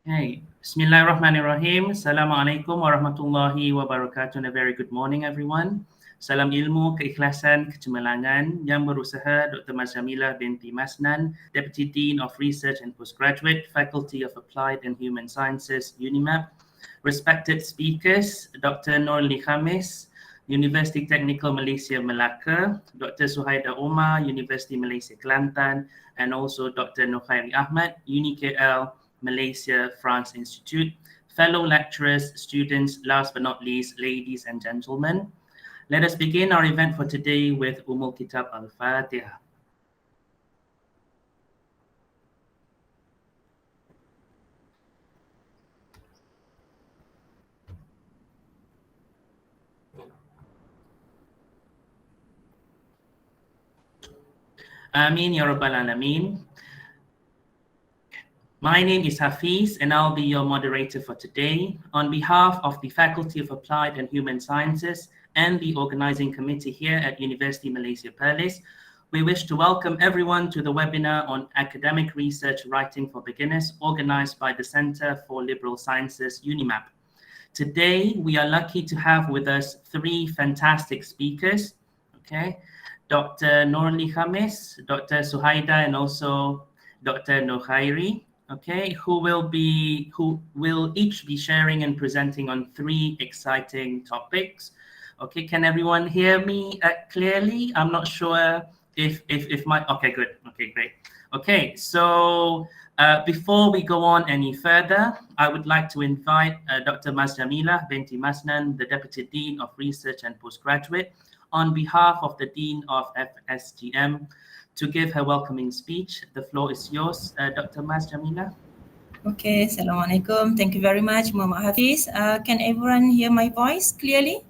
Hey, Bismillahirrahmanirrahim. Assalamualaikum warahmatullahi wabarakatuh. And a very good morning, everyone. Salam ilmu, keikhlasan, kecemerlangan yang berusaha Dr. Mas Jamilah binti Masnan, Deputy Dean of Research and Postgraduate, Faculty of Applied and Human Sciences, UniMAP. Respected speakers, Dr. Nurli Khamis, University Technical Malaysia Melaka, Dr. Suhaida Omar, University Malaysia Kelantan, and also Dr. Nukhairi Ahmad, UniKL Malaysia France Institute, fellow lecturers, students, last but not least, ladies and gentlemen. Let us begin our event for today with Umul Kitab Al-Fatiha. Amin Ya Rabbal Alameen. My name is Hafiz, and I'll be your moderator for today. On behalf of the Faculty of Applied and Human Sciences and the organizing committee here at University Malaysia Perlis, we wish to welcome everyone to the webinar on academic research writing for beginners, organized by the Center for Liberal Sciences, UniMAP. Today, we are lucky to have with us three fantastic speakers, okay? Dr. Nurli Khamis, Dr. Suhaida, and also Dr. Nukhairi. Okay, who will each be sharing and presenting on three exciting topics. Okay, can everyone hear me clearly? I'm not sure if my, okay, good, okay, great. Okay, so before we go on any further, I would like to invite Dr. Mas Jamilah binti Masnan, the Deputy Dean of Research and Postgraduate, on behalf of the Dean of FSGM, to give her welcoming speech. The floor is yours, Dr. Mas Jamilah. Okay, Assalamualaikum. Thank you very much, Muhammad Hafiz. Can everyone hear my voice clearly?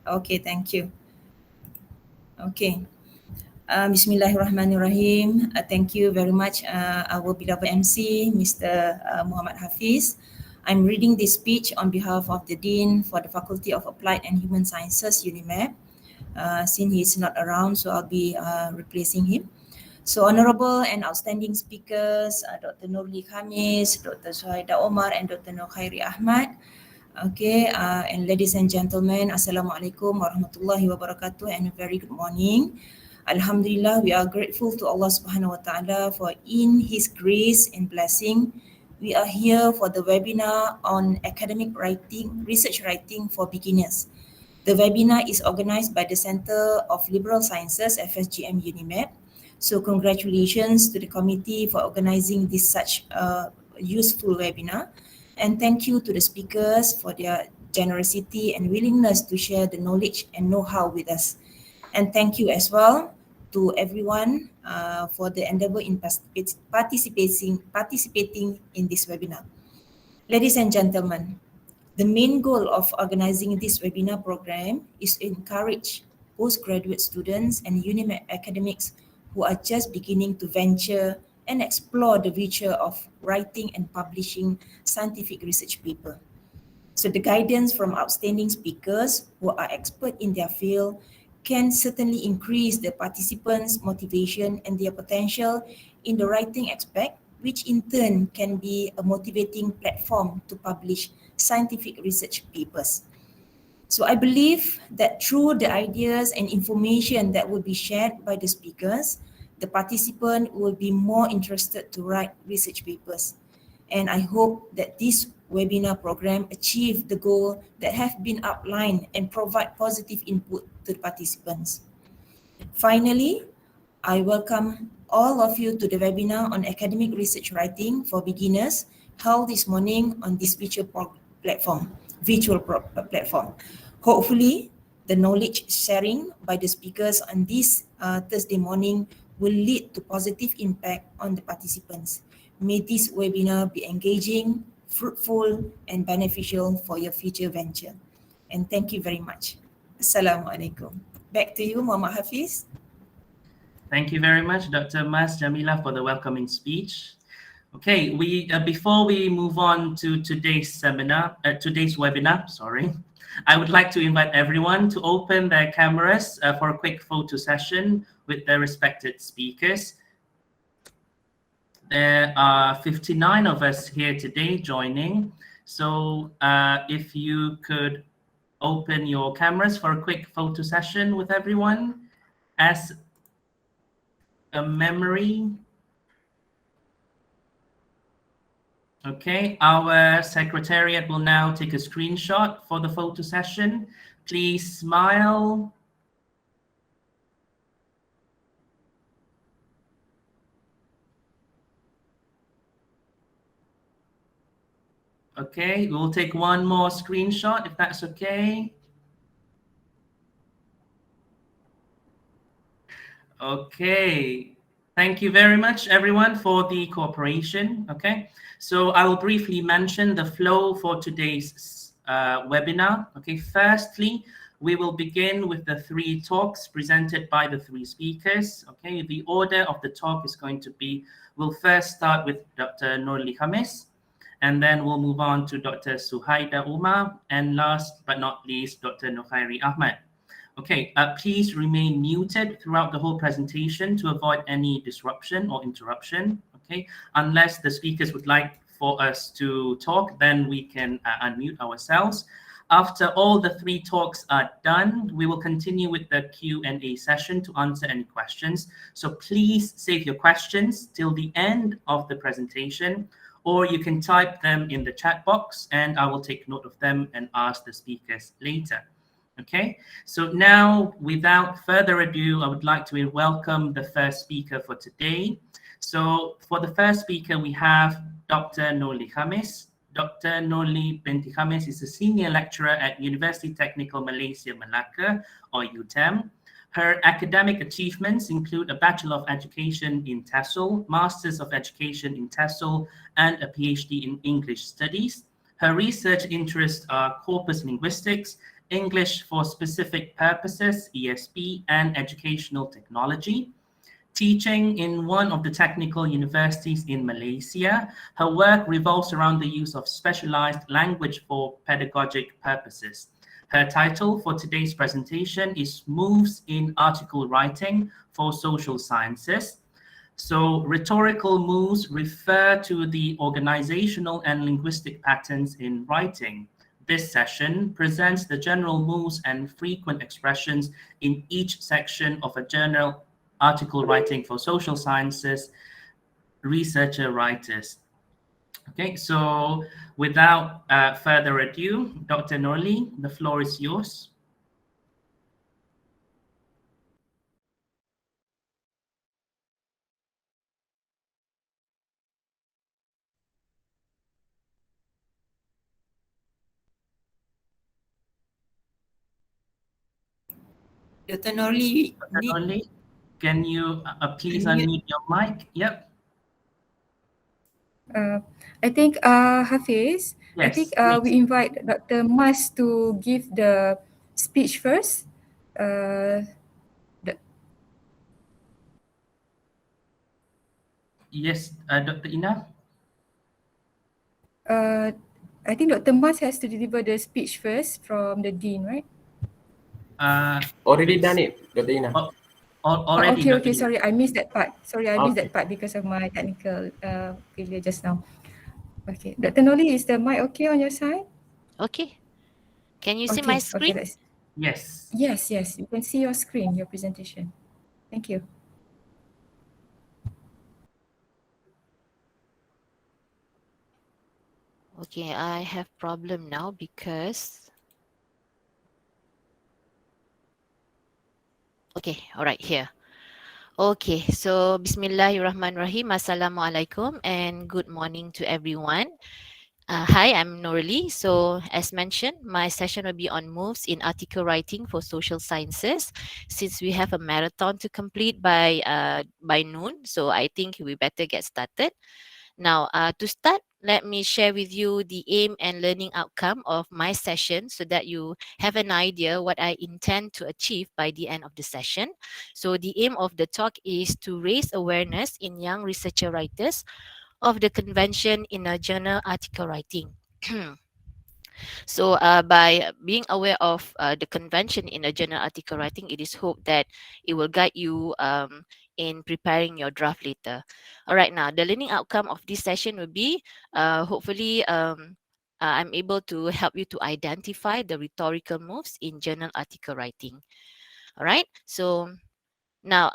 Okay, thank you. Okay. Bismillahirrahmanirrahim. Thank you very much, our beloved MC, Mr. Muhammad Hafiz. I'm reading this speech on behalf of the Dean for the Faculty of Applied and Human Sciences, UniMAP. Since he's not around, so I'll be replacing him. So honorable and outstanding speakers, Dr. Nurli Khamis, Dr. Suhaida Omar, and Dr. Nukhairi Ahmad. Okay, and ladies and gentlemen, Assalamualaikum warahmatullahi wabarakatuh, and a very good morning. Alhamdulillah, we are grateful to Allah Subhanahu wa Ta'ala for in His grace and blessing. We are here for the webinar on academic writing, research writing for beginners. The webinar is organized by the Center of Liberal Sciences, FSGM UniMAP. So congratulations to the committee for organizing this such useful webinar. And thank you to the speakers for their generosity and willingness to share the knowledge and know-how with us. And thank you as well to everyone for the endeavor in participating in this webinar. Ladies and gentlemen, the main goal of organizing this webinar program is to encourage postgraduate students and UniMAP academics who are just beginning to venture and explore the future of writing and publishing scientific research paper. So the guidance from outstanding speakers who are expert in their field can certainly increase the participants' motivation and their potential in the writing aspect, which in turn can be a motivating platform to publish scientific research papers. So I believe that through the ideas and information that will be shared by the speakers, the participant will be more interested to write research papers. And I hope that this webinar program achieve the goal that have been outlined and provide positive input to the participants. Finally, I welcome all of you to the webinar on academic research writing for beginners held this morning on this virtual platform. Hopefully, the knowledge sharing by the speakers on this Thursday morning will lead to positive impact on the participants. May this webinar be engaging, fruitful, and beneficial for your future venture. And thank you very much. Assalamualaikum. Back to you, Muhammad Hafiz. Thank you very much, Dr. Mas Jamilah, for the welcoming speech. Okay, before we move on to today's webinar, I would like to invite everyone to open their cameras for a quick photo session with their respected speakers. There are 59 of us here today joining. So if you could open your cameras for a quick photo session with everyone as a memory. Okay, our secretariat will now take a screenshot for the photo session. Please smile. Okay, we'll take one more screenshot if that's okay. Okay, thank you very much everyone for the cooperation. Okay, so I will briefly mention the flow for today's webinar. Okay, firstly, we will begin with the three talks presented by the three speakers. Okay, the order of the talk is going to be, we'll first start with Dr. Nurli Khamis, and then we'll move on to Dr. Suhaida Umar, and last but not least, Dr. Nukhairi Ahmad. Okay, please remain muted throughout the whole presentation to avoid any disruption or interruption. Okay, unless the speakers would like for us to talk, then we can unmute ourselves. After all the three talks are done, we will continue with the Q&A session to answer any questions. So please save your questions till the end of the presentation, or you can type them in the chat box and I will take note of them and ask the speakers later. Okay, so now without further ado, I would like to welcome the first speaker for today. So for the first speaker, we have Dr. Nurli Khamis. Dr. Nurli binti Khamis is a senior lecturer at University Technical Malaysia Malacca, or UTEM. Her academic achievements include a Bachelor of Education in TESOL, Masters of Education in TESOL, and a PhD in English Studies. Her research interests are corpus linguistics, English for Specific Purposes, ESP, and Educational Technology. Teaching in one of the technical universities in Malaysia, her work revolves around the use of specialized language for pedagogic purposes. Her title for today's presentation is Moves in Article Writing for Social Sciences. So rhetorical moves refer to the organizational and linguistic patterns in writing. This session presents the general moves and frequent expressions in each section of a journal article writing for social sciences researcher writers. Okay, so without further ado, Dr. Nurli, the floor is yours. Dr. Nurli, Dr. Nurli, can you please unmute your mic? Yep. I think Hafiz, I Yes, think please. we invite Dr. Mas to give the speech first. Yes, Dr. Ina. I think Dr. Mas has to deliver the speech first from the dean, right? Already done it, Dr. Ina. Already. Okay. Sorry, I missed that part. Missed that part because of my technical failure just now. Okay, Dr. Nurli, is the mic okay on your side? Okay. Can you see my screen? Okay, Yes. Yes. You can see your screen, your presentation. Thank you. Okay, I have problem now because... Okay, all right, here. Okay, so Bismillahirrahmanirrahim. Assalamualaikum and good morning to everyone. Hi, I'm Nurli. So as mentioned, my session will be on moves in article writing for social sciences. Since we have a marathon to complete by noon, so I think we better get started. Now, to start, let me share with you the aim and learning outcome of my session so that you have an idea what I intend to achieve by the end of the session. So the aim of the talk is to raise awareness in young researcher writers of the convention in a journal article writing. So by being aware of the convention in a journal article writing, it is hoped that it will guide you in preparing your draft later. All right, now the learning outcome of this session will be hopefully I'm able to help you to identify the rhetorical moves in journal article writing. All right, so now,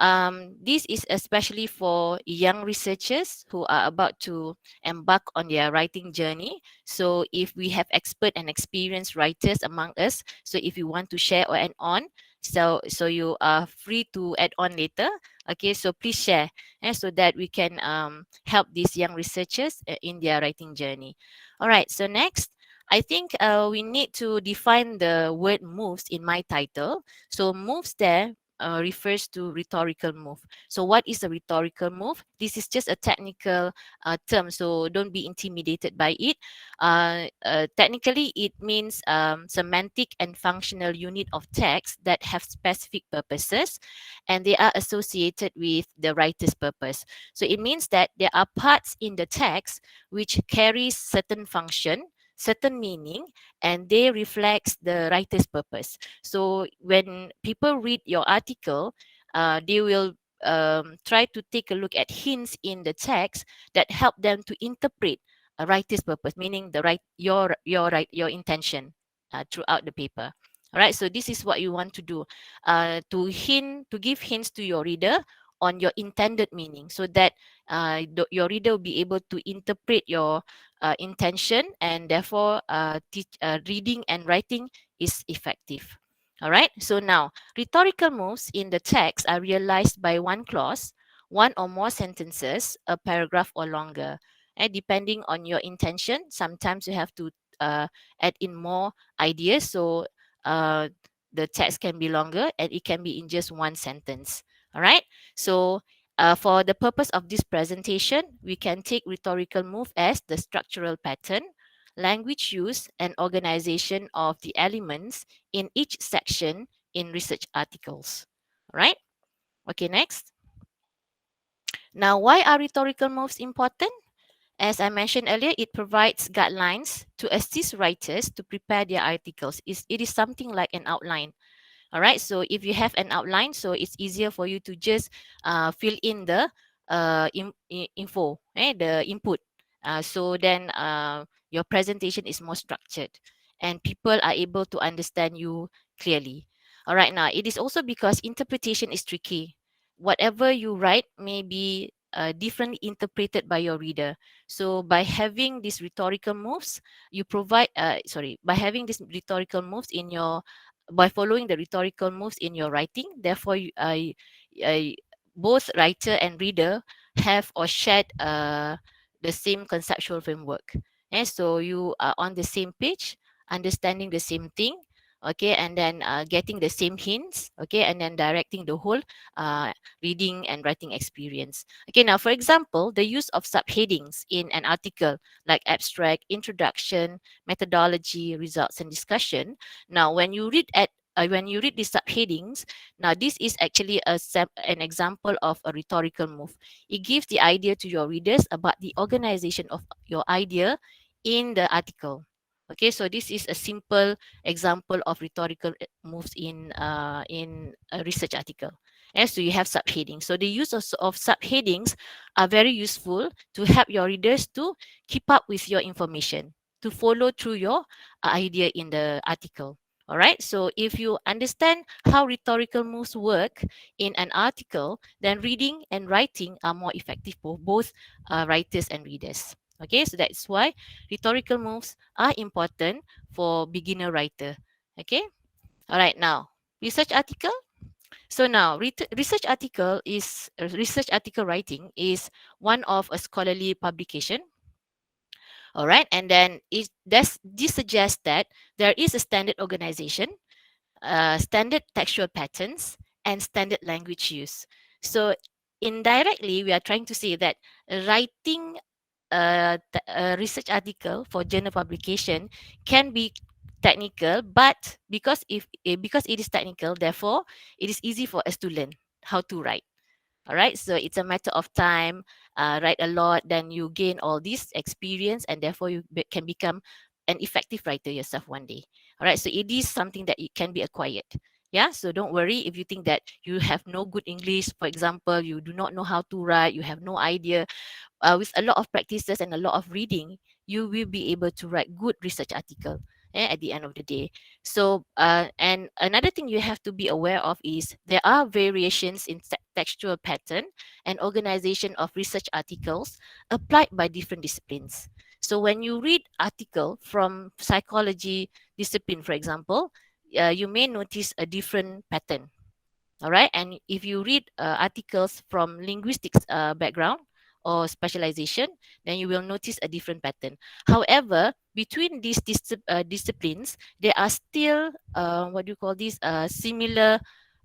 this is especially for young researchers who are about to embark on their writing journey. So if we have expert and experienced writers among us, so if you want to share or add on, so you are free to add on later. Okay, so please share, and so that we can help these young researchers in their writing journey. All right, so next, I think we need to define the word moves in my title. So moves there refers to rhetorical move. So what is a rhetorical move? This is just a technical term, so don't be intimidated by it. Technically, it means semantic and functional unit of text that have specific purposes, and they are associated with the writer's purpose. So it means that there are parts in the text which carries certain function, certain meaning, and they reflects the writer's purpose. So when people read your article, they will try to take a look at hints in the text that help them to interpret a writer's purpose, meaning the your intention throughout the paper. All right, so this is what you want to do, to give hints to your reader on your intended meaning, so that your reader will be able to interpret your intention, and therefore reading and writing is effective. All right, so now rhetorical moves in the text are realized by one clause, one or more sentences, a paragraph or longer. And depending on your intention, sometimes you have to add in more ideas. So the text can be longer, and it can be in just one sentence. All right, so for the purpose of this presentation, we can take rhetorical move as the structural pattern, language use, and organization of the elements in each section in research articles. All right, okay, next. Now, why are rhetorical moves important? As I mentioned earlier, it provides guidelines to assist writers to prepare their articles. It is something like an outline. All right, so if you have an outline, so it's easier for you to just fill in the info, the input. So then your presentation is more structured, and people are able to understand you clearly. All right, now it is also because interpretation is tricky. Whatever you write may be differently interpreted by your reader. So by having these rhetorical moves, you provide, by having these rhetorical moves in your, by following the rhetorical moves in your writing, therefore both writer and reader have or shared the same conceptual framework. And so you are on the same page, understanding the same thing, okay, and then getting the same hints, okay, and then directing the whole reading and writing experience. Okay, now for example, the use of subheadings in an article like abstract, introduction, methodology, results, and discussion. Now, when you read the subheadings, now this is actually an example of a rhetorical move. It gives the idea to your readers about the organization of your idea in the article. Okay, so this is a simple example of rhetorical moves in a research article. And so you have subheadings. So the use of subheadings are very useful to help your readers to keep up with your information, to follow through your idea in the article. All right, so if you understand how rhetorical moves work in an article, then reading and writing are more effective for both writers and readers. Okay, so that's why rhetorical moves are important for beginner writer. Okay, all right, now research article. So now research article writing is one of a scholarly publication. All right, and then this suggests that there is a standard organization, standard textual patterns, and standard language use. So indirectly, we are trying to say that writing a research article for journal publication can be technical, but because it is technical, therefore it is easy for us to learn how to write. All right, so it's a matter of time. Write a lot, then you gain all this experience, and therefore you can become an effective writer yourself one day. All right, so it is something that it can be acquired. Yeah, so don't worry if you think that you have no good English, for example, you do not know how to write, you have no idea. With a lot of practices and a lot of reading, you will be able to write good research article at the end of the day. So, and another thing you have to be aware of is there are variations in textual pattern and organization of research articles applied by different disciplines. So when you read article from psychology discipline, for example, you may notice a different pattern. All right, and if you read articles from linguistics background or specialization, then you will notice a different pattern. However, between these disciplines, there are still what do you call this similar.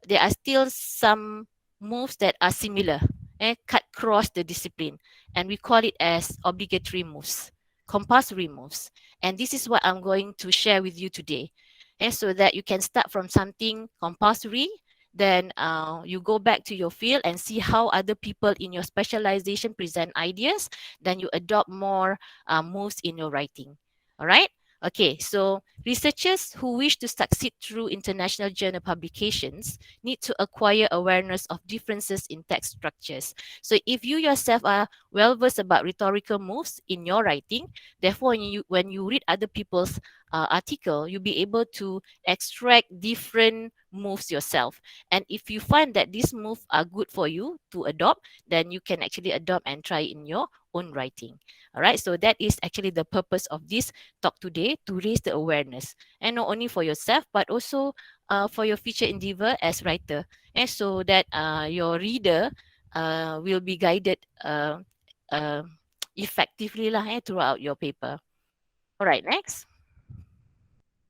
There are still some moves that are similar and cut across the discipline, and we call it as obligatory moves, compulsory moves. And this is what I'm going to share with you today, and so that you can start from something compulsory, then you go back to your field and see how other people in your specialization present ideas, then you adopt more moves in your writing. All right. Okay, so researchers who wish to succeed through international journal publications need to acquire awareness of differences in text structures. So if you yourself are well versed about rhetorical moves in your writing, therefore when you read other people's article, you'll be able to extract different moves yourself. And if you find that these moves are good for you to adopt, then you can actually adopt and try in your own writing. All right, so that is actually the purpose of this talk today, to raise the awareness, and not only for yourself but also for your future endeavor as writer, and so that your reader will be guided uh, effectively throughout your paper. All right, next.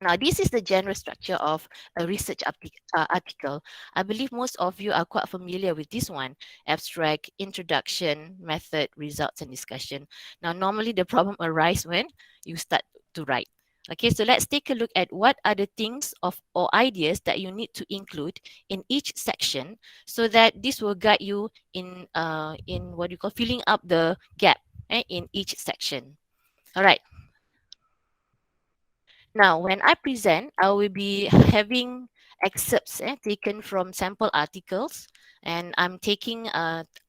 Now, this is the general structure of a research article. I believe most of you are quite familiar with this one: abstract, introduction, method, results, and discussion. Now, normally the problem arises when you start to write. Okay, so let's take a look at what are the things or ideas that you need to include in each section, so that this will guide you in what you call filling up the gap in each section. All right. Now, when I present, I will be having excerpts taken from sample articles, and I'm taking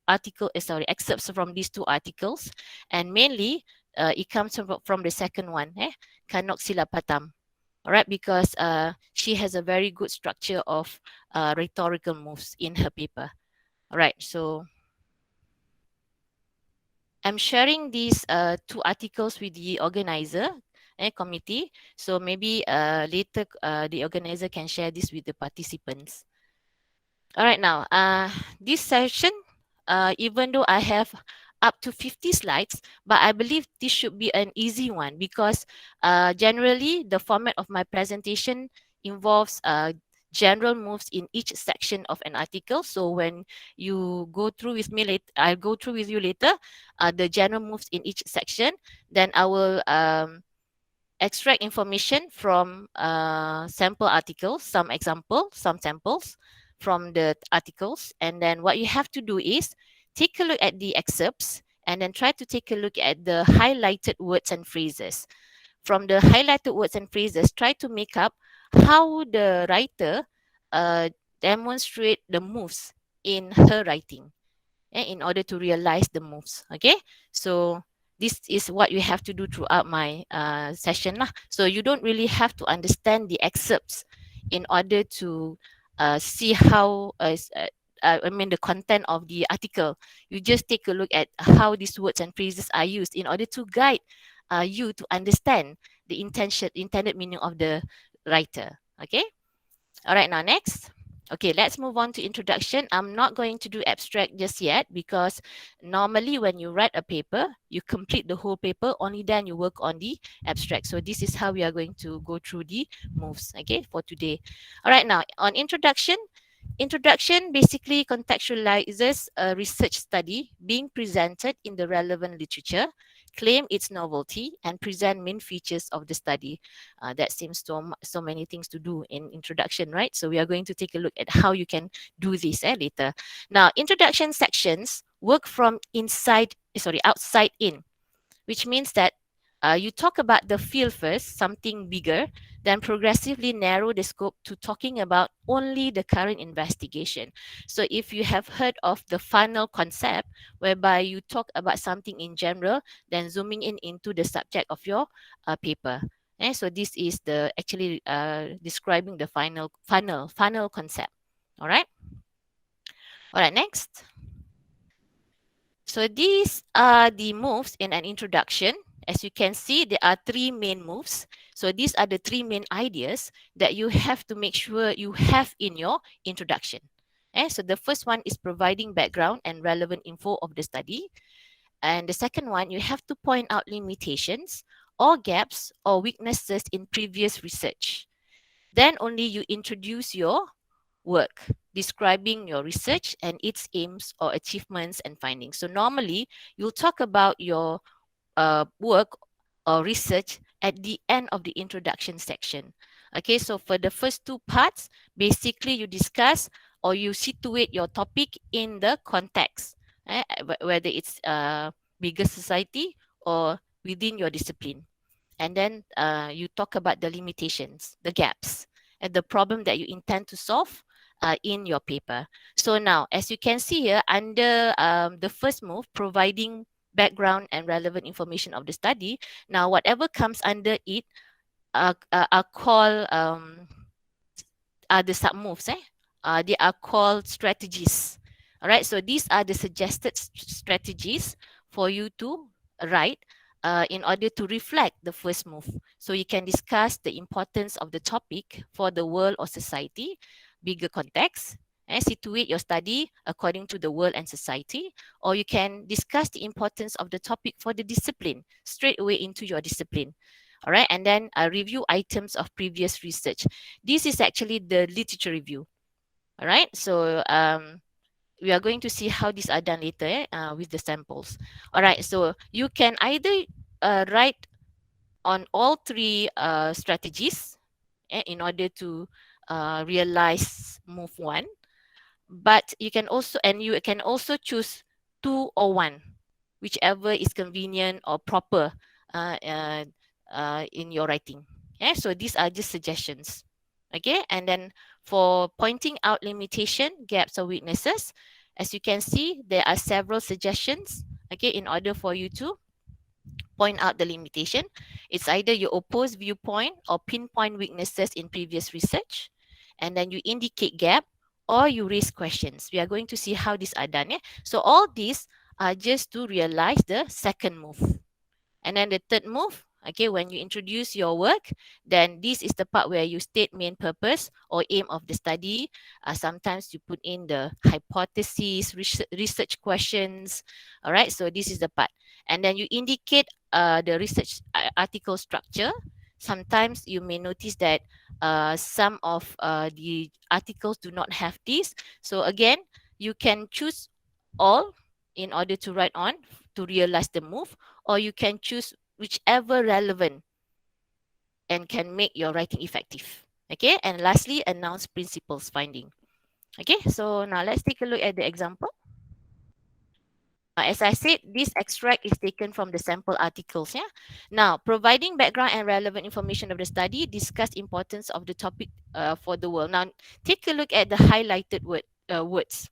excerpts from these two articles, and mainly it comes from the second one, Kanoxilapatam. All right, because she has a very good structure of rhetorical moves in her paper. All right, so I'm sharing these two articles with the organizer committee. So maybe later the organizer can share this with the participants. All right, now this session, even though I have up to 50 slides, but I believe this should be an easy one, because generally the format of my presentation involves general moves in each section of an article. So when you go through with me later, I'll go through with you later the general moves in each section. Then I will extract information from sample articles, some samples from the articles. And then what you have to do is take a look at the excerpts and then try to take a look at the highlighted words and phrases. From the highlighted words and phrases, try to make up how the writer demonstrate the moves in her writing in order to realize the moves. Okay, so this is what you have to do throughout my session lah. So you don't really have to understand the excerpts in order to see how I mean the content of the article. You just take a look at how these words and phrases are used in order to guide you to understand the intended meaning of the writer. Okay. All right, now next. Okay, let's move on to introduction. I'm not going to do abstract just yet, because normally when you write a paper, you complete the whole paper, only then you work on the abstract. So this is how we are going to go through the moves, okay, for today. All right, now on introduction. Introduction basically contextualizes a research study being presented in the relevant literature, claim its novelty, and present main features of the study. That seems so many things to do in introduction, right? So we are going to take a look at how you can do this later. Now, introduction sections work from outside in, which means that you talk about the field first, something bigger, then progressively narrow the scope to talking about only the current investigation. So if you have heard of the funnel concept, whereby you talk about something in general, then zooming in into the subject of your paper. So this is the actually describing the funnel concept. All right. All right, next. So these are the moves in an introduction. As you can see, there are three main moves. So these are the three main ideas that you have to make sure you have in your introduction. So the first one is providing background and relevant info of the study. And the second one, you have to point out limitations or gaps or weaknesses in previous research. Then only you introduce your work, describing your research and its aims or achievements and findings. So normally you'll talk about your work or research at the end of the introduction section. Okay, so for the first two parts, basically you discuss or you situate your topic in the context, whether it's bigger society or within your discipline. And then you talk about the limitations, the gaps, and the problem that you intend to solve in your paper. So now, as you can see here, under the first move, providing background and relevant information of the study, now whatever comes under it are called the sub-moves. They are called strategies. All right, so these are the suggested strategies for you to write in order to reflect the first move. So you can discuss the importance of the topic for the world or society, bigger context, and situate your study according to the world and society, or you can discuss the importance of the topic for the discipline, straight away into your discipline. All right, and then review items of previous research. This is actually the literature review. All right, so we are going to see how these are done later with the samples. All right, so you can either write on all three strategies in order to realize move one, but you can also choose two or one, whichever is convenient or proper in your writing. So these are just suggestions. Okay, and then for pointing out limitation, gaps, or weaknesses, as you can see, there are several suggestions. Okay, in order for you to point out the limitation, it's either you oppose viewpoint or pinpoint weaknesses in previous research, and then you indicate gap or you raise questions. We are going to see how these are done. So all these are just to realize the second move. And then the third move, okay, when you introduce your work, then this is the part where you state main purpose or aim of the study. Sometimes you put in the hypotheses, research questions. All right, so this is the part. And then you indicate the research article structure. Sometimes you may notice that some of the articles do not have this. So again, you can choose all in order to write on to realize the move, or you can choose whichever relevant and can make your writing effective. Okay, and lastly, announce principles finding. Okay, so now let's take a look at the example. As I said, this extract is taken from the sample articles. Now, providing background and relevant information of the study, discuss importance of the topic for the world. Now, take a look at the highlighted words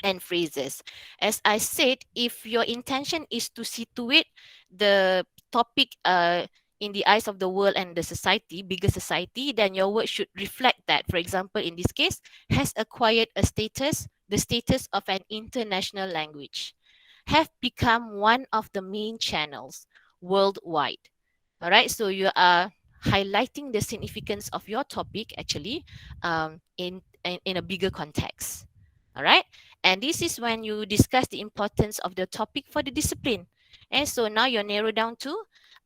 and phrases. As I said, if your intention is to situate the topic in the eyes of the world and the society, bigger society, then your word should reflect that. For example, in this case, has acquired the status of an international language, have become one of the main channels worldwide. All right, so you are highlighting the significance of your topic actually in a bigger context. All right, and this is when you discuss the importance of the topic for the discipline. And so now you're narrowed down to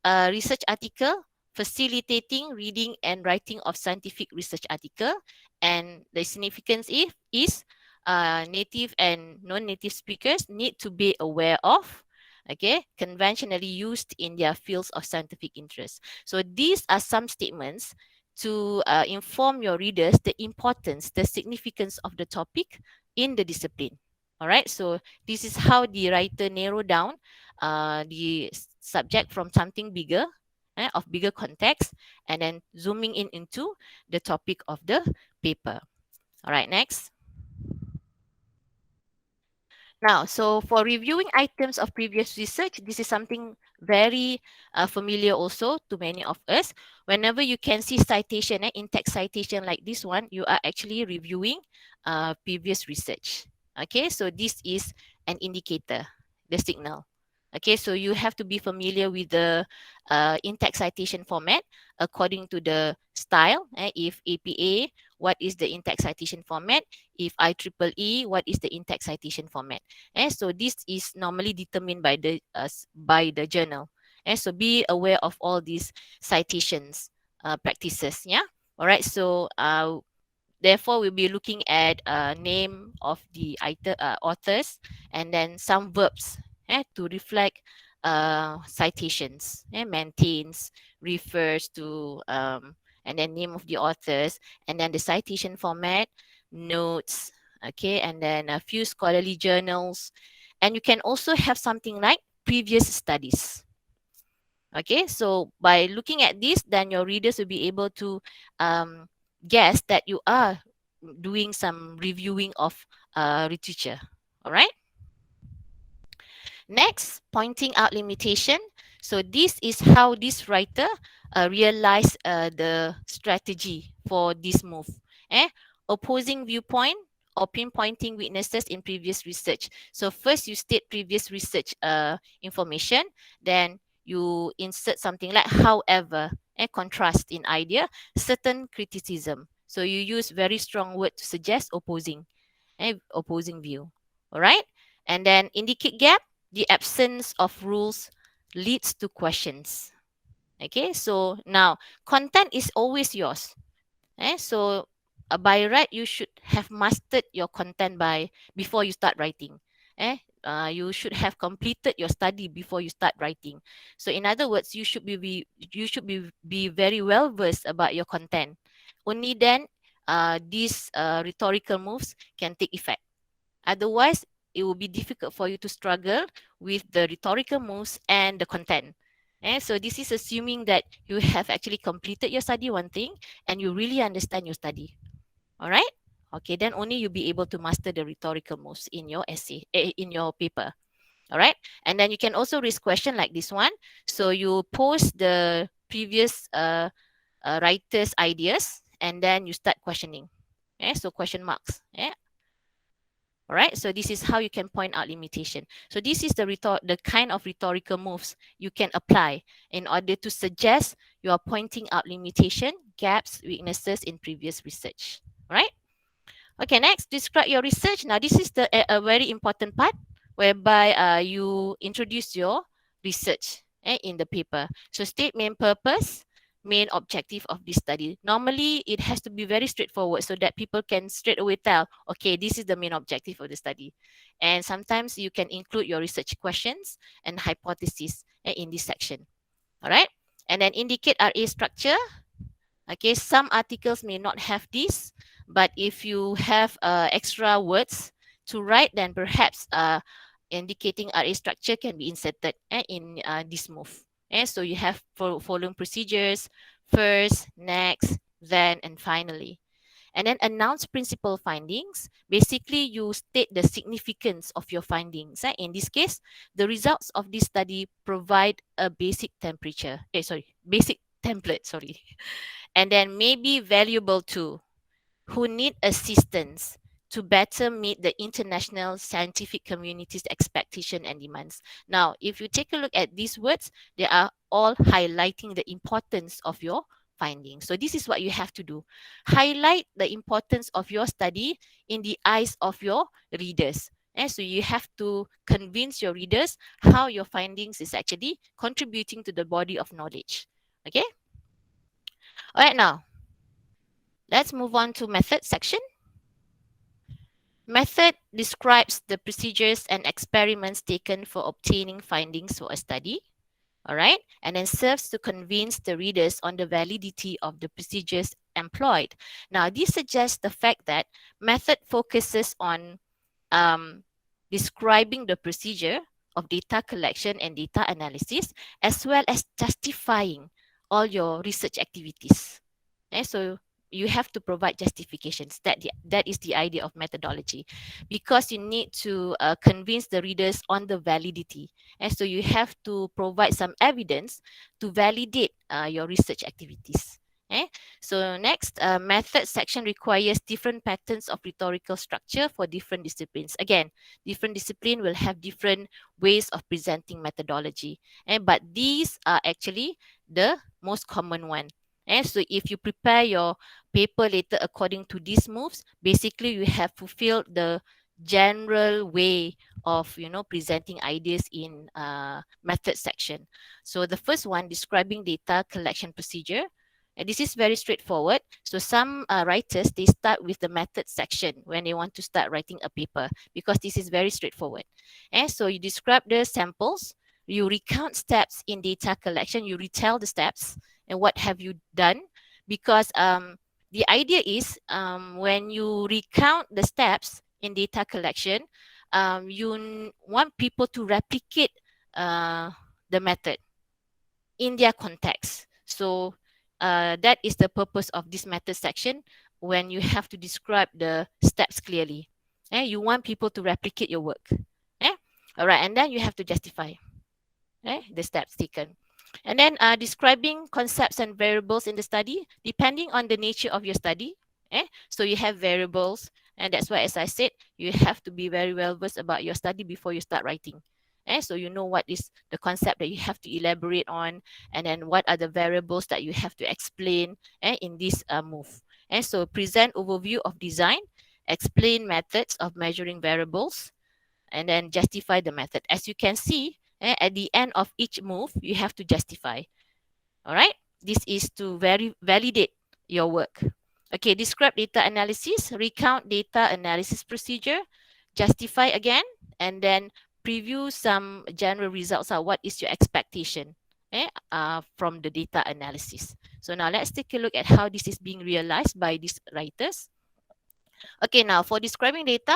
a research article, facilitating reading and writing of scientific research article. And the significance is native and non-native speakers need to be aware of, okay, conventionally used in their fields of scientific interest. So these are some statements to inform your readers the importance, the significance of the topic in the discipline. All right, so this is how the writer narrow down the subject from something bigger, of bigger context, and then zooming in into the topic of the paper. All right, next. Now, so for reviewing items of previous research, this is something very familiar also to many of us. Whenever you can see citation, in-text citation like this one, you are actually reviewing previous research. Okay, so this is an indicator, the signal. Okay, so you have to be familiar with the in-text citation format according to the style. If APA, what is the in-text citation format? If IEEE, what is the in-text citation format? So this is normally determined by the journal. So be aware of all these citations practices. Yeah. All right. So therefore, we'll be looking at name of the authors and then some verbs to reflect citations. Maintains, refers to, and then name of the authors, and then the citation format, notes, okay, and then a few scholarly journals. And you can also have something like previous studies. Okay, so by looking at this, then your readers will be able to guess that you are doing some reviewing of literature. All right. Next, pointing out limitation. So this is how this writer realized the strategy for this move. Opposing viewpoint or pinpointing weaknesses in previous research. So first you state previous research information, then you insert something like however, contrast in idea, certain criticism. So you use very strong word to suggest opposing view. All right. And then indicate gap, the absence of rules leads to questions. Okay, so now content is always yours. So by right, you should have mastered your content before you start writing. You should have completed your study before you start writing. So in other words, you should be very well versed about your content. Only then these rhetorical moves can take effect. Otherwise, it will be difficult for you to struggle with the rhetorical moves and the content. So this is assuming that you have actually completed your study, one thing, and you really understand your study. All right? Okay, then only you'll be able to master the rhetorical moves in your essay, in your paper. All right? And then you can also raise question like this one. So you post the previous writer's ideas, and then you start questioning. So question marks. All right, so this is how you can point out limitation. So this is the kind of rhetorical moves you can apply in order to suggest you are pointing out limitation, gaps, weaknesses in previous research. All right. Okay, next, describe your research. Now, this is a very important part whereby you introduce your research in the paper. So state main purpose, main objective of this study. Normally, it has to be very straightforward so that people can straight away tell, okay, this is the main objective of the study. And sometimes you can include your research questions and hypotheses in this section. All right. And then indicate RA structure. Okay, some articles may not have this, but if you have extra words to write, then perhaps indicating RA structure can be inserted in this move. So you have following procedures: first, next, then, and finally. And then announce principal findings. Basically, you state the significance of your findings. In this case, the results of this study provide a basic basic template, and then may be valuable to who need assistance to better meet the international scientific community's expectation and demands. Now, if you take a look at these words, they are all highlighting the importance of your findings. So this is what you have to do. Highlight the importance of your study in the eyes of your readers. And so you have to convince your readers how your findings is actually contributing to the body of knowledge. Okay? All right, now, let's move on to method section. Method describes the procedures and experiments taken for obtaining findings for a study. All right, and then serves to convince the readers on the validity of the procedures employed. Now, this suggests the fact that method focuses on describing the procedure of data collection and data analysis, as well as justifying all your research activities. So you have to provide justifications. That is the idea of methodology, because you need to convince the readers on the validity. And so you have to provide some evidence to validate your research activities. So next, method section requires different patterns of rhetorical structure for different disciplines. Again, different discipline will have different ways of presenting methodology. But these are actually the most common one. So if you prepare your paper later according to these moves, basically you have fulfilled the general way of presenting ideas in method section. So the first one, describing data collection procedure. And this is very straightforward. So some writers, they start with the method section when they want to start writing a paper, because this is very straightforward. And so you describe the samples, you recount steps in data collection, you retell the steps and what have you done, because the idea is when you recount the steps in data collection, you want people to replicate the method in their context. So that is the purpose of this method section, when you have to describe the steps clearly. You want people to replicate your work. All right, and then you have to justify the steps taken. And then describing concepts and variables in the study, depending on the nature of your study. So you have variables, and that's why, as I said, you have to be very well versed about your study before you start writing. So you know what is the concept that you have to elaborate on, and then what are the variables that you have to explain in this move. So present overview of design, explain methods of measuring variables, and then justify the method. As you can see, at the end of each move, you have to justify. All right, this is to validate your work. Okay, describe data analysis, recount data analysis procedure, justify again, and then preview some general results. What is your expectation from the data analysis? So now let's take a look at how this is being realized by these writers. Okay, now for describing data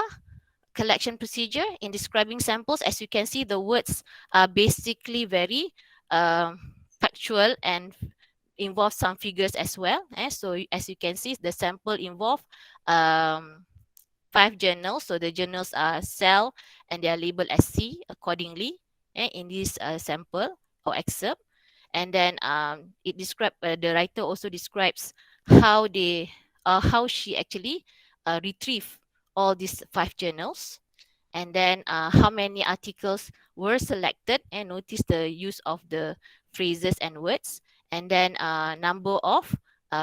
collection procedure, in describing samples, as you can see, the words are basically very factual and involve some figures as well. So as you can see, the sample involve 5 journals. So the journals are cell and they are labeled as C accordingly in this sample or excerpt. And then it describes, the writer also describes how she actually retrieve all these 5 journals, and then how many articles were selected, and notice the use of the phrases and words, and then number of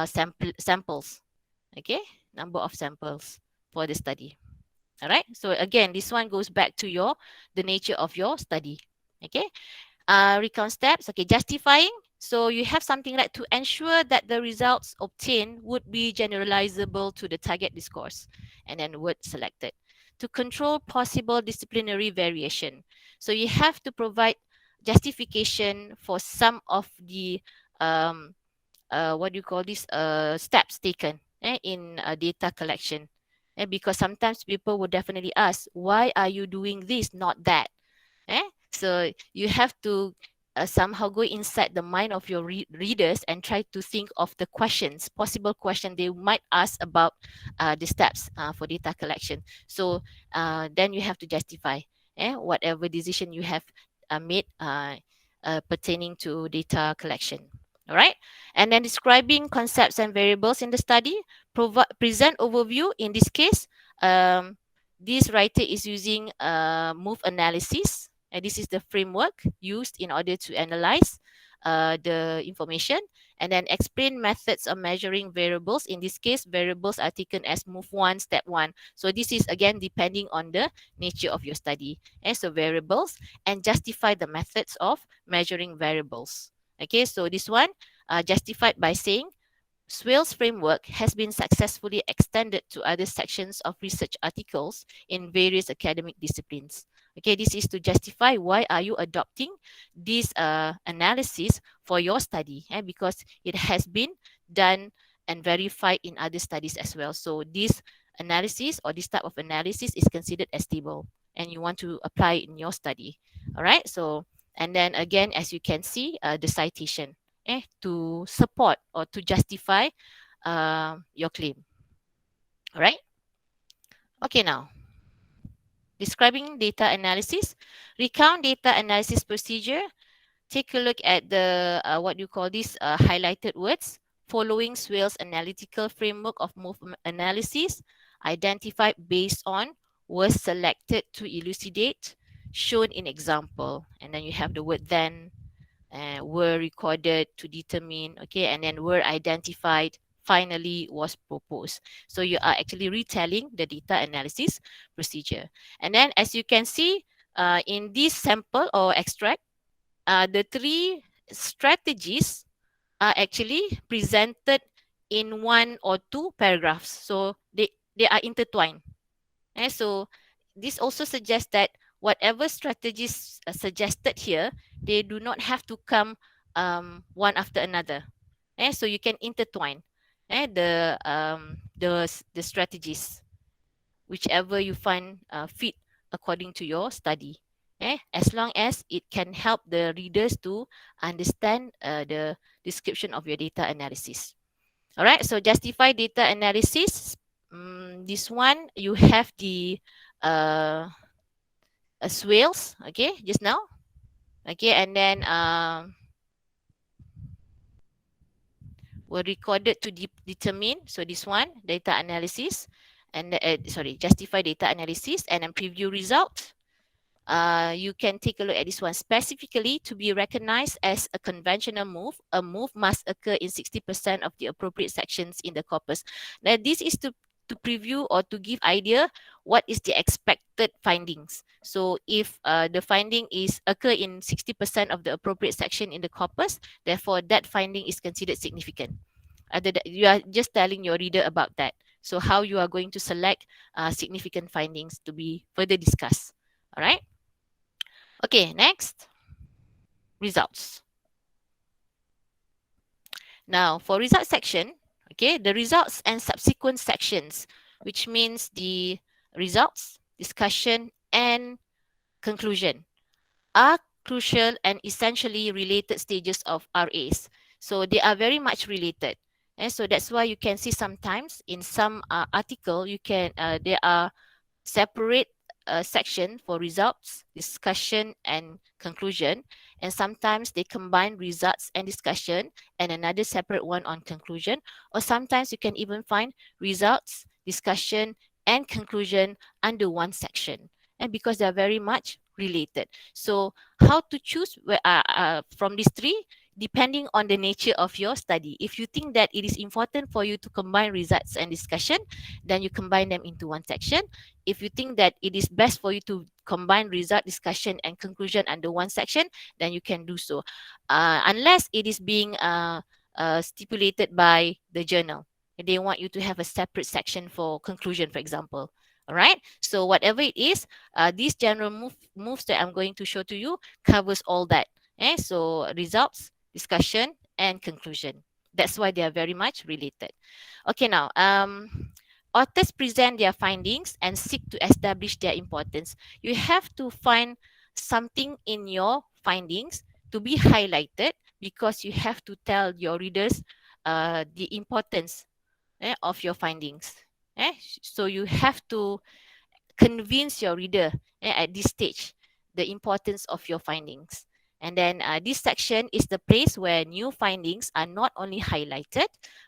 samples. Okay, number of samples for the study. All right, so again, this one goes back to the nature of your study. Okay, recount steps. Okay, justifying. So you have something like to ensure that the results obtained would be generalizable to the target discourse, and then word selected. To control possible disciplinary variation. So you have to provide justification for some of the steps taken in data collection. Because sometimes people will definitely ask, why are you doing this, not that? So you have to somehow go inside the mind of your readers and try to think of the possible question they might ask about the steps for data collection. So then you have to justify whatever decision you have made pertaining to data collection. All right, and then describing concepts and variables in the study, present overview. In this case, this writer is using move analysis, and this is the framework used in order to analyze the information, and then explain methods of measuring variables. In this case, variables are taken as move 1, step 1. So this is again depending on the nature of your study. And so variables, and justify the methods of measuring variables. Okay, so this one justified by saying Swale's framework has been successfully extended to other sections of research articles in various academic disciplines. Okay, this is to justify why are you adopting this analysis for your study, because it has been done and verified in other studies as well. So this analysis or this type of analysis is considered as stable. and you want to apply it in your study. All right. So, and then again, as you can see, the citation to support or to justify your claim. All right. Okay, now describing data analysis, recount data analysis procedure. Take a look at the what you call these highlighted words. Following Swale's analytical framework of movement analysis, identified based on, was selected to elucidate, shown in example. And then you have the word then, were recorded to determine, okay, and then were identified, finally was proposed. So you are actually retelling the data analysis procedure. And then as you can see in this sample or extract, the three strategies are actually presented in one or two paragraphs. So they are intertwined. So this also suggests that whatever strategies suggested here, they do not have to come one after another. So you can intertwine the strategies, whichever you find fit according to your study. As long as it can help the readers to understand the description of your data analysis. All right, so justify data analysis. This one, you have the swales, okay, just now. Okay, and then were recorded to determine. So this one, data analysis, and justify data analysis, and then preview result. You can take a look at this one. Specifically, to be recognized as a conventional move, a move must occur in 60% of the appropriate sections in the corpus. Now, this is to preview or to give idea what is the expected findings. So if the finding is occur in 60% of the appropriate section in the corpus, therefore that finding is considered significant. You are just telling your reader about that. So how you are going to select significant findings to be further discussed. All right. Okay, next, results. Now, for result section, okay, the results and subsequent sections, which means the results, discussion, and conclusion, are crucial and essentially related stages of RAs. So they are very much related. And so that's why you can see sometimes in some article, you can there are separate section for results, discussion, and conclusion. And sometimes they combine results and discussion and another separate one on conclusion. Or sometimes you can even find results, discussion, and conclusion under one section. And because they are very much related. So how to choose from these three? Depending on the nature of your study. If you think that it is important for you to combine results and discussion, then you combine them into one section. If you think that it is best for you to combine result, discussion, and conclusion under one section, then you can do so. Unless it is being stipulated by the journal. They want you to have a separate section for conclusion, for example. All right. So whatever it is, these general moves that I'm going to show to you covers all that. So results, discussion, and conclusion. That's why they are very much related. Okay, now, authors present their findings and seek to establish their importance. You have to find something in your findings to be highlighted because you have to tell your readers the importance of your findings. So you have to convince your reader at this stage the importance of your findings. And then this section is the place where new findings are not only highlighted,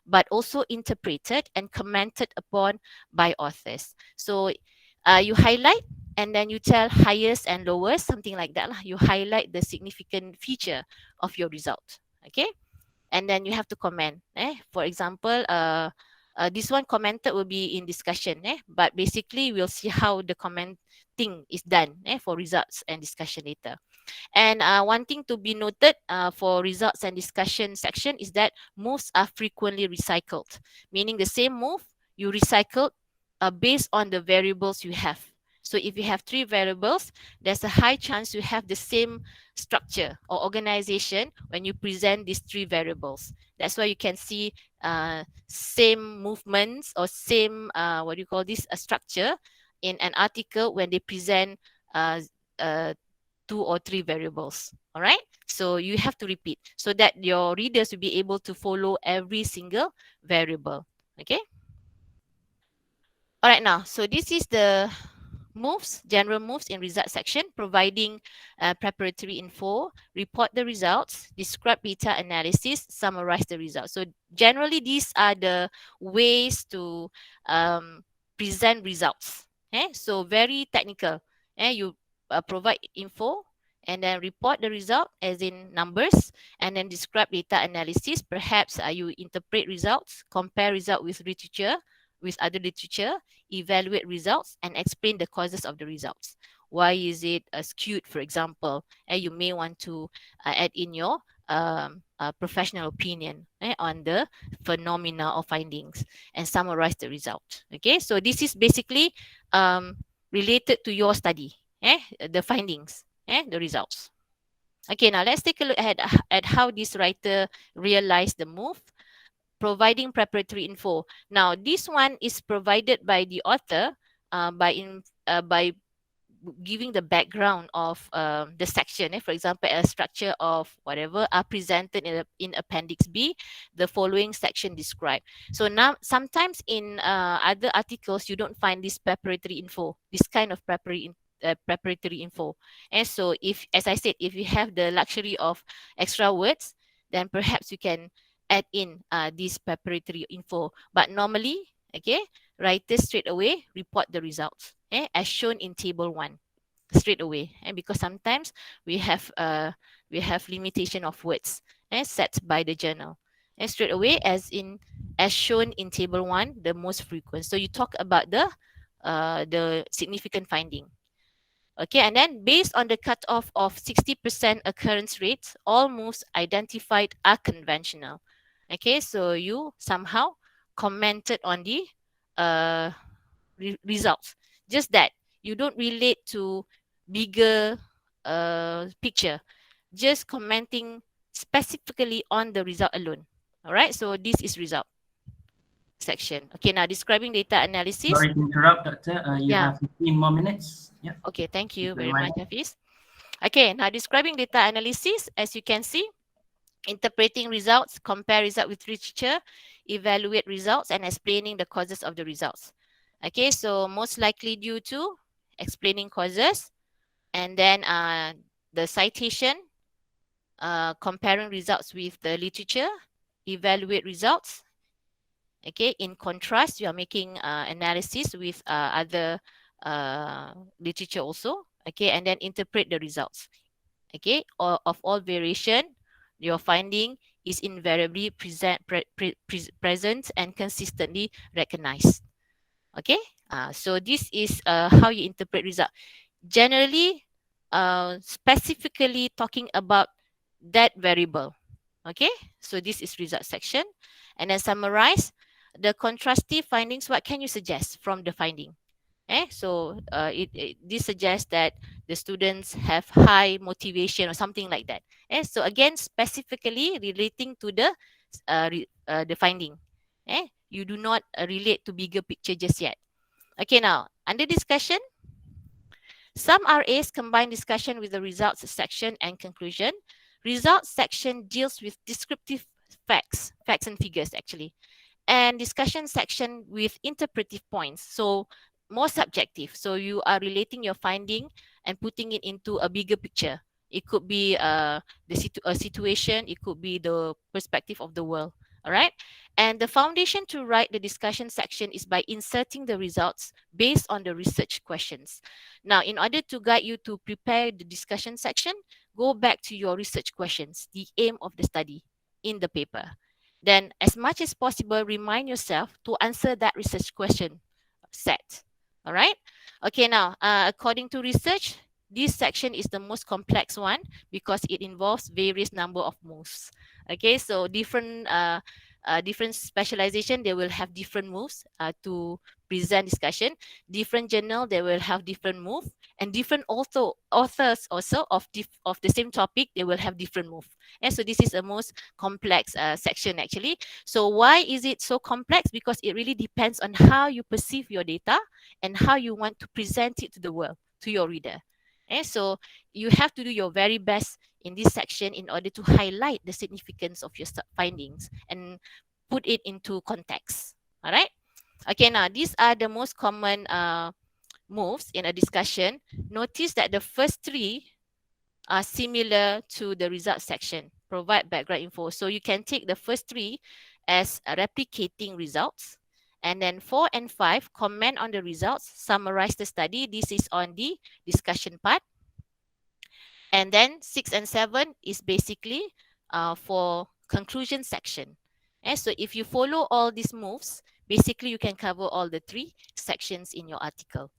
but also interpreted and commented upon by authors. So you highlight and then you tell highest and lowest, something like that. You highlight the significant feature of your result. Okay. And then you have to comment. For example, this one commented will be in discussion, but basically we'll see how the commenting is done for results and discussion later. And one thing to be noted for results and discussion section is that moves are frequently recycled, meaning the same move you recycle based on the variables you have. So if you have 3 variables, there's a high chance you have the same structure or organization when you present these 3 variables. That's why you can see same movements or same, a structure in an article when they present uh, uh, 2 or 3 variables. All right. So you have to repeat so that your readers will be able to follow every single variable. Okay. All right, now, so this is the moves, general moves in result section, providing preparatory info, report the results, describe data analysis, summarize the results. So generally, these are the ways to present results. So very technical. You provide info and then report the result as in numbers, and then describe data analysis. Perhaps you interpret results, compare result with other literature, evaluate results, and explain the causes of the results. Why is it skewed, for example? You may want to add in your professional opinion on the phenomena or findings and summarize the result. Okay, so this is basically related to your study, the findings, the results. Okay, now let's take a look at how this writer realized the move. Providing preparatory info. Now, this one is provided by the author by giving the background of the section. For example, a structure of whatever are presented in Appendix B, the following section described. So now, sometimes in other articles, you don't find this preparatory info, this kind of preparatory info. And so, if, as I said, if you have the luxury of extra words, then perhaps you can add in this preparatory info. But normally, okay, writers straight away report the results, as shown in table 1 straight away, and because sometimes we have limitation of words set by the journal, and straight away as shown in table 1, the most frequent. So you talk about the significant finding. Okay, and then based on the cutoff of 60% occurrence rates, all moves identified are conventional. Okay, so you somehow commented on the results. Just that you don't relate to bigger picture, just commenting specifically on the result alone. All right, so this is result section. Okay, now describing data analysis. Sorry to interrupt, Doctor. You have 15 more minutes. Yeah. Okay, thank you very much, Hafiz. Okay, now describing data analysis, as you can see, interpreting results, compare result with literature, evaluate results, and explaining the causes of the results. Okay, so most likely due to explaining causes, and then the citation, comparing results with the literature, evaluate results. Okay, in contrast, you are making analysis with other literature also. Okay, and then interpret the results. Okay, of all variation, your finding is invariably present and consistently recognized. Okay, so this is how you interpret result. Generally, specifically talking about that variable. Okay, so this is result section. And then summarize the contrastive findings. What can you suggest from the finding? So this suggests that the students have high motivation or something like that. So again, specifically relating to the finding. You do not relate to bigger picture just yet. Okay, now under discussion, some RAs combine discussion with the results section and conclusion. Results section deals with descriptive facts and figures actually, and discussion section with interpretive points. So more subjective. So you are relating your finding and putting it into a bigger picture. It could be a situation. It could be the perspective of the world. All right. And the foundation to write the discussion section is by inserting the results based on the research questions. Now, in order to guide you to prepare the discussion section, go back to your research questions, the aim of the study in the paper. Then, as much as possible, remind yourself to answer that research question set. All right. Okay, now, according to research, this section is the most complex one because it involves various number of moves. Okay, so different specialization, they will have different moves to present discussion. Different journal, they will have different move, and different authors also of the same topic, they will have different move. And so this is the most complex section actually. So why is it so complex? Because it really depends on how you perceive your data and how you want to present it to the world, to your reader. So you have to do your very best in this section in order to highlight the significance of your findings and put it into context. All right. Okay, now these are the most common moves in a discussion. Notice that the first three are similar to the result section. Provide background info. So you can take the first three as replicating results. And then 4 and 5, comment on the results, summarize the study. This is on the discussion part. And then 6 and 7 is basically for conclusion section. And so if you follow all these moves, basically you can cover all the 3 sections in your article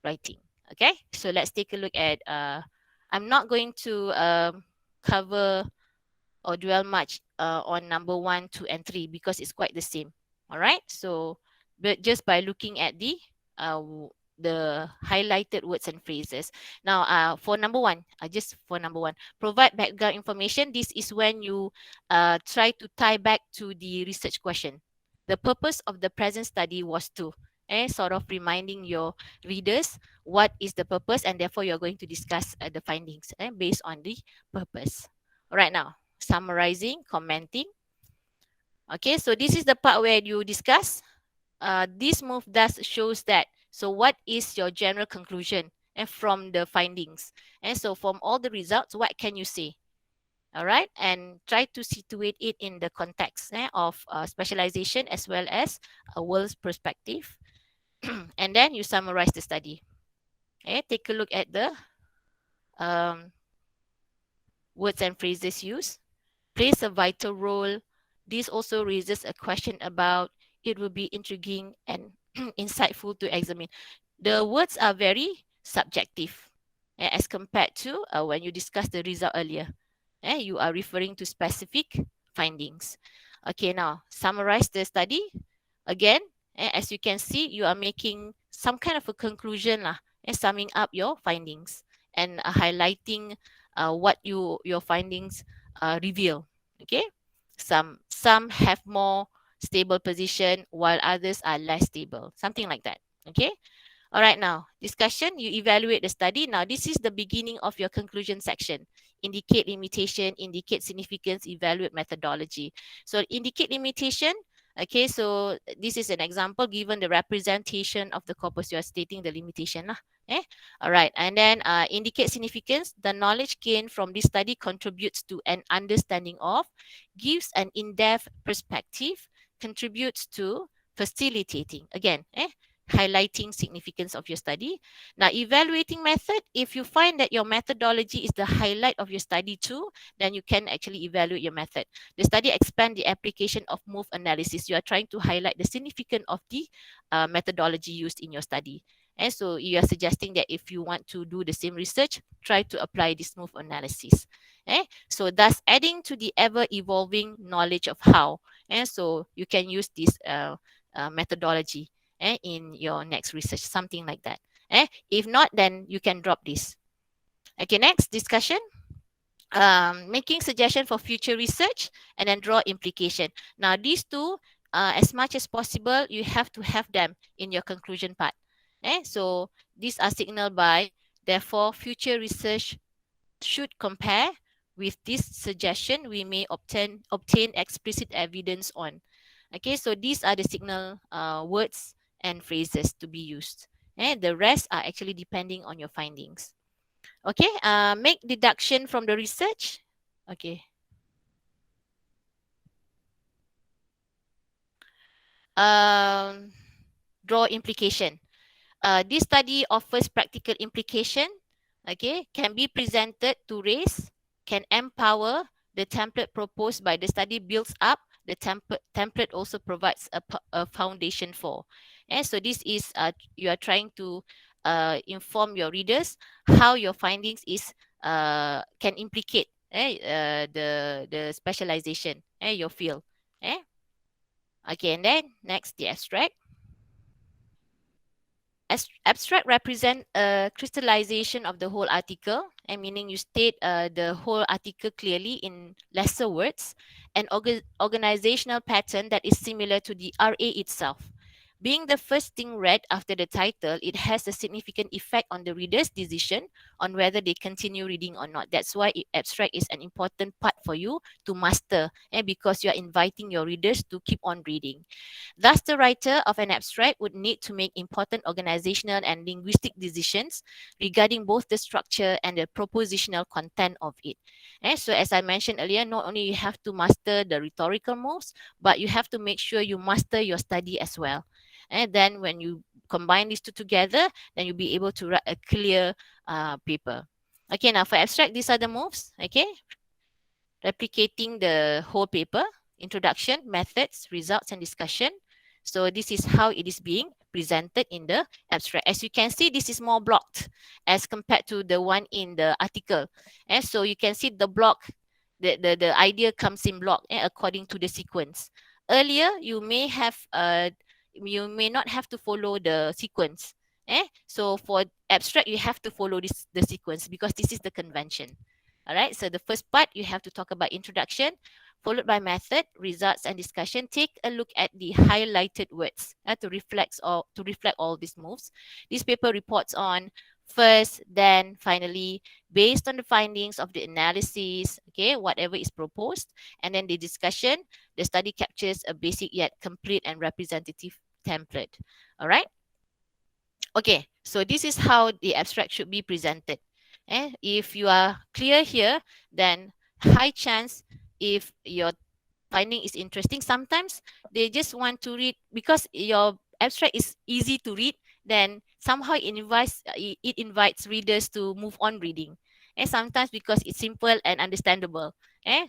writing. Okay, so let's take a look at, I'm not going to cover or dwell much on number 1, 2, and 3 because it's quite the same. All right, so but just by looking at the highlighted words and phrases. Now, for number 1, provide background information. This is when you try to tie back to the research question. The purpose of the present study was to, sort of reminding your readers what is the purpose, and therefore you're going to discuss the findings based on the purpose. All right, now summarizing, commenting. Okay, so this is the part where you discuss. This move thus shows that, so what is your general conclusion from the findings? And so from all the results, what can you say? All right, and try to situate it in the context of specialization as well as a world's perspective. And then you summarize the study. Okay, take a look at the words and phrases used. Plays a vital role. This also raises a question about, it will be intriguing and insightful to examine. The words are very subjective as compared to when you discussed the result earlier. You are referring to specific findings. Okay, now summarize the study. Again, as you can see, you are making some kind of a conclusion and summing up your findings and highlighting what your findings reveal. Okay, some have more stable position while others are less stable, something like that. Okay, all right, now discussion. You evaluate the study. Now this is the beginning of your conclusion section. Indicate limitation, indicate significance, evaluate methodology. So indicate limitation. Okay, so this is an example. Given the representation of the corpus, you are stating the limitation. All right, and then indicate significance. The knowledge gained from this study contributes to an understanding of, gives an in-depth perspective, contributes to facilitating. Again, highlighting significance of your study. Now, evaluating method. If you find that your methodology is the highlight of your study too, then you can actually evaluate your method. The study expand the application of move analysis. You are trying to highlight the significance of the methodology used in your study. And so you are suggesting that if you want to do the same research, try to apply this move analysis. So thus adding to the ever-evolving knowledge of how. And so you can use this methodology in your next research, something like that. If not, then you can drop this. Okay, next discussion. Making suggestion for future research and then draw implication. Now these two, as much as possible, you have to have them in your conclusion part. So these are signaled by, therefore, future research should compare with this suggestion. We may obtain explicit evidence on. Okay, so these are the signal words and phrases to be used. The rest are actually depending on your findings. Okay, make deduction from the research. Okay. Draw implication. This study offers practical implication, okay, can be presented to raise, can empower. The template proposed by the study builds up. The template also provides a foundation for. And so this is, you are trying to inform your readers how your findings is can implicate the specialization, your field. Okay, and then next, the abstract. Abstract represent a crystallization of the whole article, and meaning you state the whole article clearly in lesser words, an organizational pattern that is similar to the RA itself. Being the first thing read after the title, it has a significant effect on the reader's decision on whether they continue reading or not. That's why abstract is an important part for you to master, and because you are inviting your readers to keep on reading. Thus, the writer of an abstract would need to make important organizational and linguistic decisions regarding both the structure and the propositional content of it. So as I mentioned earlier, not only you have to master the rhetorical moves, but you have to make sure you master your study as well. And then when you combine these two together, then you'll be able to write a clear paper. Okay, now for abstract, these are the moves. Okay, replicating the whole paper, introduction, methods, results, and discussion. So this is how it is being presented in the abstract. As you can see, this is more blocked as compared to the one in the article. And so you can see the block, the idea comes in block according to the sequence. Earlier, you may not have to follow the sequence. So for abstract, you have to follow the sequence because this is the convention. All right, so the first part, you have to talk about introduction, followed by method, results, and discussion. Take a look at the highlighted words to reflect all these moves. This paper reports on first, then, finally, based on the findings of the analysis, okay, whatever is proposed, and then the discussion. The study captures a basic yet complete and representative template. All right. Okay, so this is how the abstract should be presented. If you are clear here, then high chance if your finding is interesting. Sometimes they just want to read because your abstract is easy to read, then somehow it invites readers to move on reading. And sometimes because it's simple and understandable.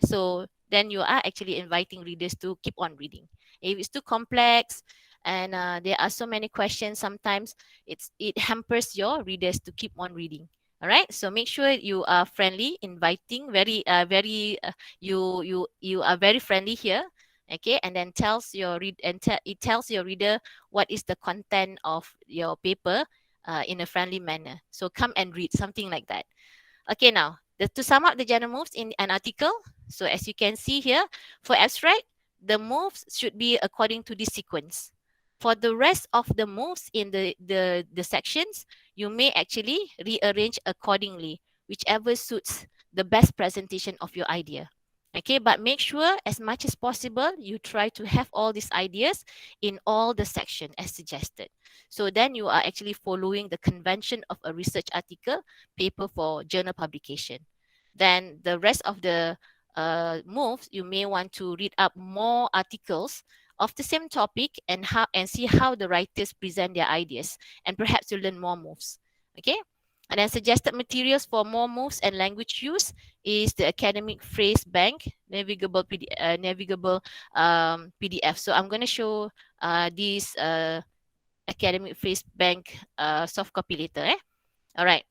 So then you are actually inviting readers to keep on reading. If it's too complex and there are so many questions, sometimes it hampers your readers to keep on reading. All right, so make sure you are friendly, inviting, you are very friendly here, okay, and then it tells your reader what is the content of your paper in a friendly manner. So come and read, something like that. Okay, now to sum up the general moves in an article. So as you can see here, for abstract, the moves should be according to this sequence. For the rest of the moves in the sections, you may actually rearrange accordingly, whichever suits the best presentation of your idea. Okay, but make sure as much as possible, you try to have all these ideas in all the sections as suggested. So then you are actually following the convention of a research article paper for journal publication. Then the rest of the moves, you may want to read up more articles of the same topic and see how the writers present their ideas, and perhaps you learn more moves. Okay, and then suggested materials for more moves and language use is the academic phrase bank, navigable PDF. So I'm going to show this academic phrase bank soft copy later. All right.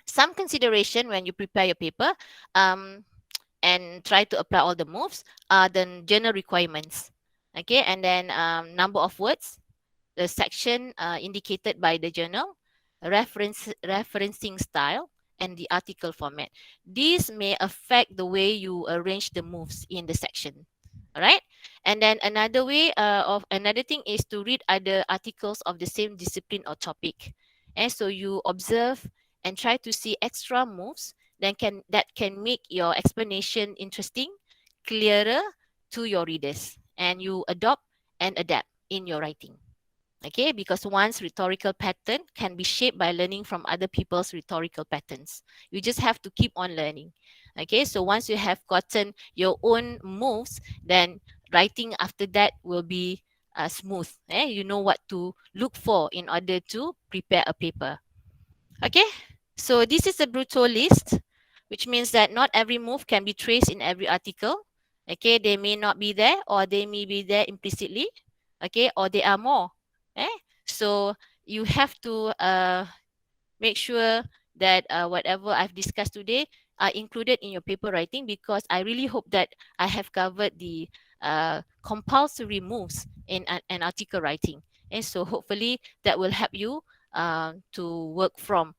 Some consideration when you prepare your paper and try to apply all the moves are the journal requirements. Okay, and then number of words, the section indicated by the journal, referencing style, and the article format. These may affect the way you arrange the moves in the section. All right, and then another thing is to read other articles of the same discipline or topic, and so you observe and try to see extra moves that can make your explanation interesting, clearer to your readers, and you adopt and adapt in your writing. Okay, because one's rhetorical pattern can be shaped by learning from other people's rhetorical patterns. You just have to keep on learning. Okay, so once you have gotten your own moves, then writing after that will be smooth. You know what to look for in order to prepare a paper. Okay, so this is a brutal list, which means that not every move can be traced in every article. Okay, they may not be there, or they may be there implicitly. Okay, or they are more. So you have to make sure that whatever I've discussed today are included in your paper writing, because I really hope that I have covered the compulsory moves in an article writing. And so hopefully that will help you to work from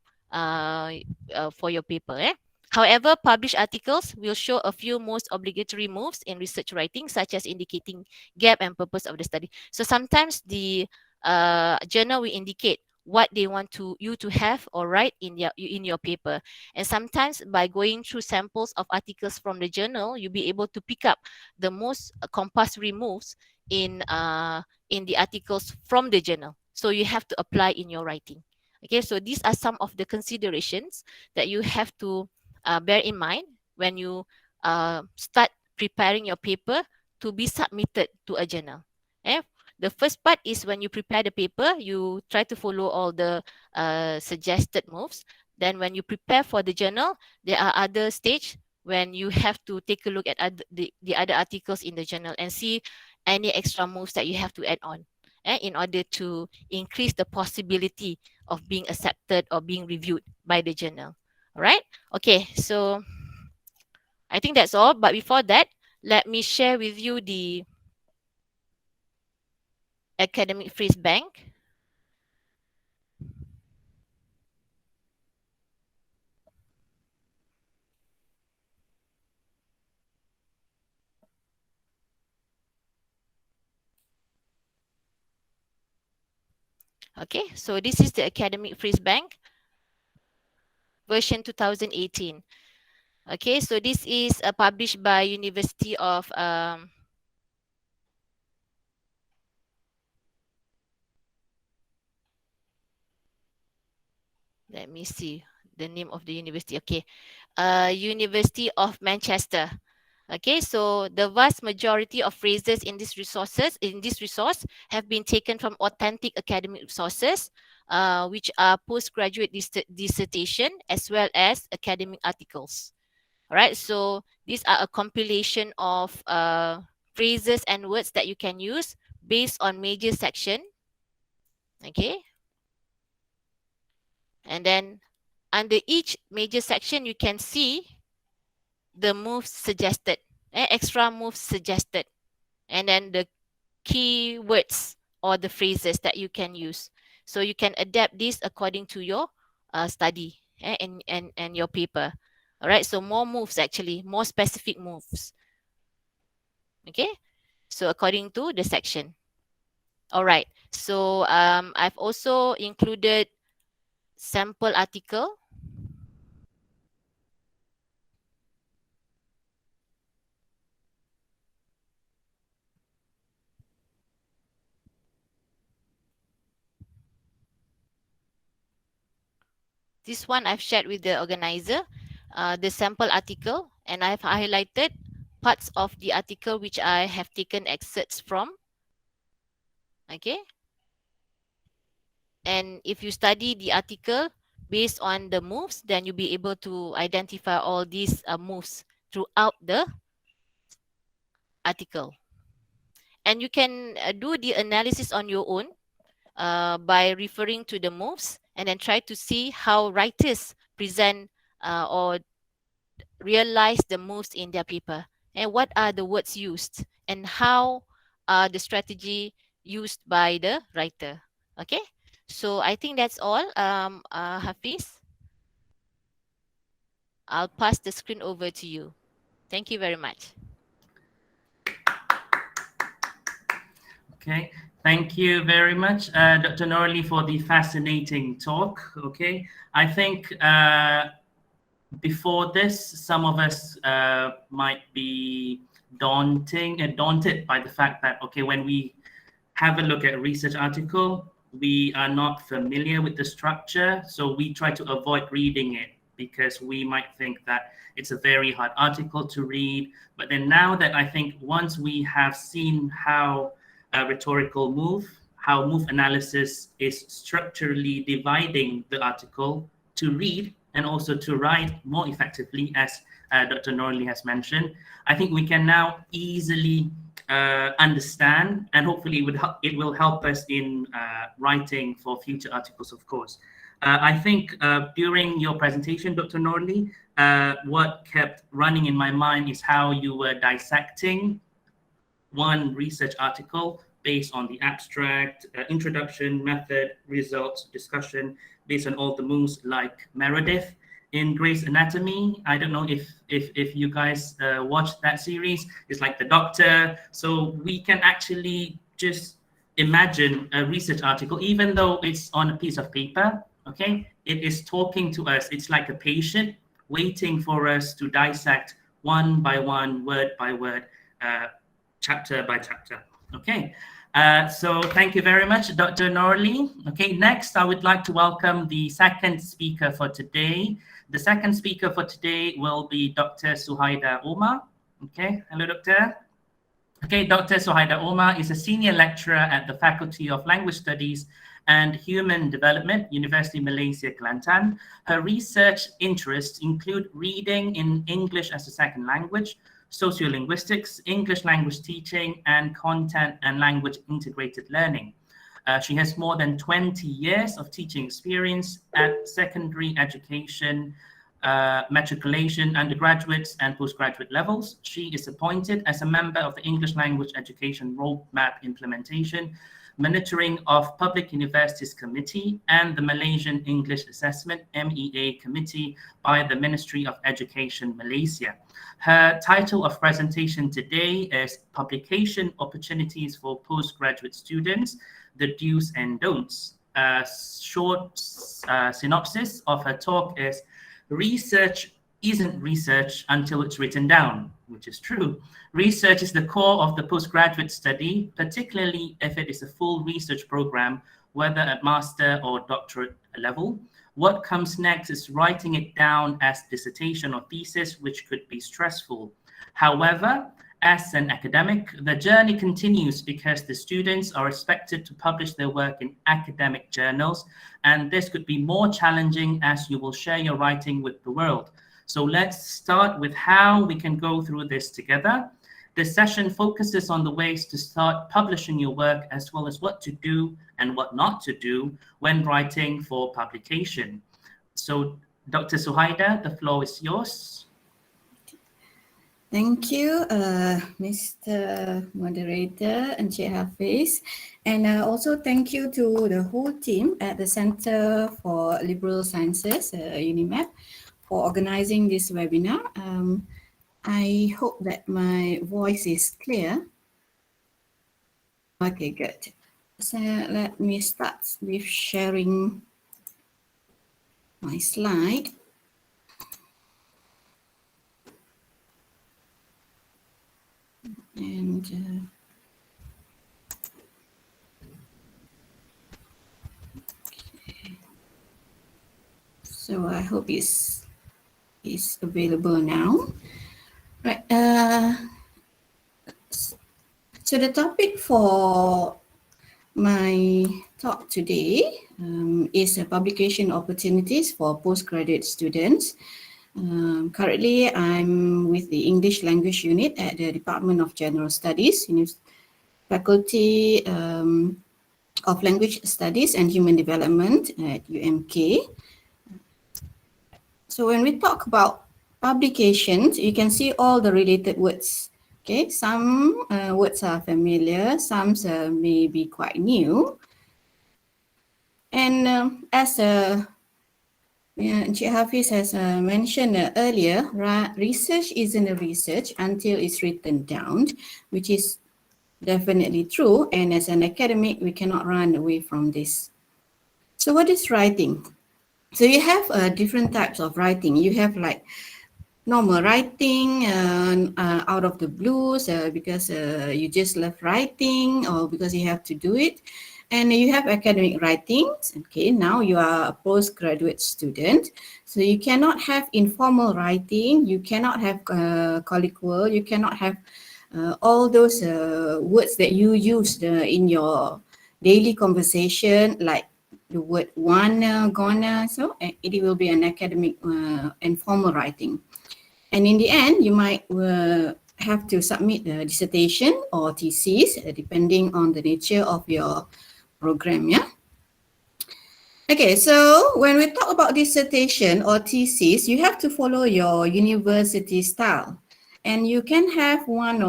for your paper. However, published articles will show a few most obligatory moves in research writing, such as indicating gap and purpose of the study. So sometimes the journal will indicate what they want you to have or write in your paper. And sometimes by going through samples of articles from the journal, you'll be able to pick up the most compulsory moves in the articles from the journal. So you have to apply in your writing. Okay, so these are some of the considerations that you have to bear in mind when you start preparing your paper to be submitted to a journal. The first part is when you prepare the paper, you try to follow all the suggested moves. Then when you prepare for the journal, there are other stage when you have to take a look at the other articles in the journal and see any extra moves that you have to add on in order to increase the possibility of being accepted or being reviewed by the journal. All right? Okay, so I think that's all. But before that, let me share with you the academic phrase bank. Okay, so this is the academic phrase bank version 2018. Okay, so this is published by University of let me see the name of the university. Okay, University of Manchester. Okay, so the vast majority of phrases in this resource have been taken from authentic academic sources, which are postgraduate dissertation as well as academic articles. All right, so these are a compilation of phrases and words that you can use based on major section. Okay, and then under each major section, you can see the moves suggested, extra moves suggested, and then the keywords or the phrases that you can use. So you can adapt this according to your study and your paper. All right, so more moves actually, more specific moves. Okay, so according to the section. All right, so I've also included sample article. This one I've shared with the organizer, the sample article, and I've highlighted parts of the article which I have taken excerpts from. Okay. And if you study the article based on the moves, then you'll be able to identify all these moves throughout the article. And you can do the analysis on your own by referring to the moves and then try to see how writers present or realize the moves in their paper and what are the words used and how are the strategy used by the writer. Okay, so I think that's all. Hafiz, I'll pass the screen over to you. Thank you very much. Okay, thank you very much, Dr. Norley, for the fascinating talk. Okay, I think before this, some of us might be daunted by the fact that, okay, when we have a look at a research article, we are not familiar with the structure, so we try to avoid reading it because we might think that it's a very hard article to read. But then now that I think once we have seen how rhetorical move, how move analysis is structurally dividing the article to read and also to write more effectively, as Dr. Norley has mentioned, I think we can now easily understand, and hopefully it will help us in writing for future articles, of course. I think during your presentation, Dr. Norley, what kept running in my mind is how you were dissecting one research article based on the abstract, introduction, method, results, discussion, based on all the moves like Meredith in Grey's Anatomy. I don't know if you guys watched that series. It's like the doctor. So we can actually just imagine a research article, even though it's on a piece of paper, okay? It is talking to us. It's like a patient waiting for us to dissect one by one, word by word, chapter by chapter, okay? So thank you very much, Dr. Norley. Okay, next I would like to welcome the second speaker for today. The second speaker for today will be Dr. Suhaida Omar. Okay, hello, Doctor. Okay, Dr. Suhaida Omar is a senior lecturer at the Faculty of Language Studies and Human Development, University Malaysia, Kelantan. Her research interests include reading in English as a second language, sociolinguistics, English language teaching, and content and language integrated learning. She has more than 20 years of teaching experience at secondary education, matriculation, undergraduates, and postgraduate levels. She is appointed as a member of the English Language Education Roadmap Implementation, Monitoring of Public Universities Committee, and the Malaysian English Assessment MEA Committee by the Ministry of Education Malaysia. Her title of presentation today is Publication Opportunities for Postgraduate Students, the Do's and Don'ts. A short synopsis of her talk is research isn't research until it's written down, which is true. Research is the core of the postgraduate study, particularly if it is a full research program, whether at master or doctorate level. What comes next is writing it down as dissertation or thesis, which could be stressful. However, as an academic, the journey continues because the students are expected to publish their work in academic journals, and this could be more challenging as you will share your writing with the world. So let's start with how we can go through this together. This session focuses on the ways to start publishing your work, as well as what to do and what not to do when writing for publication. So Dr. Suhaida, the floor is yours. Thank you, Mr. Moderator and Encik Hafiz. And also thank you to the whole team at the Center for Liberal Sciences, UniMAP, for organizing this webinar. I hope that my voice is clear. Okay, good. So let me start with sharing my slide. And okay. So I hope it's available now. Right. So the topic for my talk today is publication opportunities for postgraduate students. Currently, I'm with the English Language Unit at the Department of General Studies, Faculty of Language Studies and Human Development at UMK. So when we talk about publications, you can see all the related words. Okay, some words are familiar, some may be quite new. And as Encik Hafiz has mentioned earlier, research isn't a research until it's written down, which is definitely true. And as an academic, we cannot run away from this. So what is writing? So you have different types of writing. You have like normal writing out of the blues because you just love writing or because you have to do it. And you have academic writings. Okay, now you are a postgraduate student. So you cannot have informal writing. You cannot have colloquial. You cannot have all those words that you use in your daily conversation, like the word wanna, gonna. So it will be an academic informal writing. And in the end, you might have to submit a dissertation or thesis, depending on the nature of your program, yeah? Okay, so when we talk about dissertation or thesis, you have to follow your university style. And you can have 1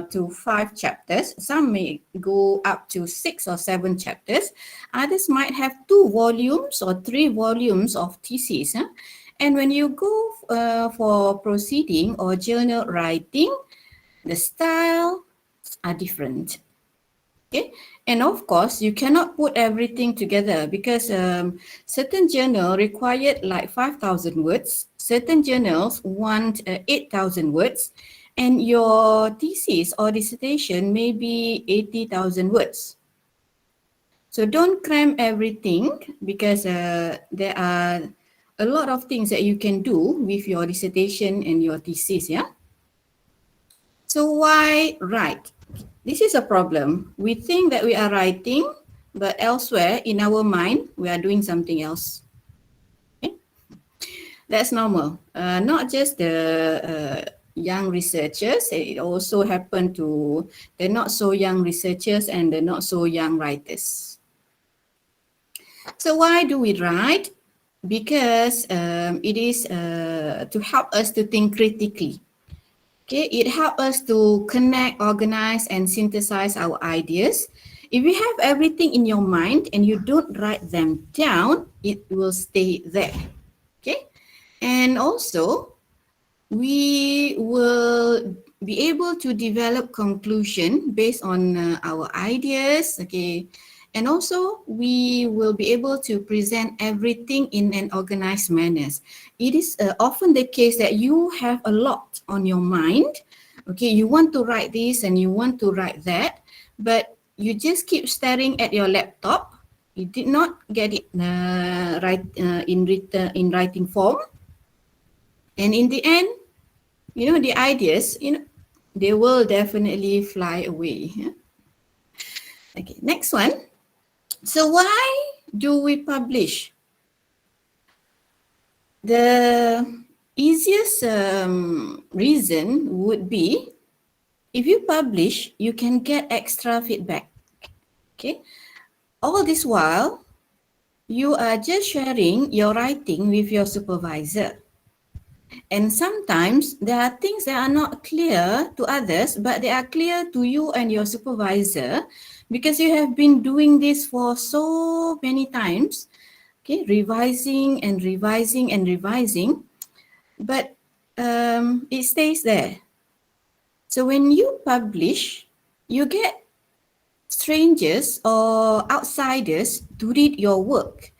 to 5 chapters. Some may go up to 6 or 7 chapters. Others might have 2 volumes or 3 volumes of thesis. Huh? And when you go for proceeding or journal writing, the style are different. Okay, and of course, you cannot put everything together because certain journal required like 5,000 words, certain journals want 8,000 words, and your thesis or dissertation may be 80,000 words. So don't cram everything because there are a lot of things that you can do with your dissertation and your thesis, yeah? So why write? This is a problem. We think that we are writing, but elsewhere in our mind, we are doing something else. Okay? That's normal. Not just the young researchers, it also happened to the not so young researchers and the not so young writers. So why do we write? Because it is to help us to think critically. Okay, it helps us to connect, organize, and synthesize our ideas. If you have everything in your mind and you don't write them down, it will stay there. Okay, and also we will be able to develop conclusion based on our ideas. Okay, and also we will be able to present everything in an organized manner. It is often the case that you have a lot on your mind. Okay, you want to write this and you want to write that, but you just keep staring at your laptop. You did not get it in writing form. And in the end, you know, the ideas, you know, they will definitely fly away. Yeah? Okay, next one. So why do we publish? The easiest reason would be if you publish, you can get extra feedback. Okay, all this while, you are just sharing your writing with your supervisor. And sometimes there are things that are not clear to others, but they are clear to you and your supervisor because you have been doing this for so many times, okay, revising and revising and revising, but it stays there. So when you publish, you get strangers or outsiders to read your work.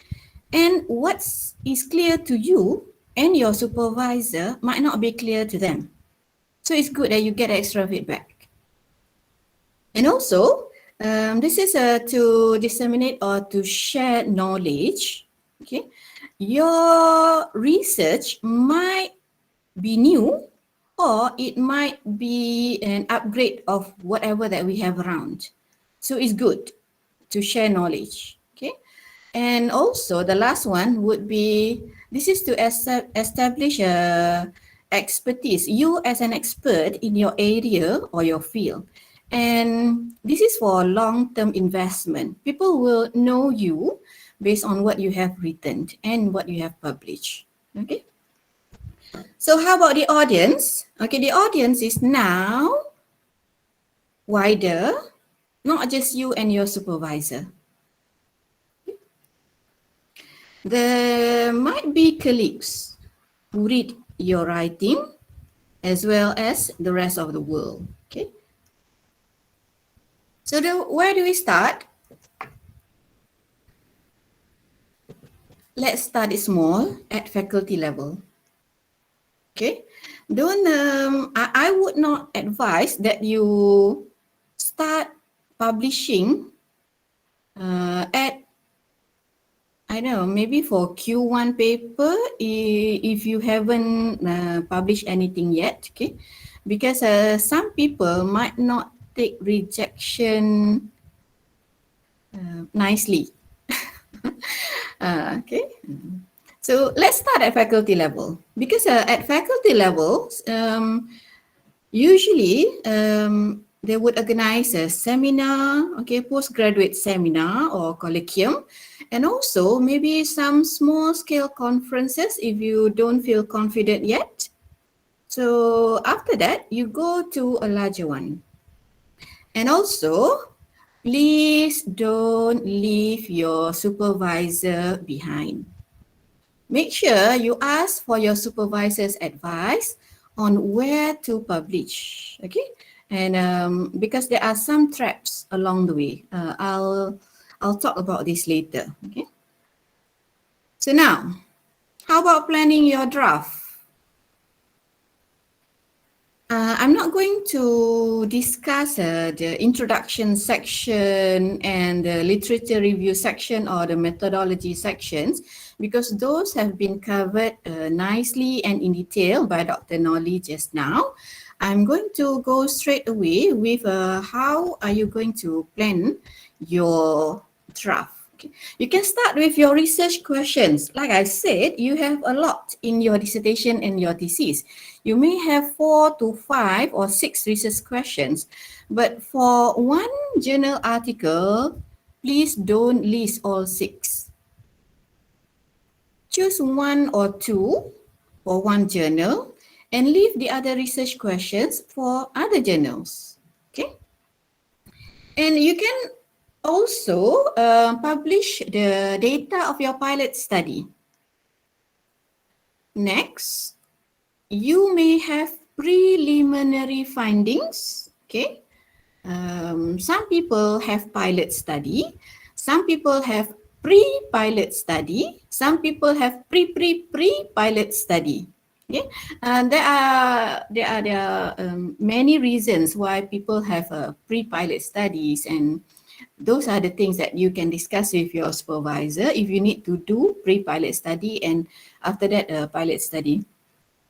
And what is clear to you and your supervisor might not be clear to them. So it's good that you get extra feedback. And also, this is to disseminate or to share knowledge. Okay, your research might be new or it might be an upgrade of whatever that we have around. So it's good to share knowledge. Okay, and also the last one would be, this is to establish expertise, you as an expert in your area or your field. And this is for long-term investment. People will know you based on what you have written and what you have published. Okay. So how about the audience? Okay, the audience is now wider, not just you and your supervisor. There might be colleagues who read your writing as well as the rest of the world. Okay. So where do we start? Let's start it small at faculty level. Okay. I would not advise that you start publishing at, I don't know, maybe for Q1 paper if you haven't published anything yet, okay? Because some people might not take rejection nicely. Okay, so let's start at faculty level. Because at faculty level, usually they would organize a seminar, okay, postgraduate seminar or colloquium, and also maybe some small scale conferences if you don't feel confident yet. So after that, you go to a larger one. And also, please don't leave your supervisor behind. Make sure you ask for your supervisor's advice on where to publish, okay? And because there are some traps along the way, I'll talk about this later. Okay. So now, how about planning your draft? I'm not going to discuss the introduction section and the literature review section or the methodology sections, because those have been covered nicely and in detail by Dr. Nolly just now. I'm going to go straight away with how are you going to plan your draft. Okay. You can start with your research questions. Like I said, you have a lot in your dissertation and your thesis. You may have 4 to 5 or 6 research questions, but for one journal article, please don't list all 6. Choose 1 or 2 for one journal and leave the other research questions for other journals. Okay? And you can also publish the data of your pilot study. Next, you may have preliminary findings. Okay, some people have pilot study, some people have pre-pilot study, some people have pre-pilot study. Okay, and there are many reasons why people have pre-pilot studies, and those are the things that you can discuss with your supervisor if you need to do pre-pilot study and after that pilot study.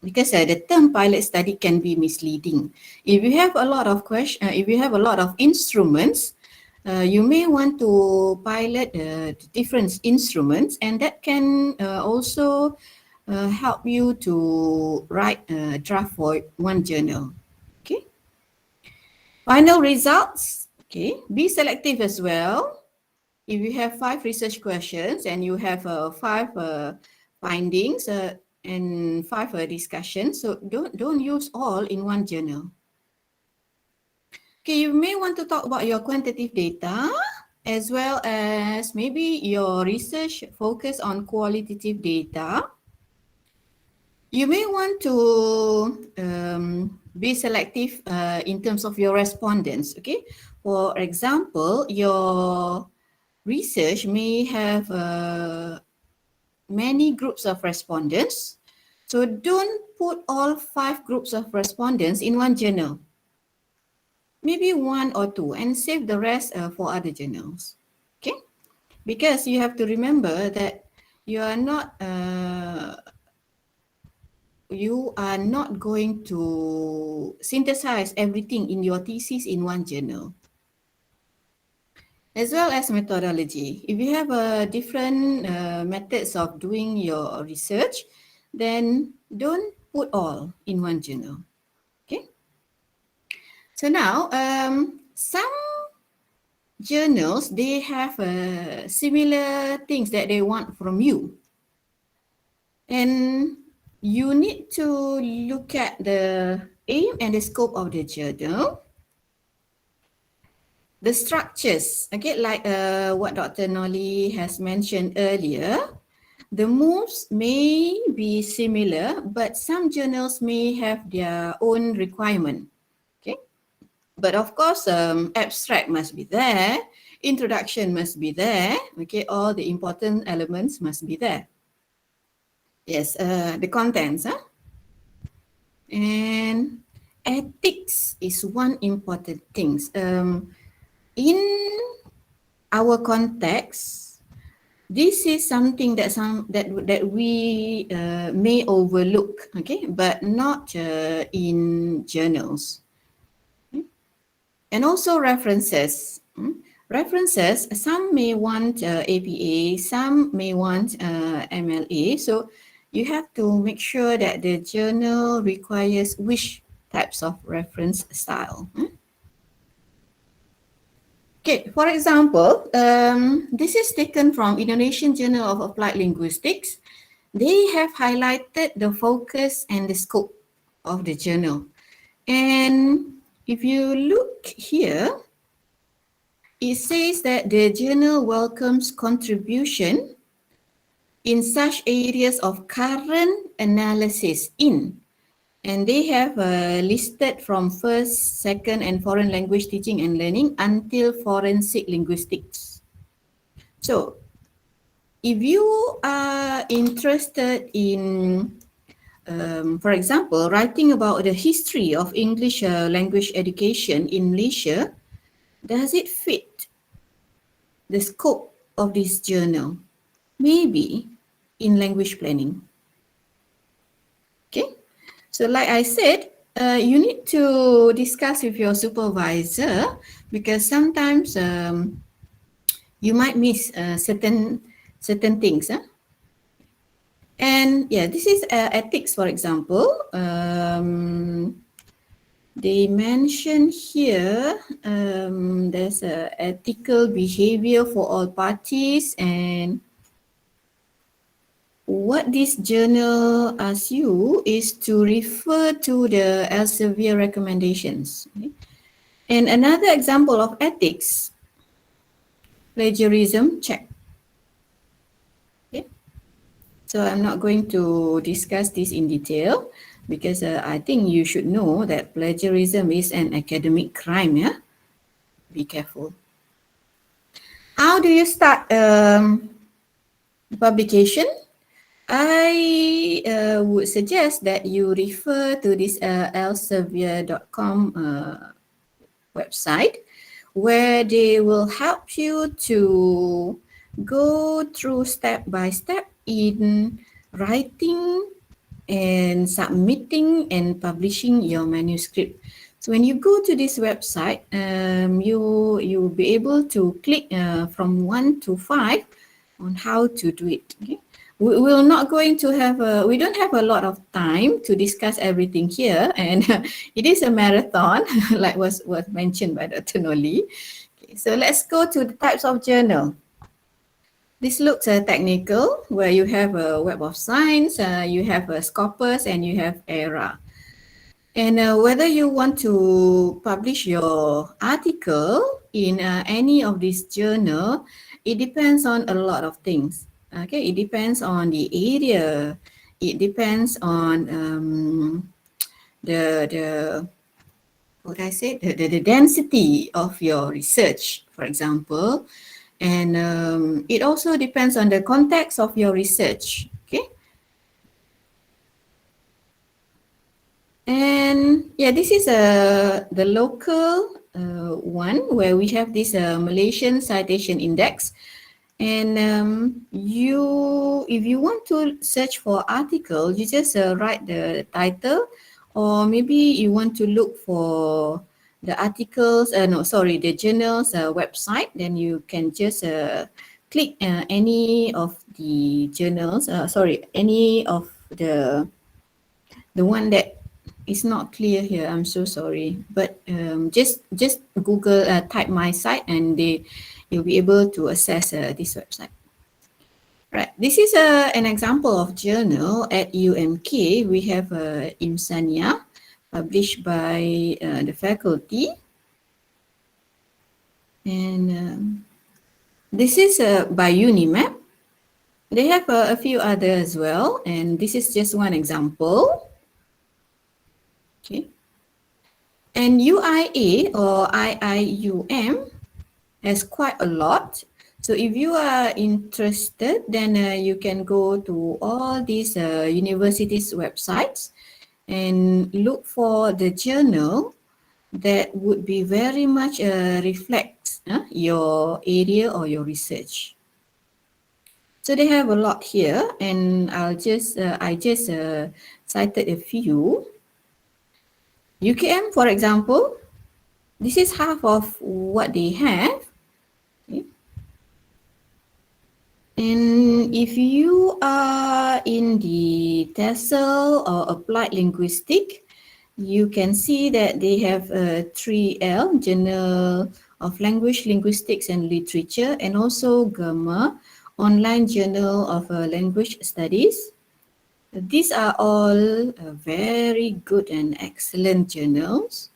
Because the term pilot study can be misleading. If you have a lot of if you have a lot of instruments, you may want to pilot different instruments, and that can also help you to write a draft for one journal. Okay. Final results. Okay, be selective as well. If you have 5 research questions and you have 5 findings and 5 discussions, so don't use all in one journal. Okay, you may want to talk about your quantitative data as well as maybe your research focus on qualitative data. You may want to be selective in terms of your respondents. Okay, for example, your research may have many groups of respondents, so don't put all 5 groups of respondents in one journal. Maybe 1 or 2 and save the rest for other journals. Okay, because you have to remember that you are not going to synthesize everything in your thesis in one journal. As well as methodology. If you have different methods of doing your research, then don't put all in one journal. Okay. So now, some journals, they have similar things that they want from you. And you need to look at the aim and the scope of the journal. The structures, okay, like what Dr. Nolly has mentioned earlier, the moves may be similar, but some journals may have their own requirement, okay? But of course, abstract must be there, introduction must be there, okay? All the important elements must be there. Yes, the contents, and ethics is one important thing. In our context, this is something that we may overlook, okay, but not in journals. Okay? And also references. References, some may want APA, some may want MLA. So you have to make sure that the journal requires which types of reference style. Okay, for example, this is taken from Indonesian Journal of Applied Linguistics. They have highlighted the focus and the scope of the journal. And if you look here, it says that the journal welcomes contribution in such areas of current analysis in And they have listed from first, second, and foreign language teaching and learning until forensic linguistics. So, if you are interested in, for example, writing about the history of English language education in Malaysia, does it fit the scope of this journal? Maybe in language planning. Okay, so like I said, you need to discuss with your supervisor because sometimes you might miss certain things. And yeah, this is ethics, for example. They mention here there's ethical behavior for all parties, and what this journal asks you is to refer to the Elsevier recommendations. Okay? And another example of ethics, plagiarism check. Okay? So I'm not going to discuss this in detail because I think you should know that plagiarism is an academic crime. Yeah, be careful. How do you start publication? I would suggest that you refer to this elsevier.com website where they will help you to go through step by step in writing and submitting and publishing your manuscript. So when you go to this website, you'll be able to click from 1 to 5 on how to do it. Okay? We're not going to have we don't have a lot of time to discuss everything here, and it is a marathon, like was mentioned by Dr. Noli. Okay, so let's go to the types of journal. This looks technical, where you have a Web of Science, you have a Scopus, and you have ARAH. And whether you want to publish your article in any of these journal, it depends on a lot of things. Okay, it depends on the area. It depends on the what I said, the density of your research, for example, and it also depends on the context of your research. Okay, and yeah, this is the local one where we have this Malaysian Citation Index. And if you want to search for article, you just write the title, or maybe you want to look for the articles, the journal's website, then you can just click any of the journals, any of the one that is not clear here. I'm so sorry, but just Google, type my site, and you'll be able to access this website. Right, this is an example of journal at UMK. We have Imsania, published by the faculty. And this is by UniMAP. They have a few others as well, and this is just one example. Okay. And UIA or IIUM has quite a lot. So if you are interested, then you can go to all these universities' websites and look for the journal that would be very much reflects your area or your research. So they have a lot here, and I just cited a few. UKM, for example, this is half of what they have. Okay. And if you are in the TESOL or Applied Linguistic, you can see that they have 3L, Journal of Language, Linguistics and Literature, and also GAMA, Online Journal of Language Studies. These are all very good and excellent journals.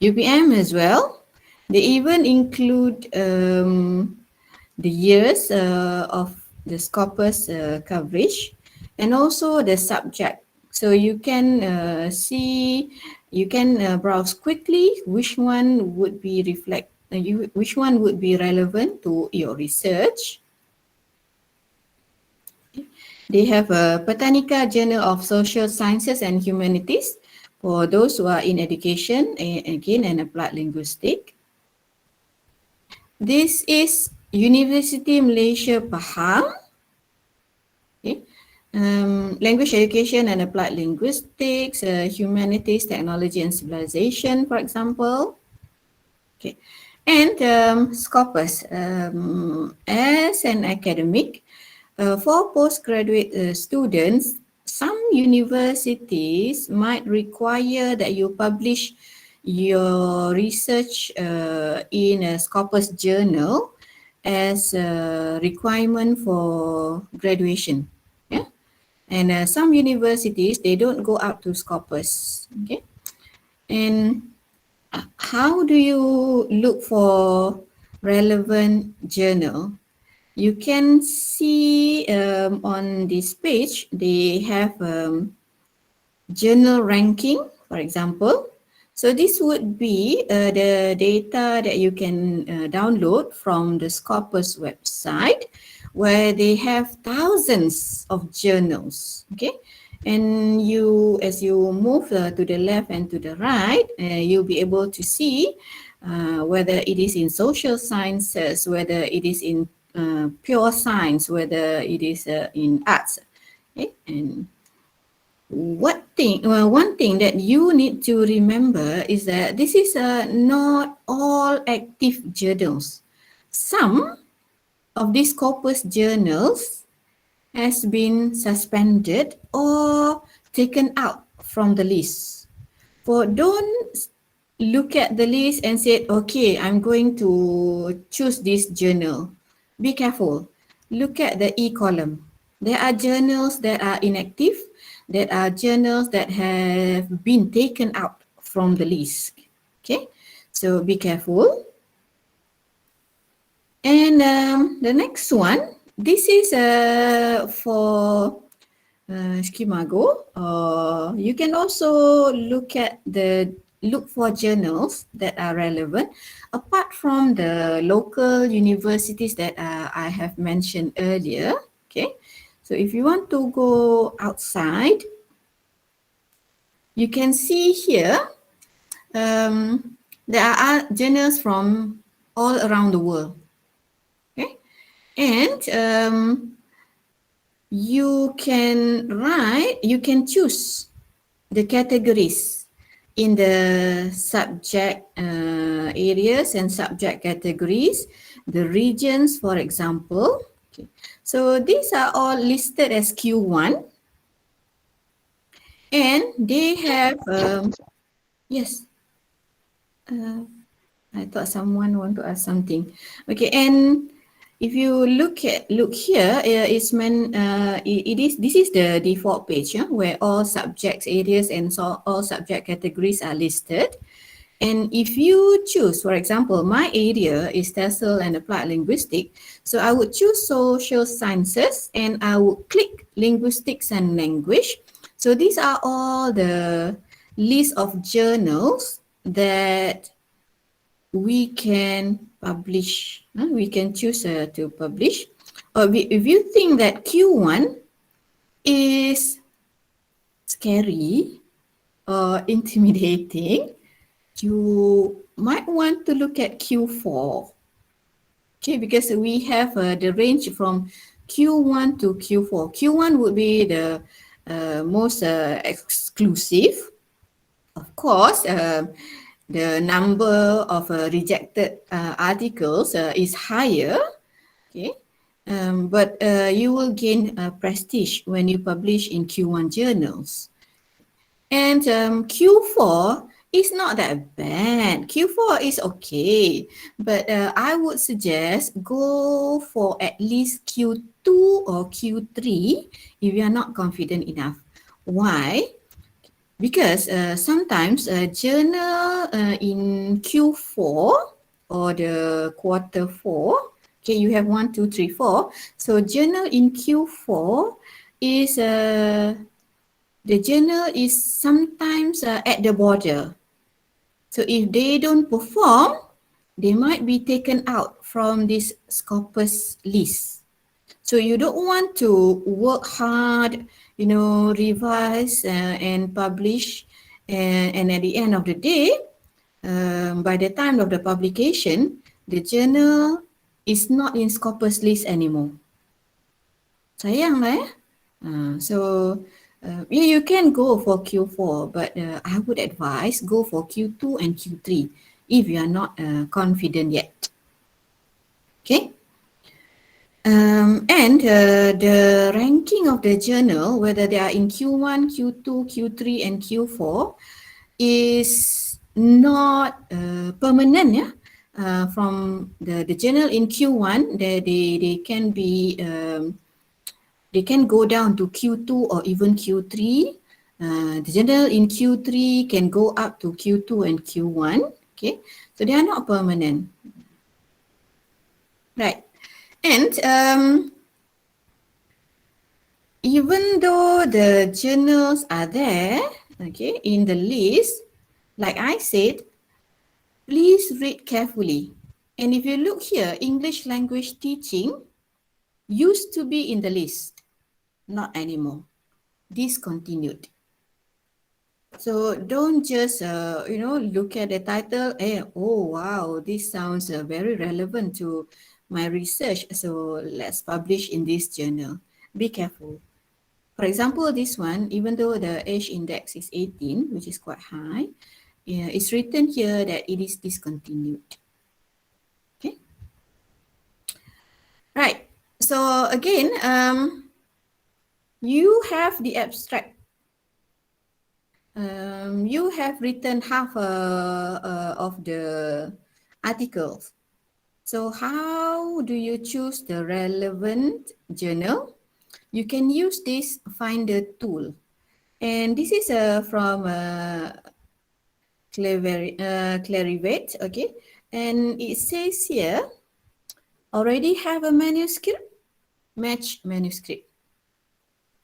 UPM as well. They even include the years of the Scopus coverage, and also the subject So you can see, you can browse quickly which one would be which one would be relevant to your research. They have a Patanika Journal of Social Sciences and Humanities for those who are in education, again, and applied linguistics. This is University Malaysia Pahang. Okay. Language education and applied linguistics, humanities, technology and civilization, for example. Okay. And Scopus, as an academic, for postgraduate students, some universities might require that you publish your research in a Scopus journal as a requirement for graduation. Yeah, and some universities, they don't go up to Scopus. Okay, and how do you look for relevant journal? You can see on this page, they have journal ranking, for example. So this would be the data that you can download from the Scopus website, where they have thousands of journals, okay? And you, as you move to the left and to the right, you'll be able to see whether it is in social sciences, whether it is in pure science, whether it is in arts. Okay? And one thing that you need to remember is that this is not all active journals. Some of these Scopus journals has been suspended or taken out from the list. For don't look at the list and say, okay, I'm going to choose this journal. Be careful. Look at the E column. There are journals that are inactive. There are journals that have been taken out from the list. Okay, so be careful. And the next one, this is for Skimago. You can also look for journals that are relevant apart from the local universities that I have mentioned earlier. Okay, so if you want to go outside, you can see here there are journals from all around the world. Okay, and you can choose the categories in the subject areas and subject categories, the regions, for example. Okay. So these are all listed as Q1, and they have, yes, I thought someone want to ask something. Okay, and if you look here, this is the default page, where all subjects areas and all subject categories are listed. And if you choose, for example, my area is TESOL and applied linguistics, so I would choose social sciences and I would click linguistics and language. So these are all the list of journals that we can publish. We can choose to publish. Or if you think that Q1 is scary or intimidating, you might want to look at Q4. Okay, because we have the range from Q1 to Q4. Q1 would be the most exclusive. Of course, the number of rejected articles is higher, okay, but you will gain prestige when you publish in Q1 journals. And Q4 is not that bad. Q4 is okay, but I would suggest go for at least Q2 or Q3 if you are not confident enough. Why? Because sometimes a journal in Q4 or the quarter 4, okay, you have 1, 2, 3, 4. So journal in Q4 is the journal is sometimes at the border. So if they don't perform, they might be taken out from this Scopus list. So you don't want to work hard, revise and publish, and at the end of the day, by the time of the publication, the journal is not in Scopus list anymore. Sayang lah. Yeah, you can go for Q4, but I would advise go for Q2 and Q3 if you are not confident yet. Okay. And the ranking of the journal, whether they are in Q1, Q2, Q3, and Q4, is not permanent. Yeah. From the journal in Q1, they can be they can go down to Q2 or even Q3. The journal in Q3 can go up to Q2 and Q1. Okay, so they are not permanent. Right. And even though the journals are there, okay, in the list, like I said, please read carefully. And if you look here, English language teaching used to be in the list, not anymore, discontinued. So don't just, look at the title and, oh, wow, this sounds very relevant to my research. So let's publish in this journal. Be careful. For example, this one, even though the age index is 18, which is quite high, it's written here that it is discontinued. Okay. Right. So again, you have the abstract. You have written half of the articles. So how do you choose the relevant journal? You can use this finder tool. And this is from Clarivate, okay? And it says here, already have a manuscript? Match manuscript.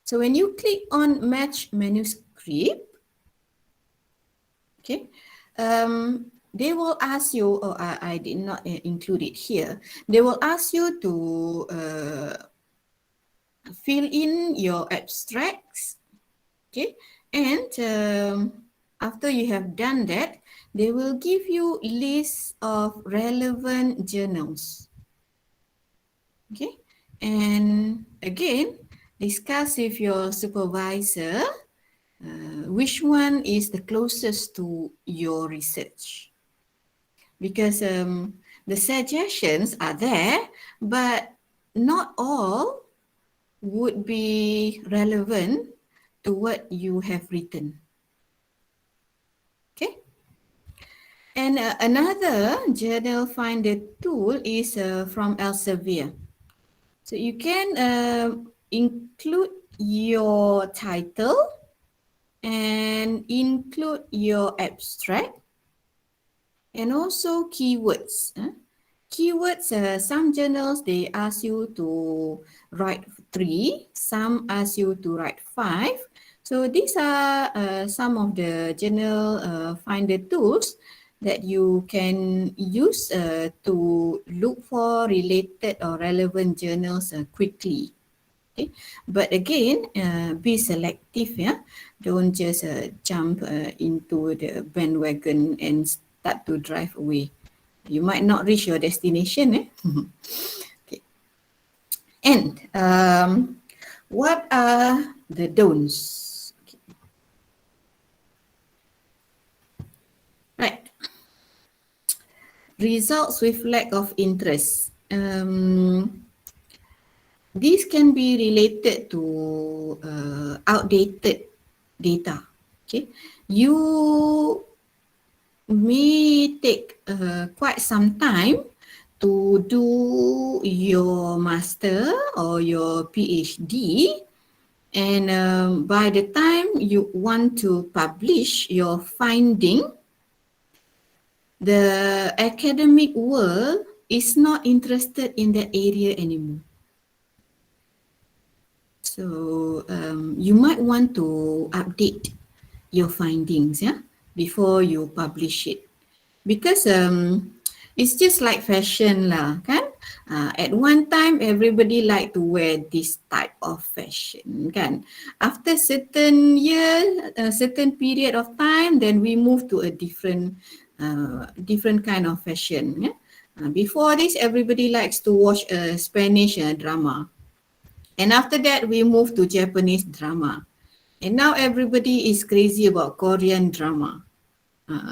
So when you click on match manuscript, okay, they will ask you, oh, I did not include it here. They will ask you to fill in your abstracts, okay? And after you have done that, they will give you lists of relevant journals, okay? And again, discuss with your supervisor which one is the closest to your research. Because the suggestions are there, but not all would be relevant to what you have written. Okay. And another journal finder tool is from Elsevier. So you can include your title and include your abstract and also keywords. Keywords, some journals, they ask you to write 3, some ask you to write 5. So these are some of the journal finder tools that you can use to look for related or relevant journals quickly. Okay. But again, be selective, yeah. Don't just jump into the bandwagon and start to drive away. You might not reach your destination. Okay. And what are the don'ts? Okay. Right. Results with lack of interest. These can be related to outdated data. Okay, you may take quite some time to do your master or your PhD, and by the time you want to publish your finding, the academic world is not interested in that area anymore. So you might want to update your findings, yeah, before you publish it, because it's just like fashion lah, kan? At one time, everybody like to wear this type of fashion, kan? After certain year, a certain period of time, then we move to a different kind of fashion. Yeah? Before this, everybody likes to watch a Spanish drama, and after that, we move to Japanese drama, and now everybody is crazy about Korean drama.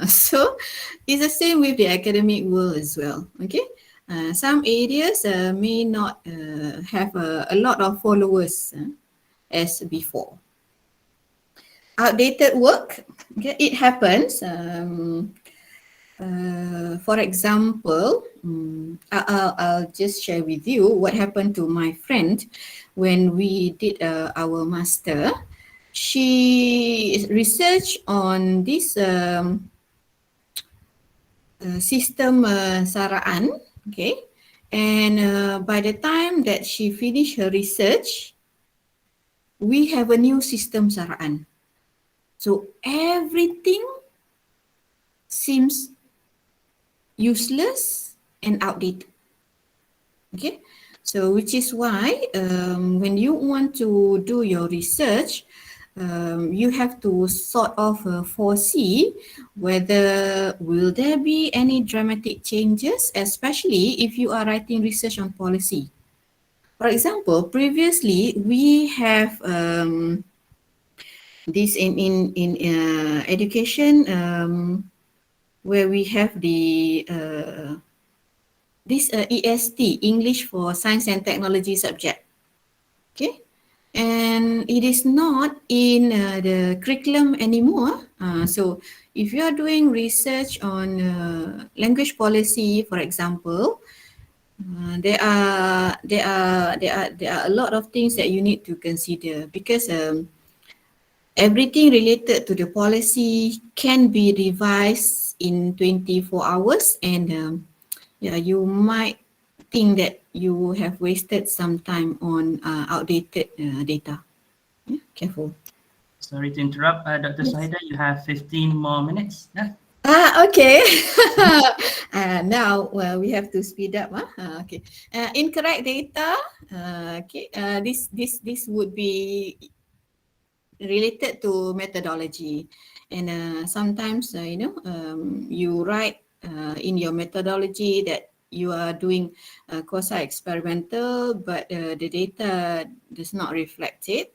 So it's the same with the academic world as well. Okay, some areas may not have a lot of followers as before. Outdated work, okay, it happens. For example, I'll just share with you what happened to my friend when we did our master. She researched on this system saraan, okay, and by the time that she finished her research, we have a new system saraan. So everything seems useless and outdated. Okay, so which is why when you want to do your research, you have to sort of foresee whether will there be any dramatic changes, especially if you are writing research on policy. For example, previously we have this in education where we have the this EST, English for Science and Technology subject. Okay, and it is not in the curriculum anymore. So if you are doing research on language policy, for example, there are a lot of things that you need to consider, because everything related to the policy can be revised in 24 hours, and yeah, you might think that you have wasted some time on outdated data. Yeah, careful. Sorry to interrupt, Dr. Sahida, you have 15 more minutes left. Okay. Now, well, we have to speed up. Okay. Incorrect data. Okay. This would be related to methodology, and sometimes you write in your methodology that you are doing quasi-experimental, but the data does not reflect it.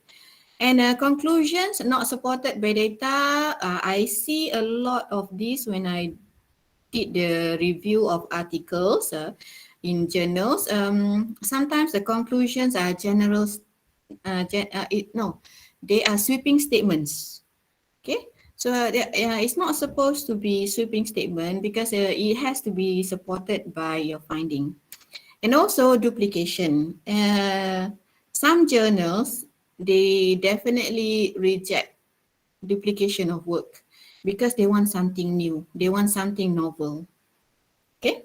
And conclusions not supported by data. I see a lot of this when I did the review of articles in journals. Sometimes the conclusions are general, they are sweeping statements. Okay, so it's not supposed to be sweeping statement, because it has to be supported by your finding. And also duplication. Some journals, they definitely reject duplication of work because they want something new. They want something novel. Okay.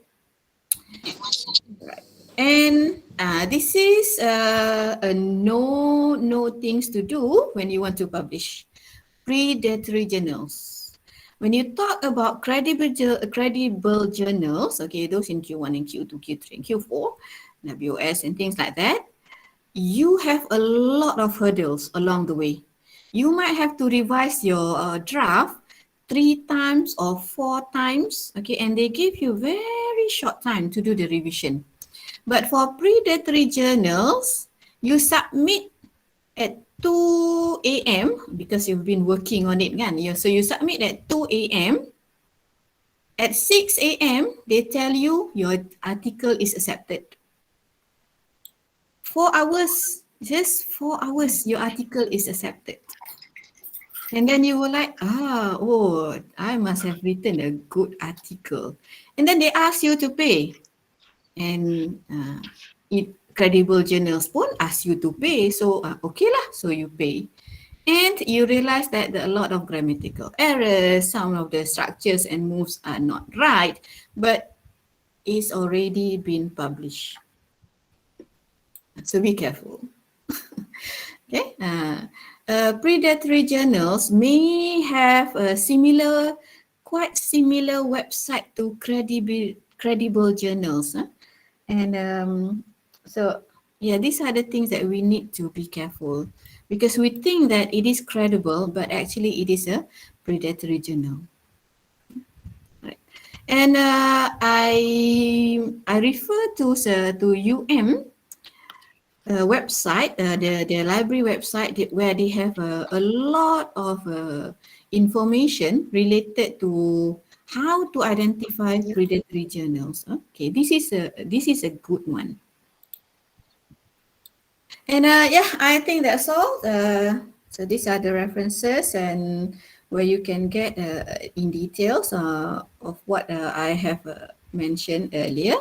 Right. And this is a no things to do when you want to publish. Predatory journals. When you talk about credible journals, okay, those in Q1 and Q2, Q3 and Q4, WS and things like that, you have a lot of hurdles along the way. You might have to revise your draft 3 times or 4 times, okay, and they give you very short time to do the revision. But for predatory journals, you submit at 2 a.m. because you've been working on it, kan? So you submit at 2 a.m. At 6 a.m., they tell you your article is accepted. 4 hours, just 4 hours, your article is accepted. And then you were like, I must have written a good article. And then they ask you to pay. And credible journals pun ask you to pay. So, okay lah, so you pay. And you realize that there are a lot of grammatical errors, some of the structures and moves are not right, but it's already been published. So be careful. Okay, predatory journals may have a quite similar website to credible journals. And so, yeah, these are the things that we need to be careful, because we think that it is credible, but actually it is a predatory journal. Right. And I refer to website, the library website, where they have a lot of information related to how to identify predatory journals. Okay, this is a good one. And yeah, I think that's all. So these are the references and where you can get in details of what I have mentioned earlier.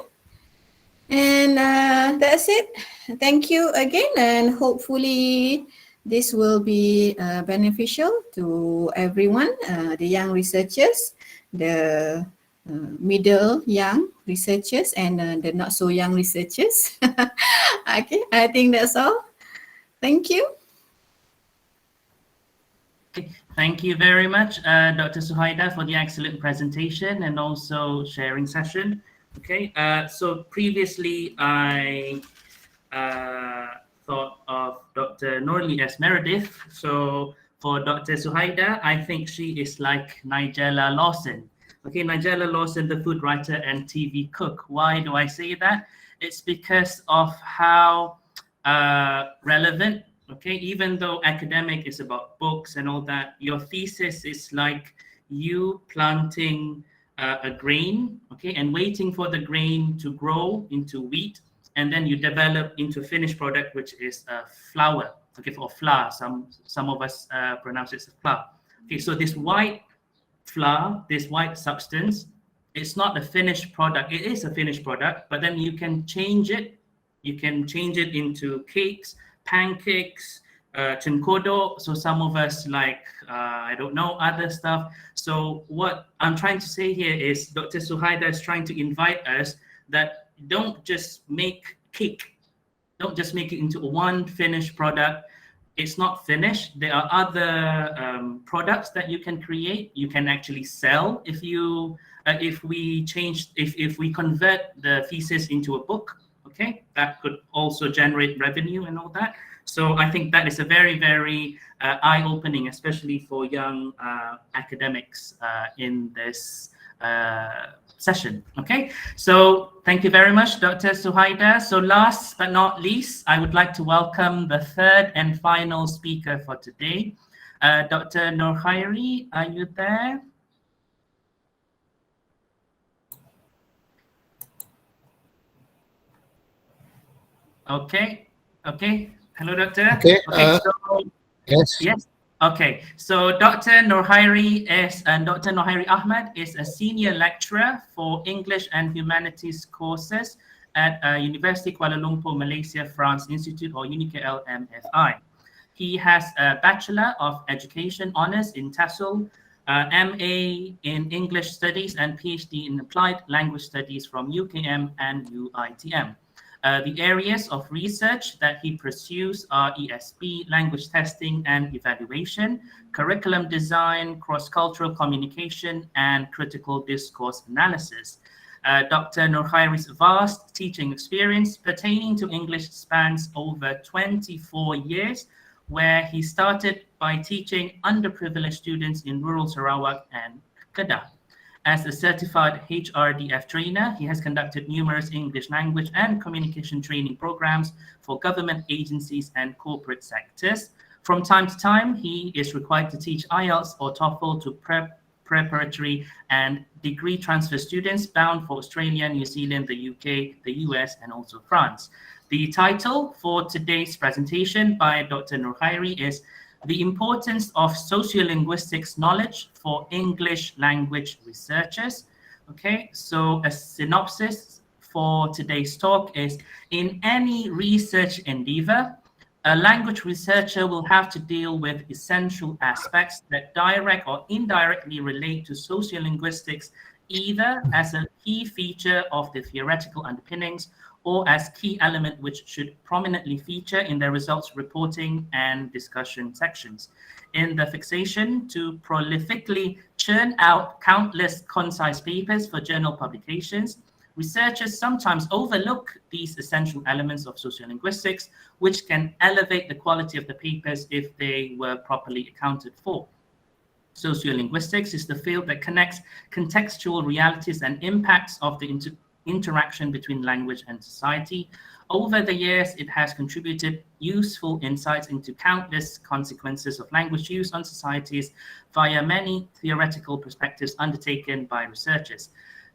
And that's it. Thank you again, and hopefully this will be beneficial to everyone, the young researchers, the middle young researchers, and the not so young researchers. Okay, I think that's all. Thank you. Thank you very much, Dr. Suhaida, for the excellent presentation and also sharing session. Okay, so previously I thought of Dr. Norli as Meredith. So for Dr. Suhaida, I think she is like Nigella Lawson. Okay, Nigella Lawson, the food writer and TV cook. Why do I say that? It's because of how relevant, okay, even though academic is about books and all that, your thesis is like you planting a grain, okay, and waiting for the grain to grow into wheat, and then you develop into a finished product, which is a flour, okay, or flour. Some of us pronounce it as flour. Okay, so this white flour, this white substance, it's not a finished product. It is a finished product, but then you can change it. You can change it into cakes, pancakes, cengkodo. So some of us like, I don't know, other stuff. So what I'm trying to say here is Dr. Suhaida is trying to invite us that don't just make cake. Don't just make it into one finished product. It's not finished. There are other products that you can create. You can actually sell if you, if we convert the thesis into a book. Okay, that could also generate revenue and all that. So I think that is a very, very eye-opening, especially for young academics in this session. Okay, so thank you very much, Dr. Suhaida. So last but not least, I would like to welcome the third and final speaker for today, Dr. Nurhairi. Are you there? Okay. Hello, doctor. Okay. Yes. Yes. Okay. So Dr. Nurhairi Ahmad is a senior lecturer for English and Humanities courses at University Kuala Lumpur, Malaysia, France Institute, or UniKL MFI. He has a Bachelor of Education Honours in TESOL, MA in English Studies, and PhD in Applied Language Studies from UKM and UITM. The areas of research that he pursues are ESP, language testing and evaluation, curriculum design, cross-cultural communication, and critical discourse analysis. Dr. Nurhairi's vast teaching experience pertaining to English spans over 24 years, where he started by teaching underprivileged students in rural Sarawak and Kedah. As a certified HRDF trainer, he has conducted numerous English language and communication training programs for government agencies and corporate sectors. From time to time, he is required to teach IELTS or TOEFL to preparatory and degree transfer students bound for Australia, New Zealand, the UK, the US, and also France. The title for today's presentation by Dr. Nurhairi is The Importance of Sociolinguistics Knowledge for English Language Researchers. Okay, so a synopsis for today's talk is, in any research endeavor, a language researcher will have to deal with essential aspects that direct or indirectly relate to sociolinguistics either as a key feature of the theoretical underpinnings or as key element which should prominently feature in their results reporting and discussion sections. In the fixation to prolifically churn out countless concise papers for journal publications, researchers sometimes overlook these essential elements of sociolinguistics, which can elevate the quality of the papers if they were properly accounted for. Sociolinguistics is the field that connects contextual realities and impacts of the interaction between language and society. Over the years, it has contributed useful insights into countless consequences of language use on societies via many theoretical perspectives undertaken by researchers.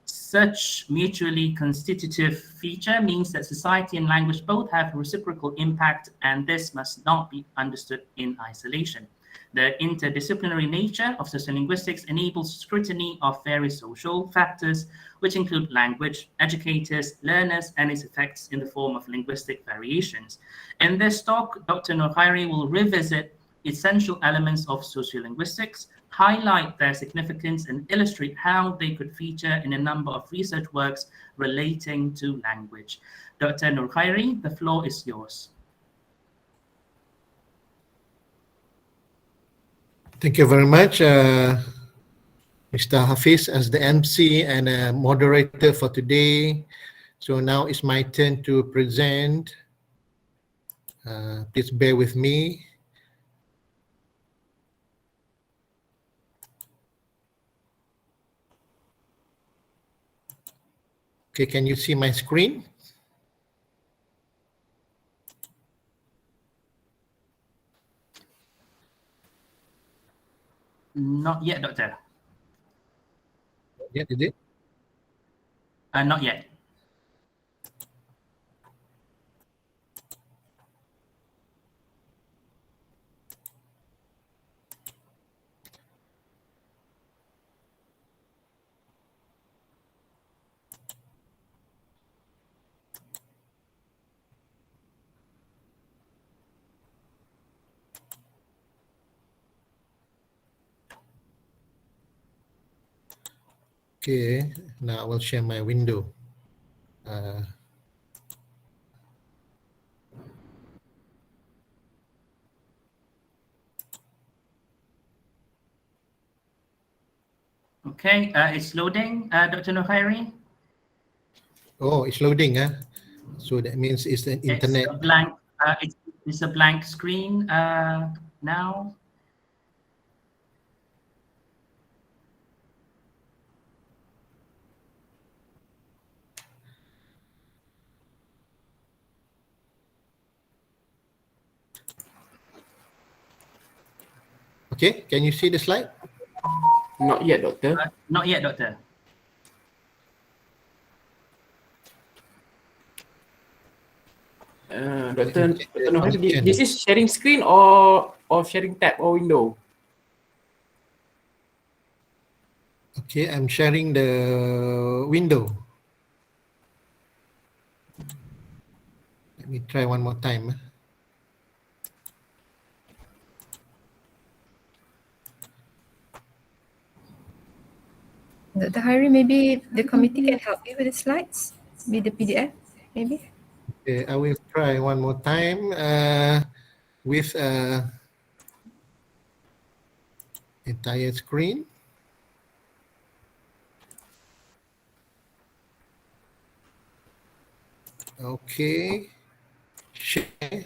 Such mutually constitutive feature means that society and language both have reciprocal impact, and this must not be understood in isolation. The interdisciplinary nature of sociolinguistics enables scrutiny of various social factors, which include language, educators, learners, and its effects in the form of linguistic variations. In this talk, Dr. Nurkhairi will revisit essential elements of sociolinguistics, highlight their significance, and illustrate how they could feature in a number of research works relating to language. Dr. Nurkhairi, the floor is yours. Thank you very much, Mr. Hafiz, as the MC and moderator for today. So now it's my turn to present. Please bear with me. Okay, can you see my screen? Not yet, Doctor. Yeah, is it? Not yet. Okay, now I will share my window. Okay, it's loading, Dr. Nurkhairi. Oh, it's loading, huh? So that means it's an internet. It's a blank. It's a blank screen now. Okay, can you see the slide? Not yet, Doctor. Not yet, Doctor. Doctor Nurkhairi, this is sharing screen or sharing tab or window? Okay, I'm sharing the window. Let me try one more time. Dr. Hari, maybe the committee can help you with the slides, with the PDF, maybe? Okay, I will try one more time with entire screen. Okay, share.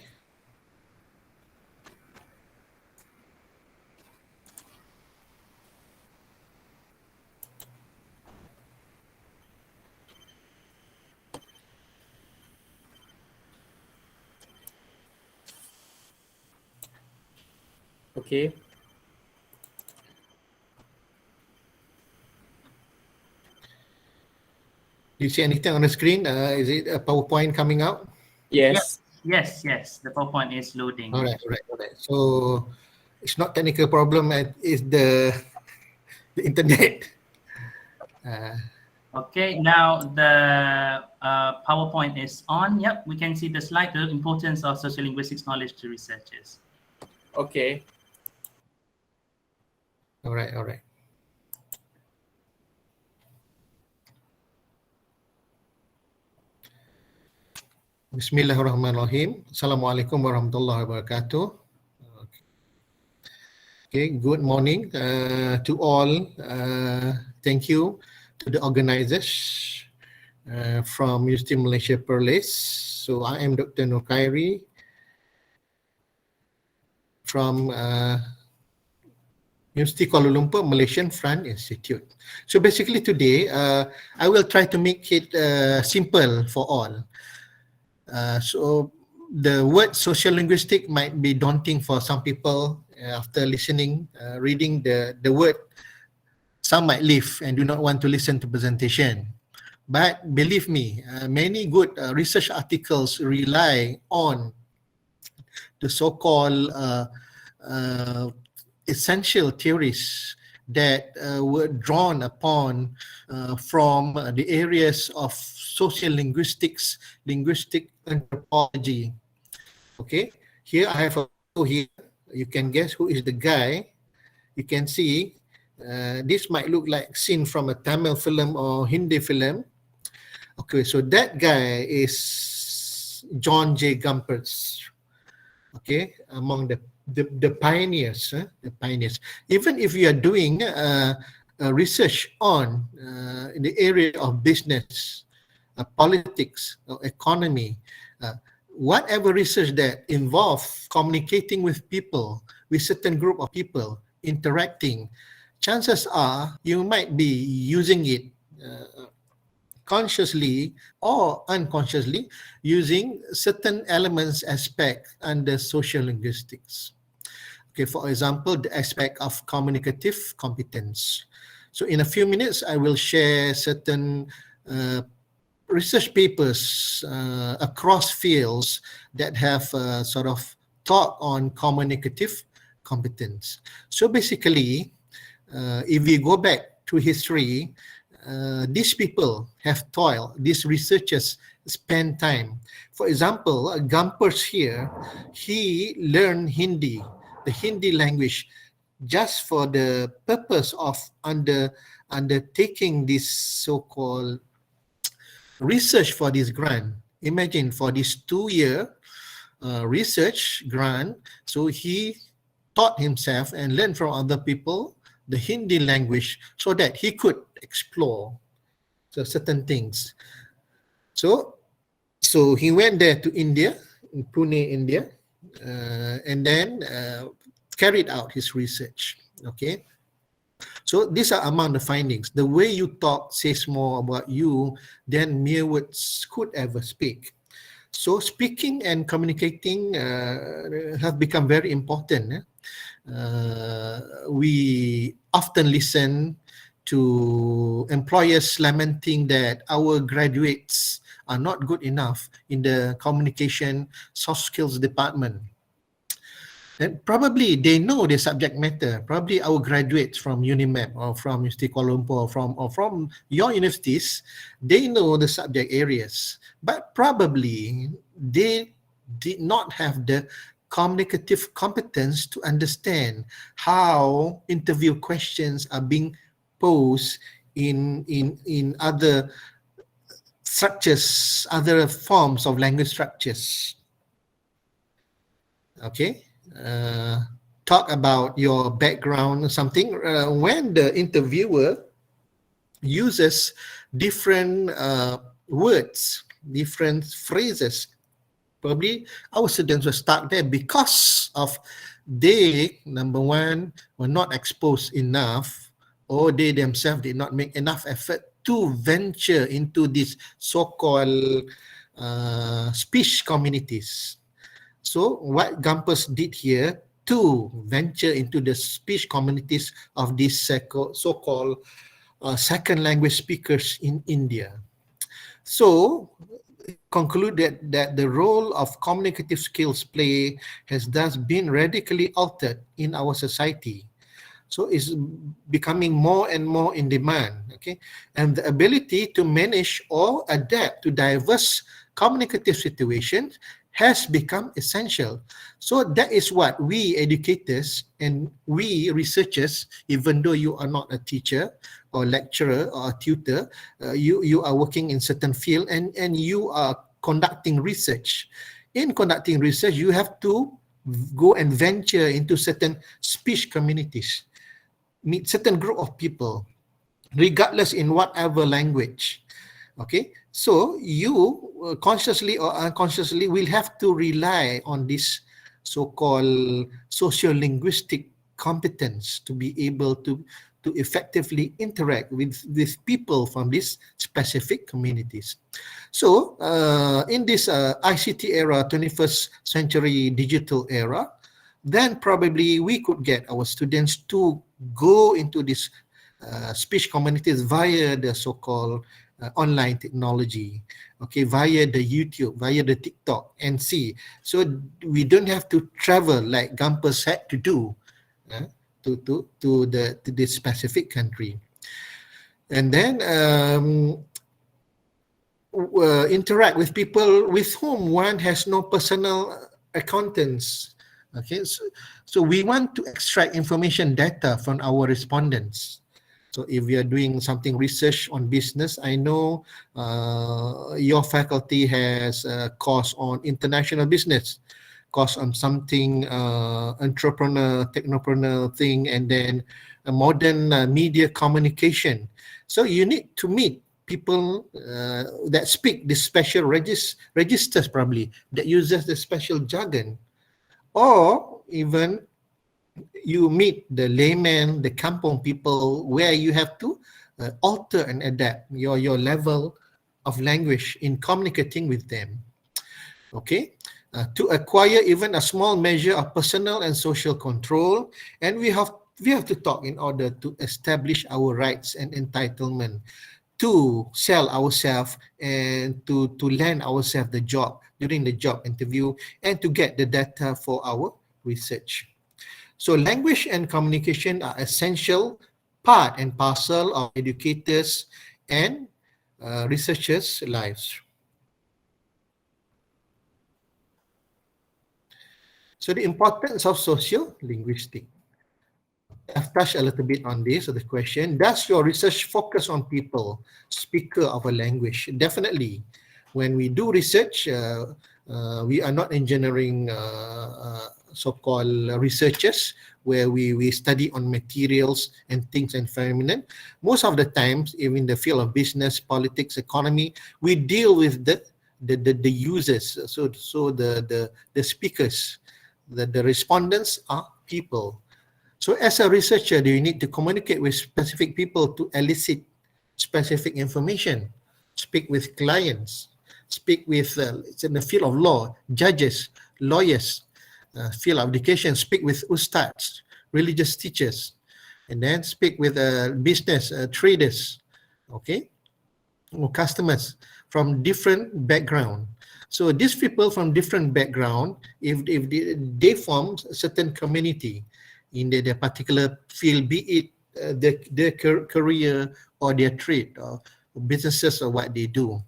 Okay. Do you see anything on the screen? Is it a PowerPoint coming out? Yes. Yes. The PowerPoint is loading. All right. So it's not technical problem. It's the internet. Okay, now the PowerPoint is on. Yep, we can see the slide, the importance of sociolinguistics knowledge to researchers. Okay. All right. Bismillahirrahmanirrahim. Assalamualaikum warahmatullahi wabarakatuh. Okay, good morning to all. Thank you to the organizers from University Malaysia Perlis. So I am Dr. Nur Khairi from University Kuala Lumpur Malaysian Front Institute. So basically today, I will try to make it simple for all. So the word social linguistic might be daunting for some people after listening, reading the word. Some might leave and do not want to listen to presentation. But believe me, many good research articles rely on the so-called essential theories that were drawn upon from the areas of social linguistics, linguistic anthropology. Okay, here I have a photo here. You can guess who is the guy. You can see this might look like scene from a Tamil film or Hindi film. Okay, so that guy is John J. Gumperz. Okay, among the pioneers, the pioneers. Even if you are doing research on the area of business, politics, or economy, whatever research that involves communicating with people, with certain group of people, interacting, chances are you might be using it consciously or unconsciously, using certain elements aspect under social linguistics. Okay, for example, the aspect of communicative competence. So in a few minutes, I will share certain research papers across fields that have sort of taught on communicative competence. So basically, if we go back to history, these people have toiled, these researchers spend time. For example, Gumperz here, he learned Hindi, the Hindi language, just for the purpose of undertaking this so-called research for this grant. Imagine for this 2-year research grant, so he taught himself and learned from other people the Hindi language so that he could explore certain things. So he went there to India, in Pune, India, and then carried out his research. Okay. So these are among the findings. The way you talk says more about you than mere words could ever speak. So speaking and communicating have become very important. We often listen to employers lamenting that our graduates are not good enough in the communication soft skills department. And probably they know the subject matter. Probably our graduates from UniMAP or from University Kuala Lumpur or from your universities, they know the subject areas. But probably they did not have the communicative competence to understand how interview questions are being posed in other structures, other forms of language structures. Okay. Talk about your background or something. When the interviewer uses different words, different phrases, probably our students were stuck there because of they, number one, were not exposed enough, or they themselves did not make enough effort to venture into these so-called speech communities. So what Gumperz did here to venture into the speech communities of these so-called second language speakers in India. So concluded that the role of communicative skills play has thus been radically altered in our society. So it's becoming more and more in demand, okay? And the ability to manage or adapt to diverse communicative situations has become essential. So that is what we educators and we researchers, even though you are not a teacher or lecturer or a tutor, you are working in certain field and you are conducting research. In conducting research, you have to go and venture into certain speech communities, meet certain group of people, regardless in whatever language. Okay, so you consciously or unconsciously will have to rely on this so-called sociolinguistic competence to be able to effectively interact with people from these specific communities. So in this ICT era, 21st century digital era, then probably we could get our students to go into this speech communities via the so-called online technology, okay, via the YouTube, via the TikTok, and see. So we don't have to travel like Gampers had to do to this specific country, and then interact with people with whom one has no personal acquaintance. Okay, so we want to extract information data from our respondents. So if we are doing something research on business, I know your faculty has a course on international business, course on something entrepreneur, technopreneur thing, and then a modern media communication. So you need to meet people that speak the special registers probably, that uses the special jargon, or even you meet the layman, the kampong people, where you have to alter and adapt your level of language in communicating with them. Okay, to acquire even a small measure of personal and social control, and we have to talk in order to establish our rights and entitlement, to sell ourselves and to land ourselves the job during the job interview, and to get the data for our research. So language and communication are essential part and parcel of educators and researchers' lives. So the importance of socio-linguistic. I've touched a little bit on this, so the question, does your research focus on people, speaker of a language? Definitely. When we do research, we are not engineering so-called researchers where we study on materials and things and phenomenon. Most of the times, even in the field of business, politics, economy, we deal with the users. So the speakers, the respondents are people. So as a researcher, do you need to communicate with specific people to elicit specific information, speak with clients, speak with, it's in the field of law, judges, lawyers, field of education, speak with ustads, religious teachers, and then speak with business traders, okay, or customers from different background. So these people from different background, if they form a certain community in their particular field, be it their career or their trade or businesses or what they do.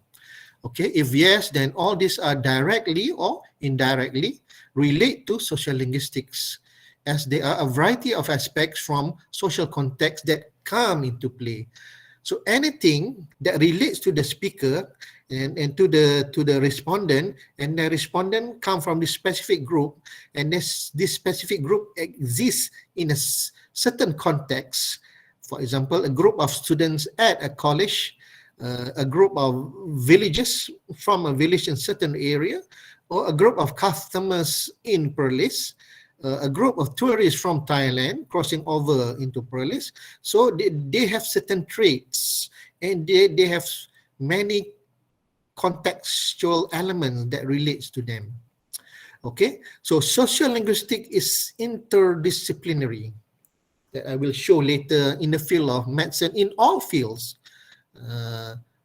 Okay, if yes, then all these are directly or indirectly relate to social linguistics, as there are a variety of aspects from social context that come into play. So anything that relates to the speaker and to the respondent, and the respondent come from this specific group, and this specific group exists in a certain context. For example, a group of students at a college, a group of villagers from a village in certain area, or a group of customers in Perlis, a group of tourists from Thailand crossing over into Perlis. So they have certain traits, and they have many contextual elements that relates to them. Okay, so sociolinguistic is interdisciplinary, that I will show later in the field of medicine, in all fields.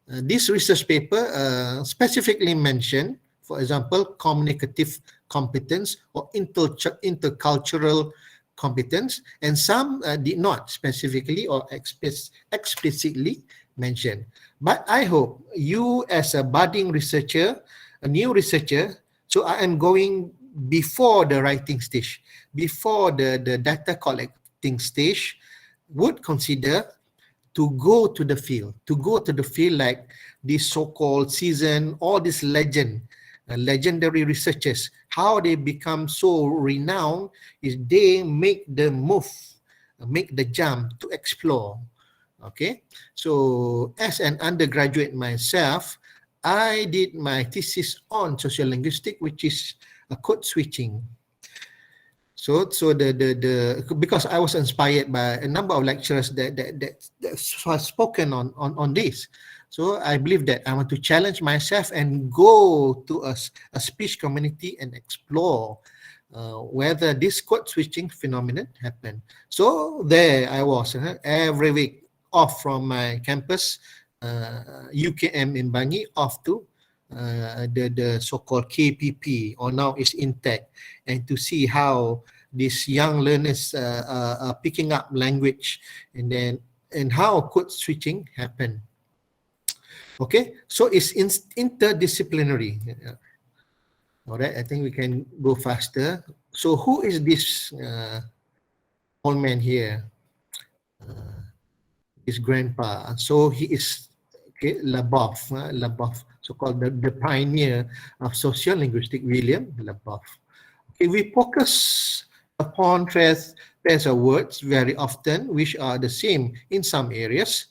This research paper specifically mentioned, for example, communicative competence or intercultural competence, and some did not specifically or explicitly mention. But I hope you, as a budding researcher, a new researcher, so I am going before the writing stage, before the data collecting stage, would consider to go to the field, like these so-called seasoned, all these legendary researchers, how they become so renowned is they make the move, make the jump to explore. Okay, so as an undergraduate myself, I did my thesis on social linguistics, which is a code switching. So because I was inspired by a number of lecturers that has spoken on this. So I believe that I want to challenge myself and go to a speech community and explore whether this code switching phenomenon happened. So there I was every week off from my campus, UKM in Bangi, off to the so-called KPP, or now is Intech, and to see how these young learners are picking up language, and how code switching happen. Okay, so it's interdisciplinary. All right, I think we can go faster. So who is this old man here? His grandpa. So he is Leboeuf, so-called the pioneer of social linguistics, William Leboeuf. Okay, we focus upon pairs of words very often, which are the same in some areas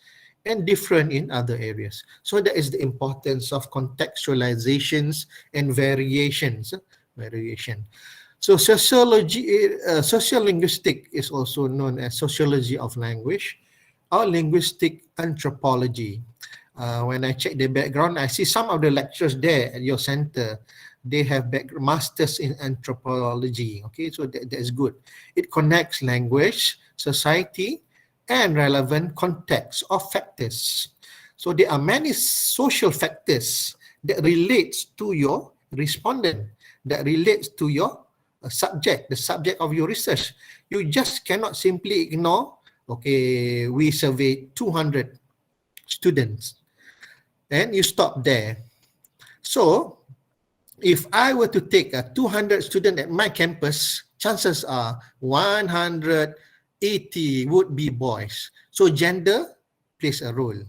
and different in other areas. So that is the importance of contextualizations and variations. So sociology, social linguistics is also known as sociology of language or linguistic anthropology. When I check the background, I see some of the lecturers there at your center. They have masters in anthropology. Okay, so that is good. It connects language, society, and relevant context of factors. So there are many social factors that relates to your respondent, that relates to your subject, the subject of your research. You just cannot simply ignore, okay, we surveyed 200 students, and you stop there. So if I were to take a 200 student at my campus, chances are 180 would be boys. So gender plays a role,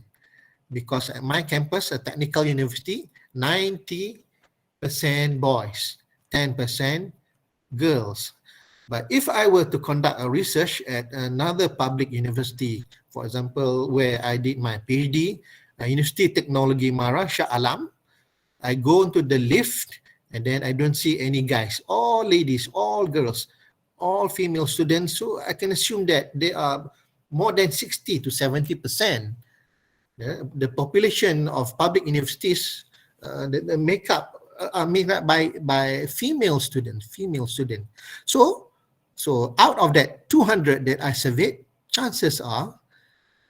because at my campus, a technical university, 90% boys, 10% girls. But if I were to conduct a research at another public university, for example, where I did my PhD, University Technology Mara, Shah Alam, I go into the lift and then I don't see any guys, all ladies, all girls, all female students. So I can assume that they are more than 60 to 70%. The population of public universities, the makeup are made up by female students. So out of that 200 that I surveyed, chances are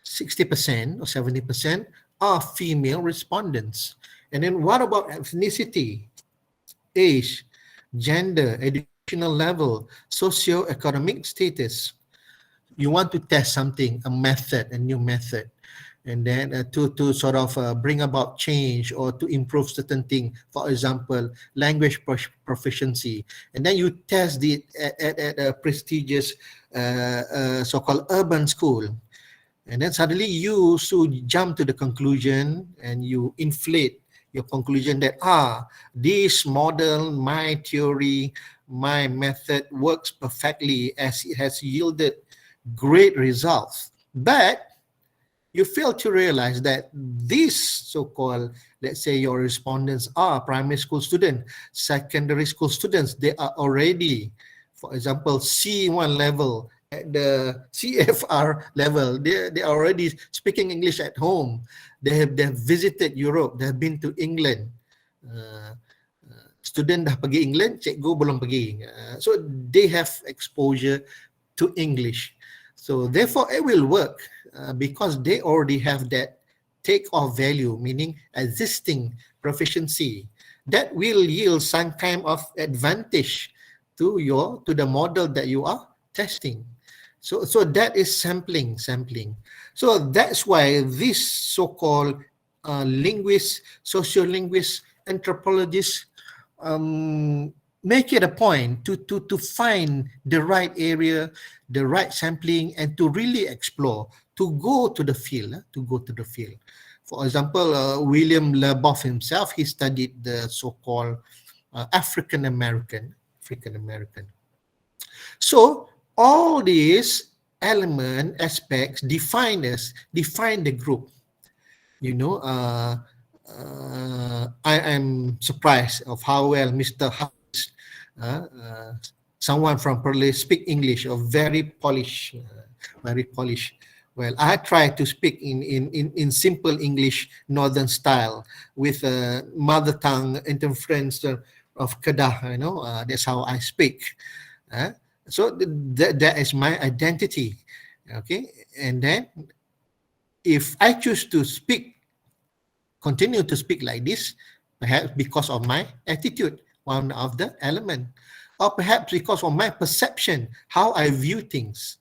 60% or 70% are female respondents. And then what about ethnicity, age, gender, educational level, socio-economic status? You want to test something, a new method, and then to sort of bring about change or to improve certain thing. For example, language proficiency, and then you test it at a prestigious so-called urban school, and then suddenly you jump to the conclusion and you inflate your conclusion that this model, my theory, my method works perfectly as it has yielded great results. But you fail to realize that these so-called, let's say your respondents are primary school students, secondary school students. They are already, for example, C1 level, at the CFR level. They are already speaking English at home. They have visited Europe. They have been to England. Student dah pergi England, cikgu belum pergi. So they have exposure to English. So therefore it will work because they already have that take-off value, meaning existing proficiency. That will yield some kind of advantage to the model that you are testing. So that is sampling. So that's why this so-called linguists, sociolinguists, anthropologists make it a point to find the right area, the right sampling, and to really explore, to go to the field. For example, William Leboff himself, he studied the so-called African American. So all these aspects define the group. You know, I am surprised of how well Mr. Hafiz, someone from Perlis, speak English, or very polished. Well, I try to speak in simple English, Northern style, with mother tongue interference of Kedah. You know, that's how I speak. So that is my identity. Okay, and then if I choose to continue to speak like this, perhaps because of my attitude, one of the element, or perhaps because of my perception, how I view things.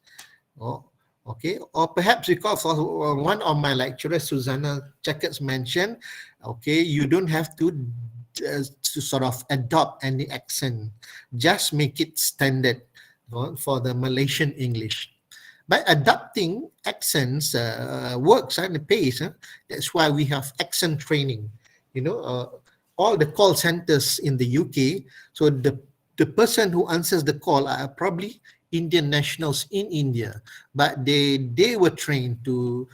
Okay, or perhaps because of one of my lecturers, Susanna Checkers, mentioned, okay, you don't have to sort of adopt any accent, just make it standard for the Malaysian English. By adapting accents works and the pace. That's why we have accent training. You know, all the call centers in the UK. So the person who answers the call are probably Indian nationals in India, but they were trained to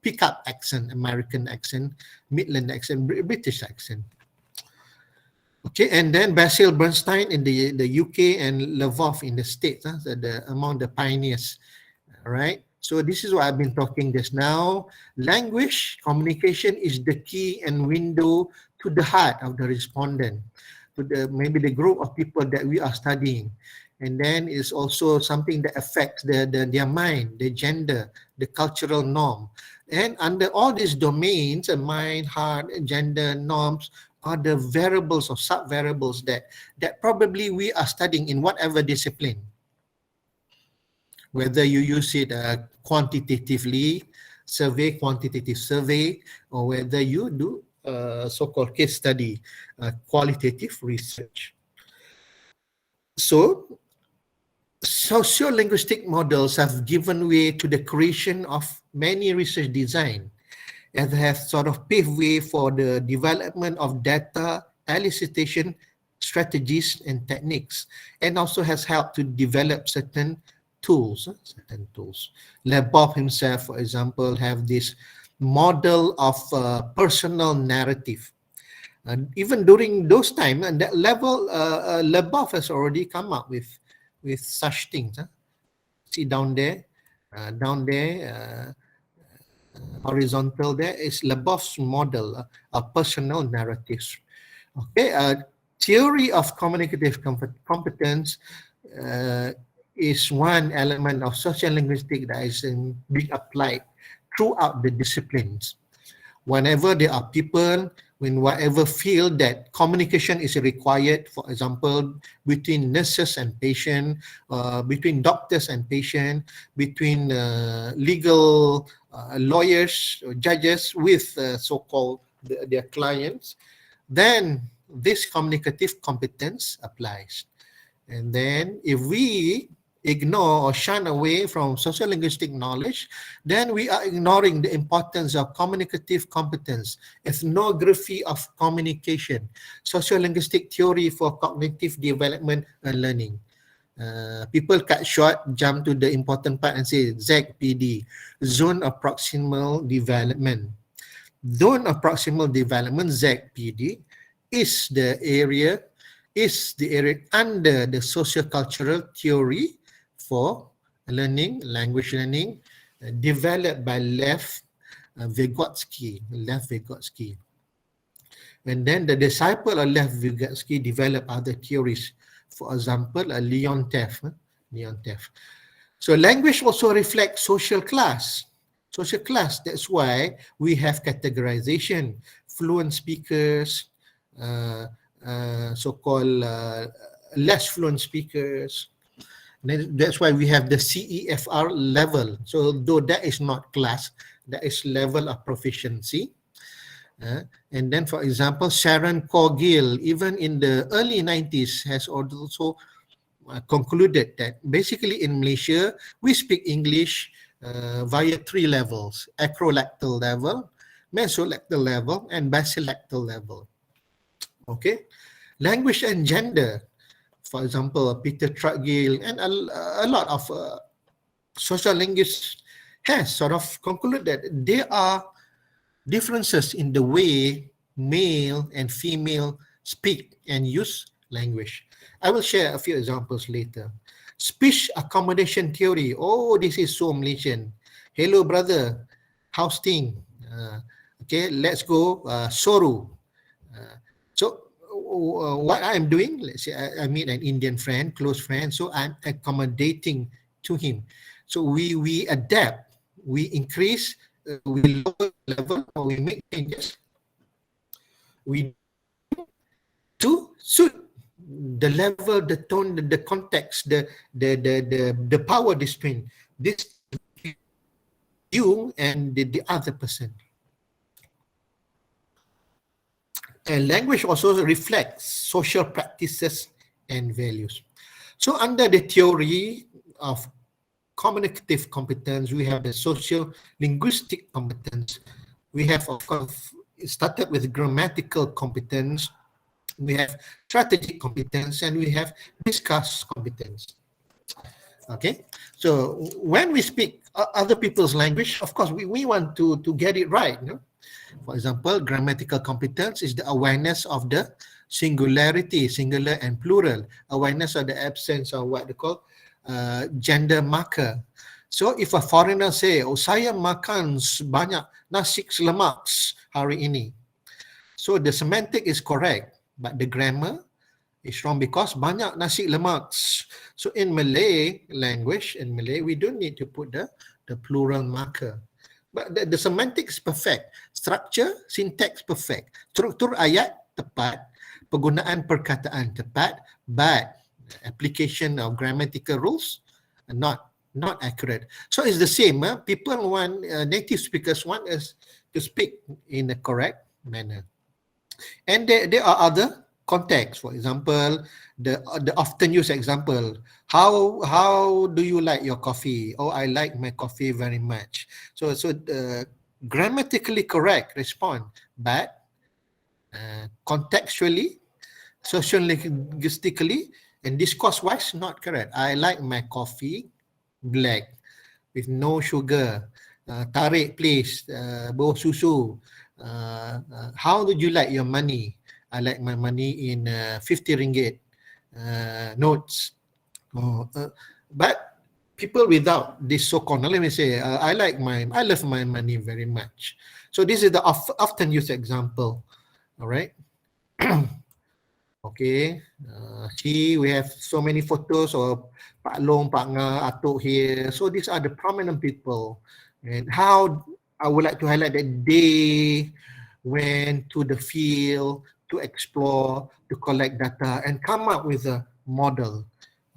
pick up accent, American accent, Midland accent, British accent. Okay, and then Basil Bernstein in the UK and Leboff in the States, among the pioneers, right? So this is what I've been talking just now. Language communication is the key and window to the heart of the respondent, to maybe the group of people that we are studying. And then it's also something that affects their mind, their gender, the cultural norm. And under all these domains, mind, heart, gender, norms, are the variables or sub-variables that probably we are studying in whatever discipline. Whether you use it quantitative survey, or whether you do so-called case study, qualitative research. So, socio-linguistic models have given way to the creation of many research design, and have sort of paved way for the development of data elicitation strategies and techniques, and also has helped to develop certain tools. Leboff himself, for example, have this model of personal narrative. And even during those times, and that level, Leboff has already come up with such things. See down there, horizontal there is Leboff's model of personal narratives. Okay, theory of communicative competence is one element of social linguistics that is being applied throughout the disciplines. Whenever there are people in whatever field that communication is required, for example, between nurses and patient, between doctors and patient, between legal lawyers or judges with so-called their clients, then this communicative competence applies. And then if we ignore or shun away from sociolinguistic knowledge, then we are ignoring the importance of communicative competence, ethnography of communication, sociolinguistic theory for cognitive development and learning. People cut short, jump to the important part and say ZPD, zone of proximal development. Zone of proximal development, ZPD, is the area under the sociocultural theory for learning, language learning, developed by Lev Vygotsky. And then the disciple of Lev Vygotsky developed other theories. For example, Leontief. So language also reflects social class. That's why we have categorization, fluent speakers, so-called less fluent speakers. That's why we have the CEFR level. So though that is not class, that is level of proficiency. And then, for example, Sharon Corgill, even in the early 90s, has also concluded that basically in Malaysia, we speak English via 3 levels: acrolactal level, mesolectal level, and basilectal level. Okay, language and gender. For example, Peter Trudgill and a lot of social linguists has sort of concluded that there are differences in the way male and female speak and use language. I will share a few examples later. Speech accommodation theory. Oh, this is so Malaysian. Hello, brother. How's thing? Okay, let's go. Soru. What I'm doing, let's say I meet an Indian friend, close friend, so I'm accommodating to him. So we adapt, we increase, we lower level, or we make changes. We to suit the level, the tone, the context, the power discipline. This you and the other person. And language also reflects social practices and values. So under the theory of communicative competence, we have the social linguistic competence. We have, of course, started with grammatical competence. We have strategic competence, and we have discuss competence. Okay, so when we speak other people's language, of course, we want to get it right. No? For example, grammatical competence is the awareness of the singularity, singular and plural, awareness of the absence of what they call gender marker. So if a foreigner say, oh saya makan banyak nasi lemak hari ini. So the semantic is correct, but the grammar is wrong because banyak nasi lemak. So in Malay language, in Malay, we don't need to put the plural marker. But the semantics perfect, structure, syntax perfect, struktur ayat tepat, penggunaan perkataan tepat, but application of grammatical rules not accurate. So it's the same. People want native speakers want us to speak in a correct manner, and there are other contexts. For example, the often used example, how do you like your coffee? Oh, I like my coffee very much. So grammatically correct respond, but contextually, sociolinguistically, and discourse-wise not correct. I like my coffee black with no sugar. Tarikh please, bawah susu. How do you like your money? I like my money in 50 ringgit notes. But people without this so-called, let me say, I love my money very much. So this is the often used example. All right. Okay. See, we have so many photos of Pak Long, Pak Nga, Atuk here. So these are the prominent people. And how I would like to highlight that they went to the field to explore, to collect data, and come up with a model.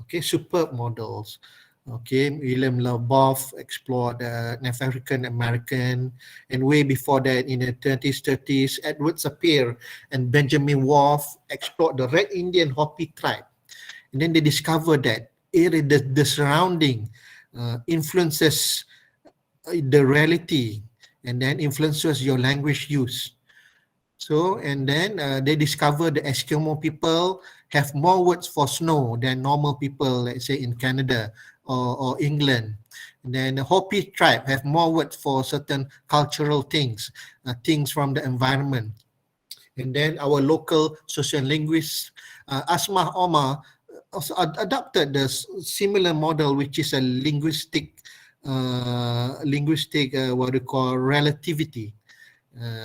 Okay, superb models. Okay, William Labov explored North African American, and way before that, in the 20s, 30s, Edward Sapir and Benjamin Wolf explored the Red Indian Hopi tribe, and then they discovered that the surrounding influences the reality, and then influences your language use. So, and then they discovered the Eskimo people have more words for snow than normal people, let's say in Canada or England. And then the Hopi tribe have more words for certain cultural things, things from the environment. And then our local social linguist, Asma Omar, also adopted the similar model, which is a linguistic what we call relativity.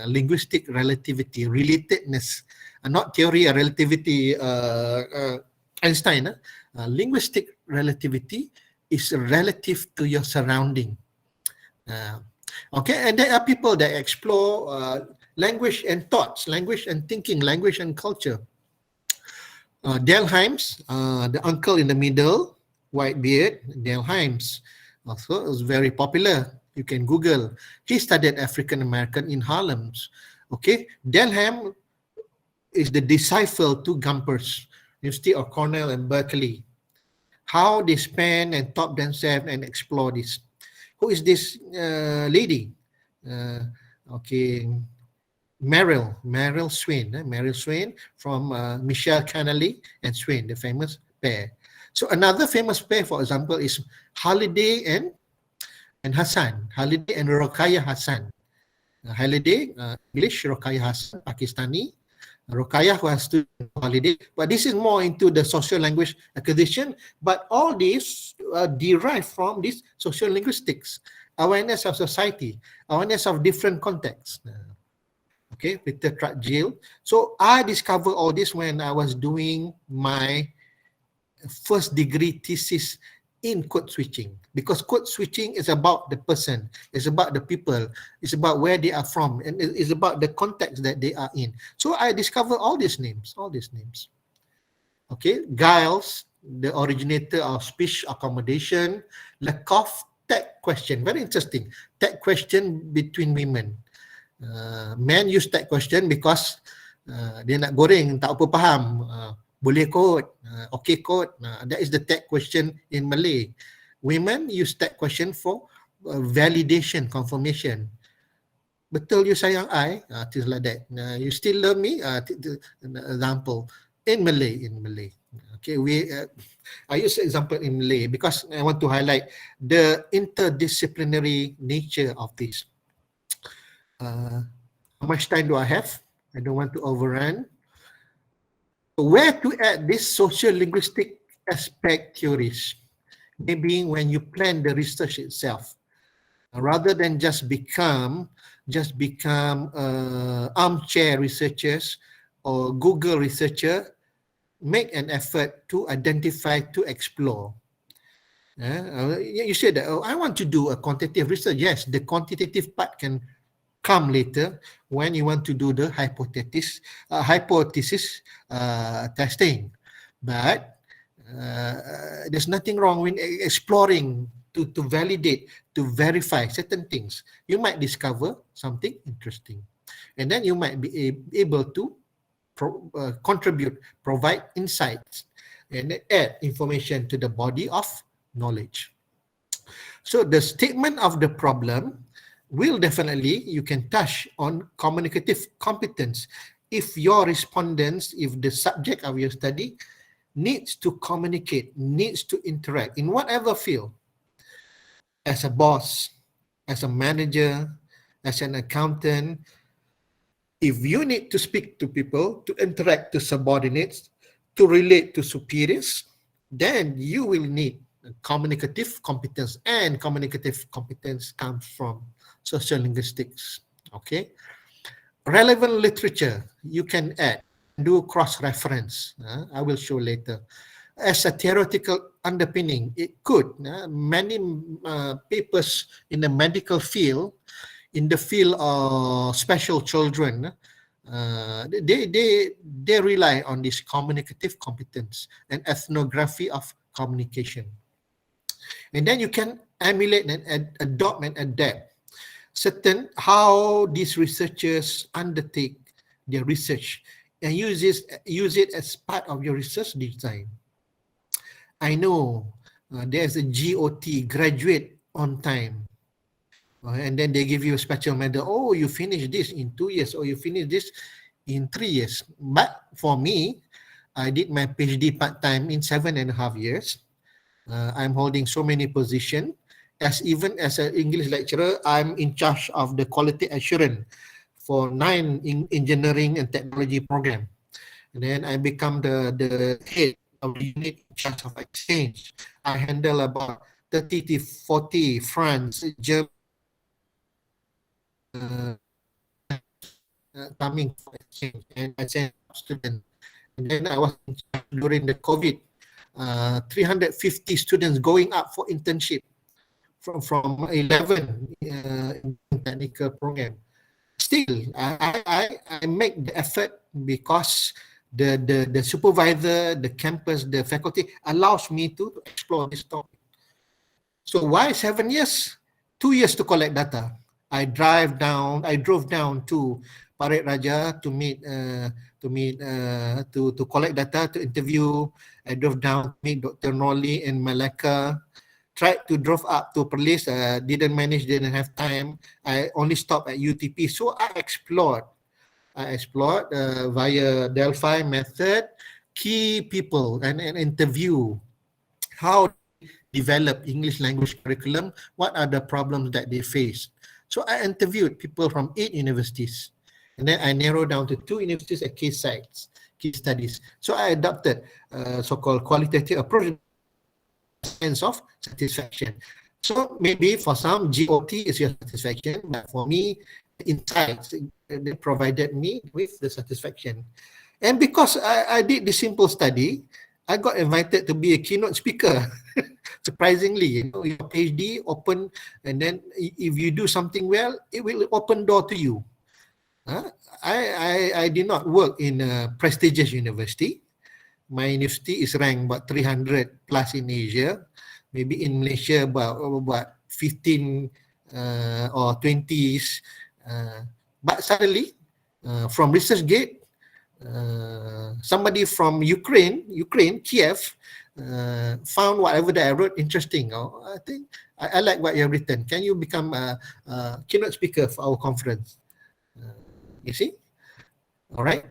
Linguistic relativity, relatedness, not theory of relativity, Einstein. Linguistic relativity is relative to your surrounding. Okay, and there are people that explore language and thoughts, language and thinking, language and culture. Dale Hymes, the uncle in the middle, white beard, Dale Hymes, also is very popular. You can Google. He studied African American in Harlem. Okay, Delham is the disciple to Gompers, University of Cornell and Berkeley. How they spend and taught themselves and explore this. Who is this lady? Okay, Meryl Swain from Michelle Connelly and Swain, the famous pair. So another famous pair, for example, is Holiday and Hassan. Holiday and Rokhaya Hassan. Holiday, English, Rokhaya Hassan, Pakistani. Rokhaya, who has student Holiday, but this is more into the social language acquisition, but all these derive from this social linguistics, awareness of society, awareness of different contexts. Okay, Peter Trudgill. So I discovered all this when I was doing my first degree thesis in code switching, because code switching is about the person, it's about the people, it's about where they are from, and it's about the context that they are in. So I discovered all these names. Okay, Giles, the originator of speech accommodation. Lakoff, tag question, very interesting, tag question between women. Men use tag question because dia nak goreng, tak apa faham. Boleh kot, okay kot. That is the tag question in Malay. Women use tag question for validation, confirmation. Betul you sayang I? Things like that. You still love me? Example in Malay. Okay, I use example in Malay because I want to highlight the interdisciplinary nature of this. How much time do I have? I don't want to overrun. Where to add this social linguistic aspect theories? Maybe when you plan the research itself, rather than just become armchair researchers or Google researcher, make an effort to identify, to explore. You said that, oh, I want to do a quantitative research. Yes, the quantitative part can come later when you want to do the hypothesis testing. But there's nothing wrong with exploring to validate, to verify certain things. You might discover something interesting, and then you might be able to contribute, provide insights, and add information to the body of knowledge. So the statement of the problem will definitely, you can touch on communicative competence. If your respondents, if the subject of your study needs to communicate, needs to interact in whatever field, as a boss, as a manager, as an accountant, if you need to speak to people, to interact to subordinates, to relate to superiors, then you will need communicative competence, and communicative competence comes from social linguistics. Okay, relevant literature you can add, do cross-reference. I will show later. As a theoretical underpinning, it could. Many papers in the medical field, in the field of special children, they rely on this communicative competence and ethnography of communication. And then you can emulate and adopt and adapt certain how these researchers undertake their research and use it as part of your research design. I know there's a GOT, graduate on time, and then they give you a special medal. Oh, you finished this in 2 years, or you finished this in 3 years. But for me, I did my PhD part-time in 7.5 years. I'm holding so many positions. Even as an English lecturer, I'm in charge of the quality assurance for 9 engineering and technology program. And then I become the head of the unit in charge of exchange. I handle about 30 to 40 France, Germany, coming for exchange, and I send students. And then I was in charge during the COVID, 350 students going up for internship from 11 technical program. Still, I make the effort because the supervisor, the campus, the faculty allows me to explore this topic. So why 7 years? 2 years to collect data. I drove down to Parit Raja to collect data, to interview. I drove down to meet Dr. Noli and Malacca, tried to drove up to Perlis, didn't manage, didn't have time. I only stopped at UTP. So I explored via Delphi method, key people and interview how develop English language curriculum, what are the problems that they face. So I interviewed people from 8 universities, and then I narrowed down to 2 universities at case sites, case studies. So I adopted so-called qualitative approach, sense of satisfaction. So maybe for some, GOT is your satisfaction, but for me, insights they provided me with the satisfaction. And because I did this simple study, I got invited to be a keynote speaker. Surprisingly, you know, your PhD open, and then if you do something well, it will open door to you. I did not work in a prestigious university. My university is ranked about 300 plus in Asia, maybe in Malaysia about 15 or 20s. But suddenly, from ResearchGate, somebody from Ukraine, Kiev, found whatever that I wrote interesting. I think I like what you have written. Can you become a keynote speaker for our conference? You see? All right.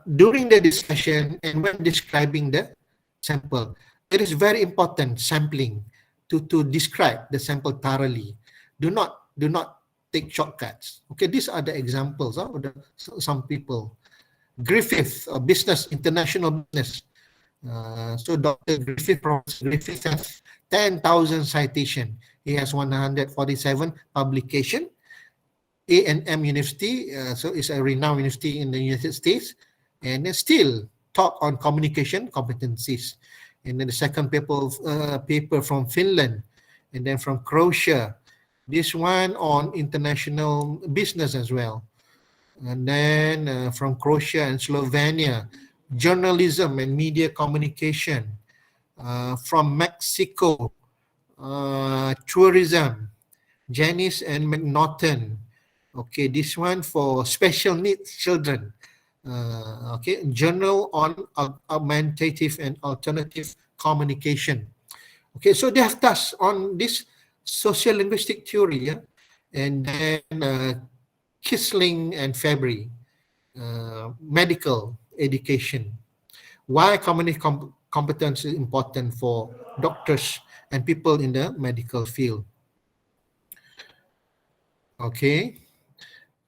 During the discussion and when describing the sample, it is very important sampling to describe the sample thoroughly. Do not take shortcuts. Okay, these are the examples of some people. Griffith, business, international business. So Dr. Griffith, Professor Griffith has 10,000 citation. He has 147 publication. A&M University, so it's a renowned university in the United States, and still taught on communication competencies. And then the second paper from Finland, and then from Croatia. This one on international business as well. And then from Croatia and Slovenia, journalism and media communication. From Mexico, tourism, Janice and McNaughton. Okay, this one for special needs children. Okay, journal on augmentative and alternative communication. Okay, so they have touched on this social linguistic theory, yeah? And then Kisling and Fabry, medical education. Why communication competence is important for doctors and people in the medical field. Okay,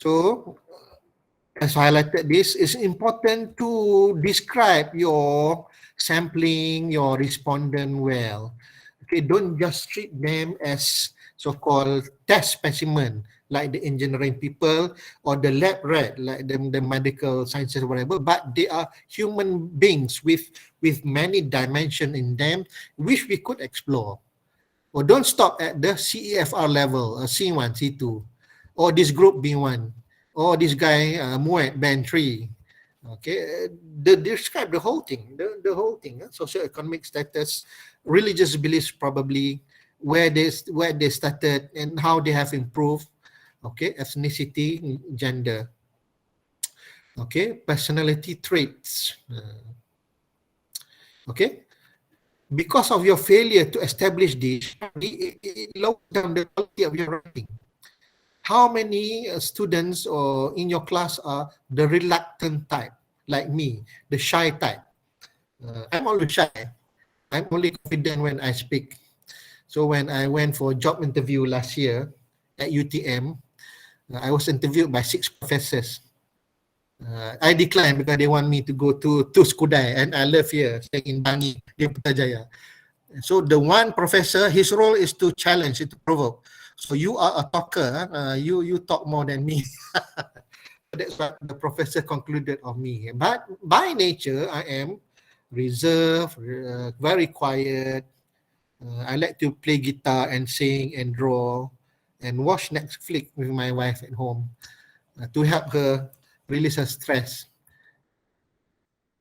so as highlighted, this is important to describe your sampling, your respondent well. Okay, don't just treat them as so-called test specimen like the engineering people or the lab rat like the medical sciences or whatever, but they are human beings with many dimensions in them which we could explore. Or don't stop at the CEFR level, C1, C2, or this group B1, or this guy Moet, band 3. Okay, they describe the whole thing, the whole thing, socioeconomic status, religious beliefs probably, where they started and how they have improved. Okay, ethnicity, gender. Okay, personality traits. Okay, because of your failure to establish this, it lowered down the quality of your writing. How many students or in your class are the reluctant type, like me, the shy type? I'm always shy. I'm only confident when I speak. So when I went for a job interview last year at UTM, I was interviewed by 6 professors. I declined because they want me to go to Skudai, and I live here, staying in Bangi, di Putrajaya. So the one professor, his role is to challenge, to provoke. So you are a talker, you talk more than me. That's what the professor concluded of me. But by nature, I am reserved, very quiet. I like to play guitar and sing and draw and watch Netflix with my wife at home to help her release her stress.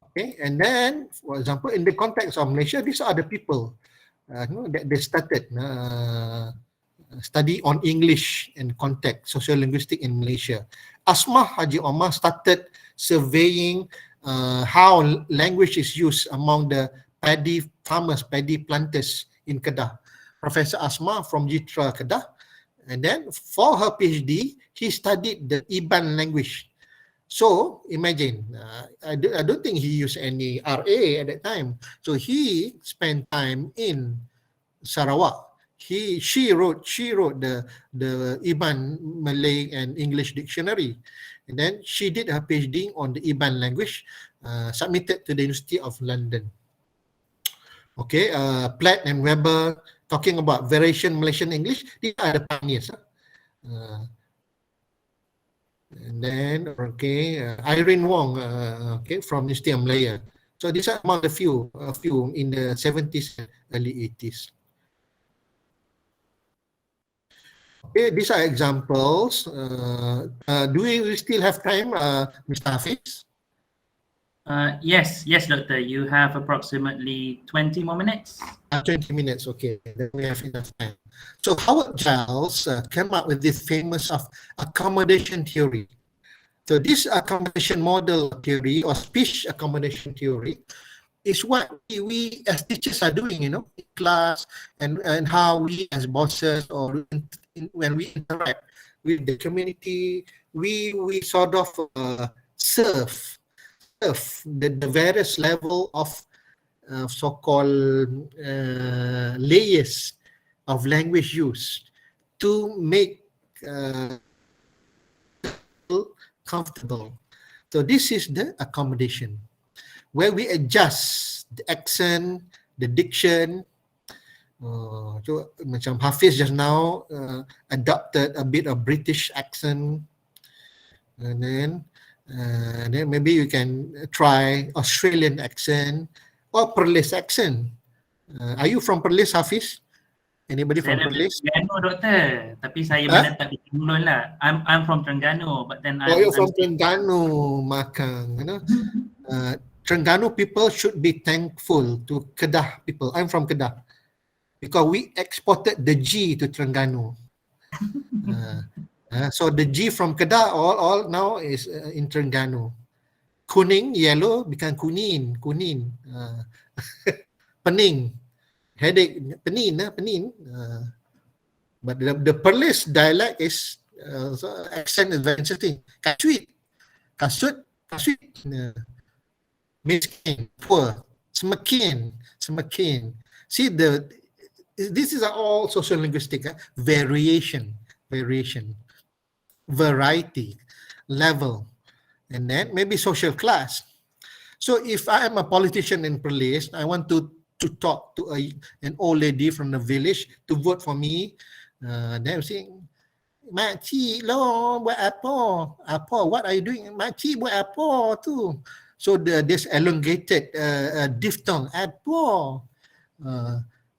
Okay, and then, for example, in the context of Malaysia, these are the people that they started study on English and context, sociolinguistic in Malaysia. Asmah Haji Omar started surveying how language is used among the paddy farmers, paddy planters in Kedah. Professor Asma from Jitra Kedah. And then for her PhD, he studied the Iban language. So imagine, I don't think he used any RA at that time. So he spent time in Sarawak. She wrote the Iban Malay and English dictionary, and then she did her PhD on the Iban language, submitted to the University of London. Okay, Platt and Weber talking about variation Malaysian English. These are the pioneers. And then Irene Wong, okay, from University of Malaya. So these are among the few in the 70s and early 80s. Okay, these are examples. Do we still have time, Mr. Hafiz? Yes, Doctor. You have approximately 20 more minutes. 20 minutes, okay. Then we have enough time. So Howard Giles came up with this famous of accommodation theory. So this accommodation model theory or speech accommodation theory is what we as teachers are doing, in class, and how we as bosses or when we interact with the community, we sort of serve the various level of so-called layers of language use to make comfortable. So this is the accommodation, where we adjust the accent, the diction. So macam Hafiz just now adopted a bit of British accent, and then maybe you can try Australian accent or Perlis accent. Are you from Perlis, Hafiz? Anybody from Perlis? Terengganu, Doktor. Tapi saya menetap di Terengganu lah. I'm from Terengganu, but then you're from Terengganu, Makang. Terengganu people should be thankful to Kedah people. I'm from Kedah because we exported the G to Terengganu. So the G from Kedah all now is in Terengganu. Kuning, yellow, become kunin. Pening, headache, penin. But the Perlis dialect is accent is very interesting. Kasut, miskin, poor, semakin. See, this is all social linguistic variation, variety, level, and then maybe social class. So if I am a politician in Perlis, I want to talk to an old lady from the village to vote for me. Then I'm saying, Makcik lo buat apa? What are you doing? Makcik buat apa tu? So this elongated diphthong, apa,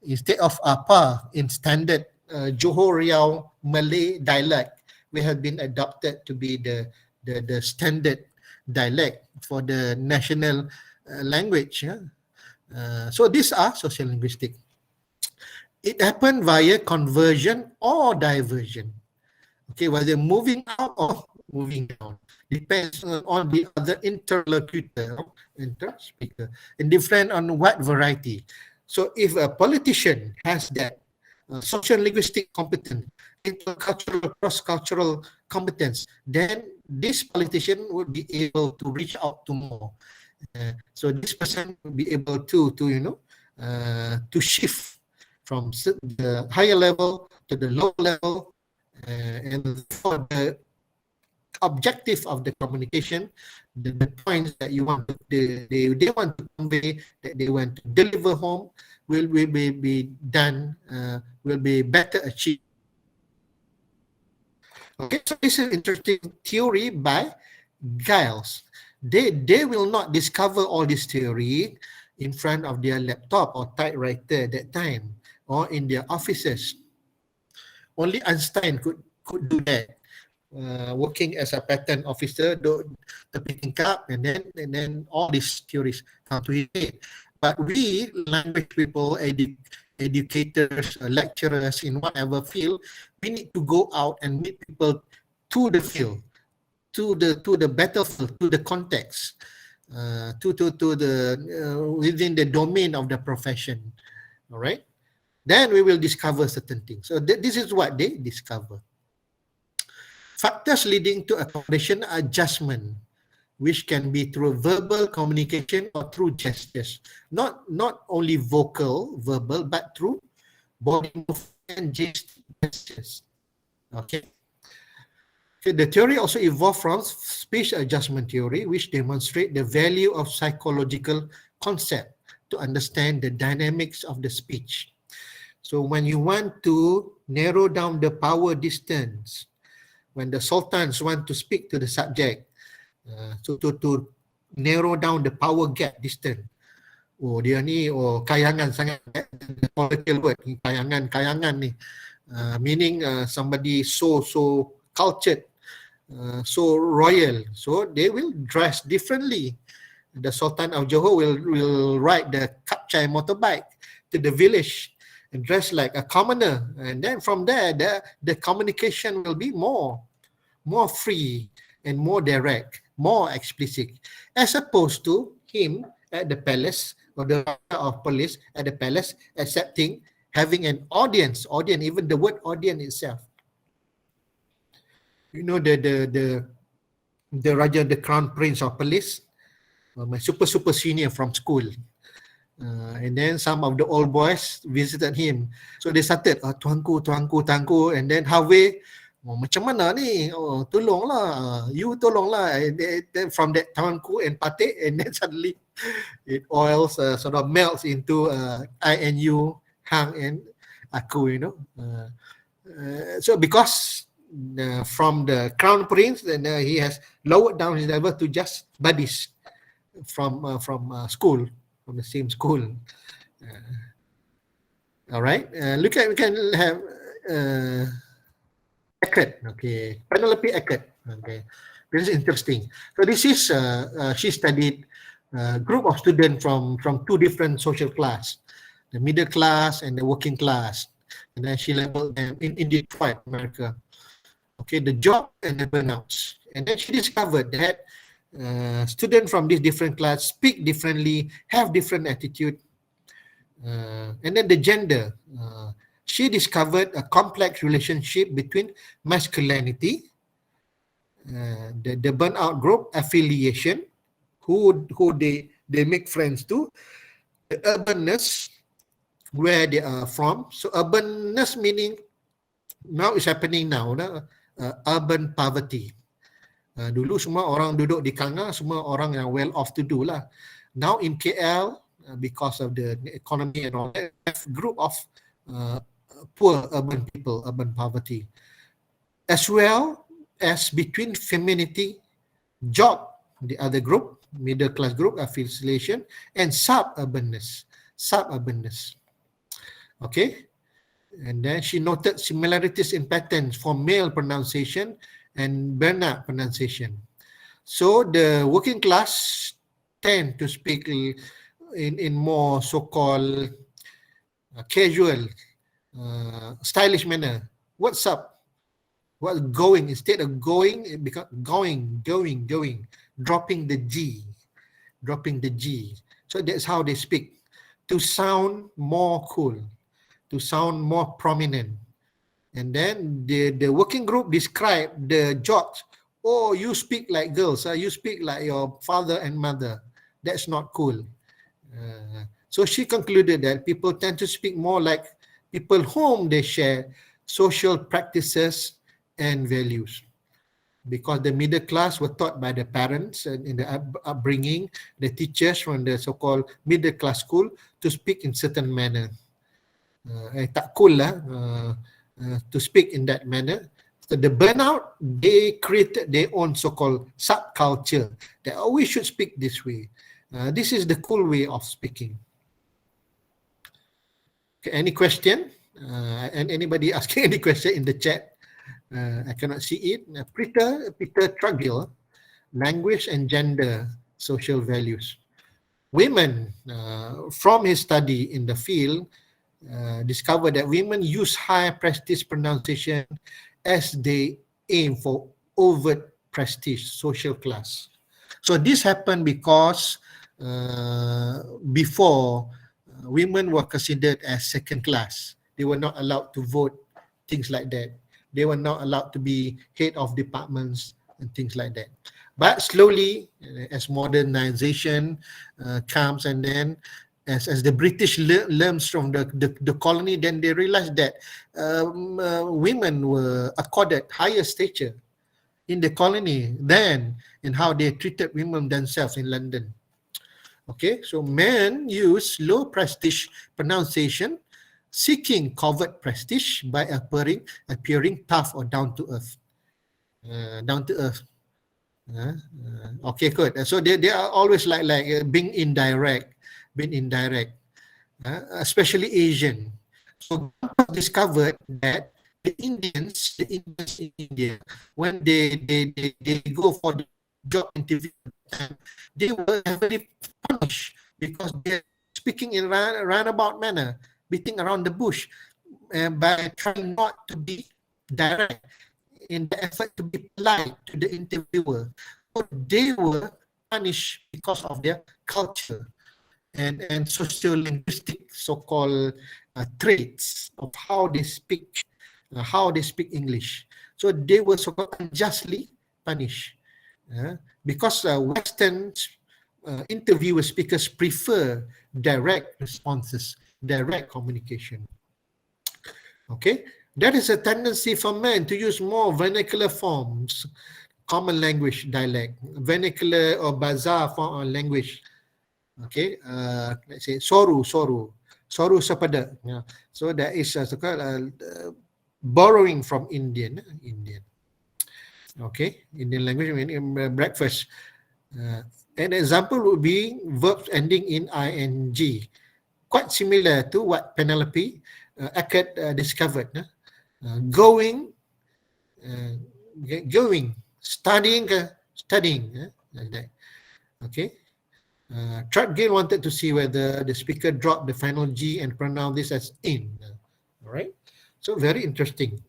instead of apa in standard Johor Riau Malay dialect, we have been adopted to be the standard dialect for the national language. So these are social linguistic. It happened via conversion or diversion. Okay, whether moving out or moving down depends on the other interlocutor, interspeaker, and different on what variety. So if a politician has that social linguistic competence, intercultural, cross-cultural competence, then this politician would be able to reach out to more. So this person will be able to shift from the higher level to the lower level, and for the objective of the communication, the points that you want they want to convey, that they want to deliver home, will be done, will be better achieved. Okay, so this is an interesting theory by Giles. They will not discover all this theory in front of their laptop or typewriter at that time, or in their offices. Only Einstein could do that, working as a patent officer, the picking up, and then all these theories come to his head. But we, language people, educators, lecturers in whatever field, we need to go out and meet people to the field, to the battlefield, to the context, to the within the domain of the profession. All right. Then we will discover certain things. So this is what they discover. Factors leading to accommodation adjustment, which can be through verbal communication or through gestures. Not only verbal, but through body movement and gestures. Okay. The theory also evolved from speech adjustment theory, which demonstrate the value of psychological concept to understand the dynamics of the speech. So when you want to narrow down the power distance, when the sultans want to speak to the subject, to narrow down the power gap distance. Oh dia ni, kayangan sangat, political word, kayangan ni, meaning somebody so cultured, so royal. So they will dress differently. The Sultan of Johor will ride the kapcai motorbike to the village and dress like a commoner, and then from there the communication will be more free and more direct, more explicit, as opposed to him at the palace or the of police at the palace accepting having an audience, even the word audience itself. You know, the Raja, the Crown Prince of Police, my super senior from school. And then some of the old boys visited him. So they started, tuanku, and then halfway, macam mana ni? Tolonglah, you tolonglah. And then from that tuanku and patik, and then suddenly it oils sort of melts into I and you, hang and aku, you know. So because from the Crown Prince, then he has lowered down his level to just buddies from school, from the same school. All right. Look at, we can have Eckert. Okay. Penelope Eckert. Okay. This is interesting. So this is she studied a group of students from two different social class, the middle class and the working class, and then she labeled them in Detroit, America. Okay, the job and the burnouts, and then she discovered that students from this different class speak differently, have different attitude, and then the gender. She discovered a complex relationship between masculinity, the burnout group affiliation, who they make friends to, the urbanness, where they are from. So urbanness meaning now is happening now, urban poverty. Dulu semua orang duduk di Kanga, semua orang yang well off to do lah. Now in KL, because of the economy and all that, have group of poor urban people, urban poverty, as well as between femininity, job, the other group, middle class group affiliation, and suburbanness. Okay, and then she noted similarities in patterns for male pronunciation and Bernard pronunciation. So the working class tend to speak in more so-called casual, stylish manner. What's up? What's going? Instead of going, it becomes going, dropping the G. So that's how they speak, to sound more cool, to sound more prominent. And then the working group described the jocks. Oh, you speak like girls. You speak like your father and mother. That's not cool. So she concluded that people tend to speak more like people whom they share social practices and values. Because the middle class were taught by the parents and in the upbringing, the teachers from the so-called middle class school to speak in certain manner. Tak cool lah to speak in that manner. So the burnout, they created their own so-called subculture that we should speak this way. This is the cool way of speaking. Okay, any question? And anybody asking any question in the chat? I cannot see it. Peter Truggill, language and gender, social values. Women, from his study in the field, discovered that women use high prestige pronunciation as they aim for overt prestige, social class. So this happened because before women were considered as second class. They were not allowed to vote, things like that. They were not allowed to be head of departments and things like that. But slowly, as modernization comes, and then as the British learns from the colony, then they realized that women were accorded higher stature in the colony than in how they treated women themselves in London. Okay, so men use low prestige pronunciation, seeking covert prestige by appearing tough or down to earth. Okay, good. So they are always like being indirect, especially Asian. So discovered that the Indians in India, when they go for the job interview, they were heavily punished because they're speaking in a roundabout manner, beating around the bush, by trying not to be direct in the effort to be polite to the interviewer. So they were punished because of their culture and socio-linguistic so-called traits of how they speak English. So they were so-called unjustly punished because Western interviewer speakers prefer direct responses, direct communication. Okay, there is a tendency for men to use more vernacular forms, common language dialect, vernacular or bazaar form of language. Okay, let's say soru sapada. Yeah. So that is so-called borrowing from Indian. Okay, Indian language meaning breakfast. An example would be verbs ending in ing, quite similar to what Penelope Eckert discovered. Going, studying, like that. Okay. Trudgill wanted to see whether the speaker dropped the final G and pronounced this as in. All right. So very interesting.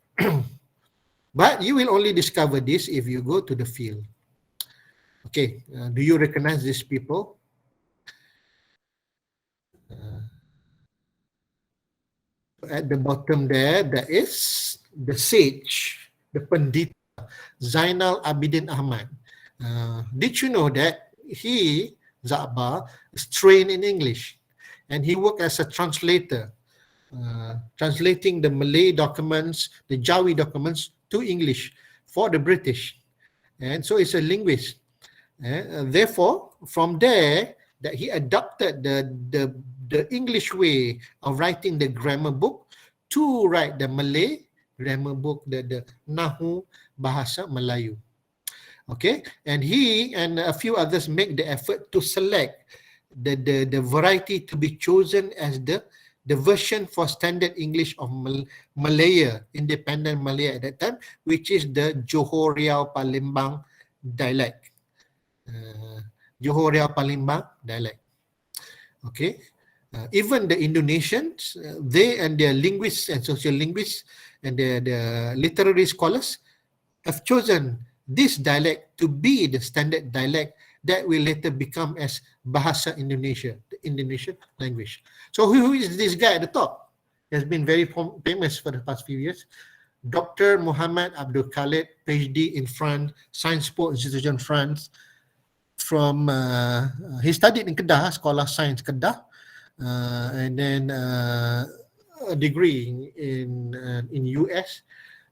But you will only discover this if you go to the field. Okay. Do you recognize these people? At the bottom there is the sage, the Pandita, Zainal Abidin Ahmad. Did you know that he, Za'ba, is trained in English and he worked as a translator, translating the Malay documents, the Jawi documents to English for the British. And so he's a linguist. Therefore, from there, that he adopted the English way of writing the grammar book to write the Malay grammar book, the Nahu Bahasa Melayu. Okay, and he and a few others make the effort to select the variety to be chosen as the version for standard English of Malaya, independent Malaya at that time, which is the Johor Riau Palembang dialect. Johor Riau Palembang dialect. Okay. Even the Indonesians, they and their linguists and sociolinguists and the literary scholars have chosen this dialect to be the standard dialect that will later become as Bahasa Indonesia, the Indonesian language. So who is this guy at the top? He has been very famous for the past few years. Dr. Muhammad Abdul Khalid, PhD in France, Sciences Po Institution, France. From he studied in Kedah, Sekolah Sains Kedah, and then a degree in US.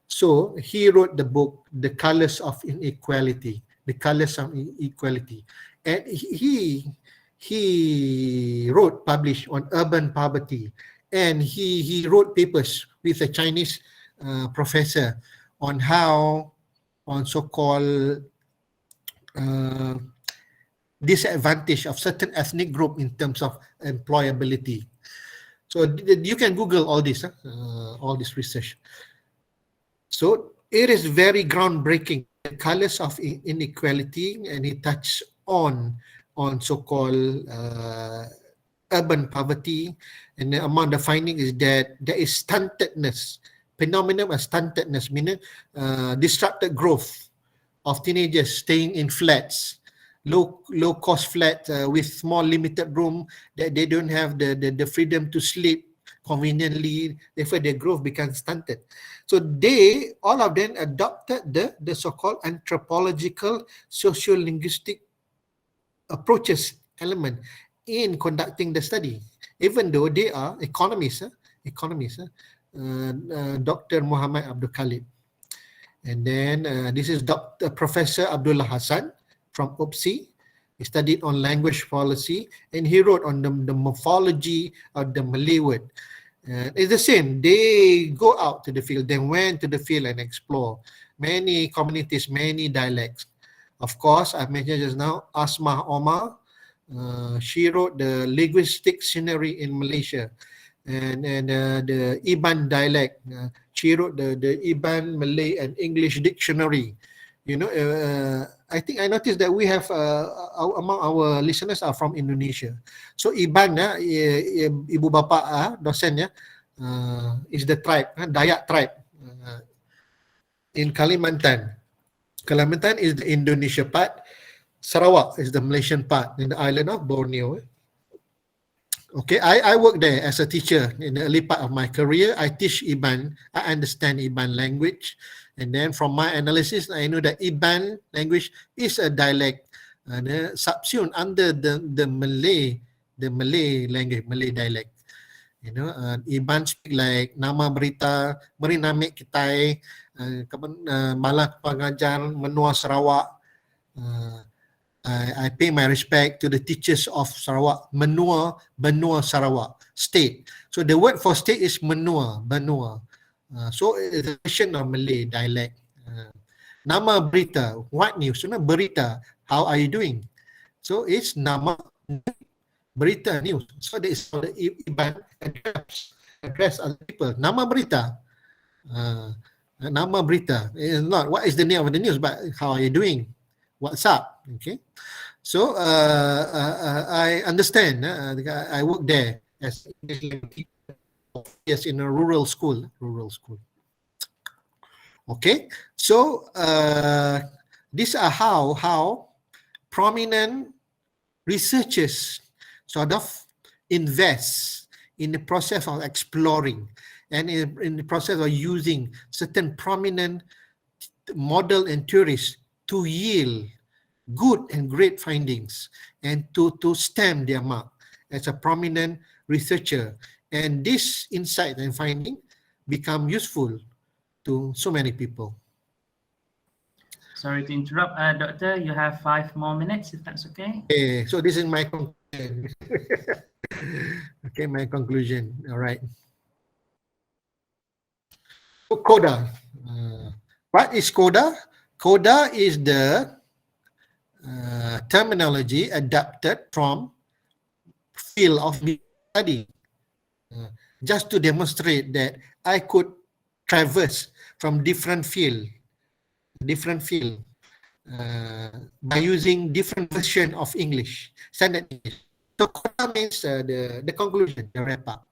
So he wrote the book, The Colors of Inequality, The Colors of Inequality, and he published on urban poverty, and he wrote papers with a Chinese professor on so-called disadvantage of certain ethnic group in terms of employability. So you can Google all this research. So it is very groundbreaking, the colors of inequality, and it touches on so-called urban poverty. And among the findings is that there is stuntedness, phenomenon of stuntedness, meaning disrupted growth of teenagers staying in flats, low cost flat with small limited room, that they don't have the freedom to sleep conveniently, therefore their growth becomes stunted. So they, all of them adopted the so-called anthropological sociolinguistic approaches element in conducting the study, even though they are economists, Dr. Muhammad Abdul Khalid. And then this is Professor Abdullah Hassan from UPSI. He studied on language policy and he wrote on the morphology of the Malay word. It's the same. They go out to the field, they went to the field and explore many communities, many dialects. Of course, I mentioned just now, Asma Omar. She wrote the linguistic scenery in Malaysia, and the Iban dialect. She wrote the Iban Malay and English dictionary. You know, I think I noticed that we have among our listeners are from Indonesia. So Iban, ibu bapa dosen is the tribe, Dayak tribe in Kalimantan. Kalimantan is the Indonesia part. Sarawak is the Malaysian part in the island of Borneo. Okay, I work there as a teacher in the early part of my career. I teach Iban. I understand Iban language. And then from my analysis, I know that Iban language is a dialect subsumed under the Malay language, Malay dialect. You know, Iban speak like nama berita, merinamik kitai, malah pengajar menua Sarawak. I pay my respect to the teachers of Sarawak, Benua Sarawak state. So the word for state is Benua. So it's a version of Malay dialect. Nama berita, what news? So berita, how are you doing? So it's nama berita news. So there is the Iban address other people. Nama berita. Nama berita is not what is the name of the news, but how are you doing? What's up? Okay, so I understand. I work there as in a rural school. Okay, so these are how prominent researchers sort of invest in the process of exploring and in the process of using certain prominent model and theories to yield good and great findings and to stamp their mark as a prominent researcher. And this insight and finding become useful to so many people. Sorry to interrupt, Doctor. You have 5 more minutes, if that's okay. Okay, so this is my conclusion. Okay, my conclusion. All right. So CODA. What is CODA? CODA is the terminology adapted from field of study, just to demonstrate that I could traverse from different field by using different version of English, standard English. So CODA means the conclusion, the wrap up.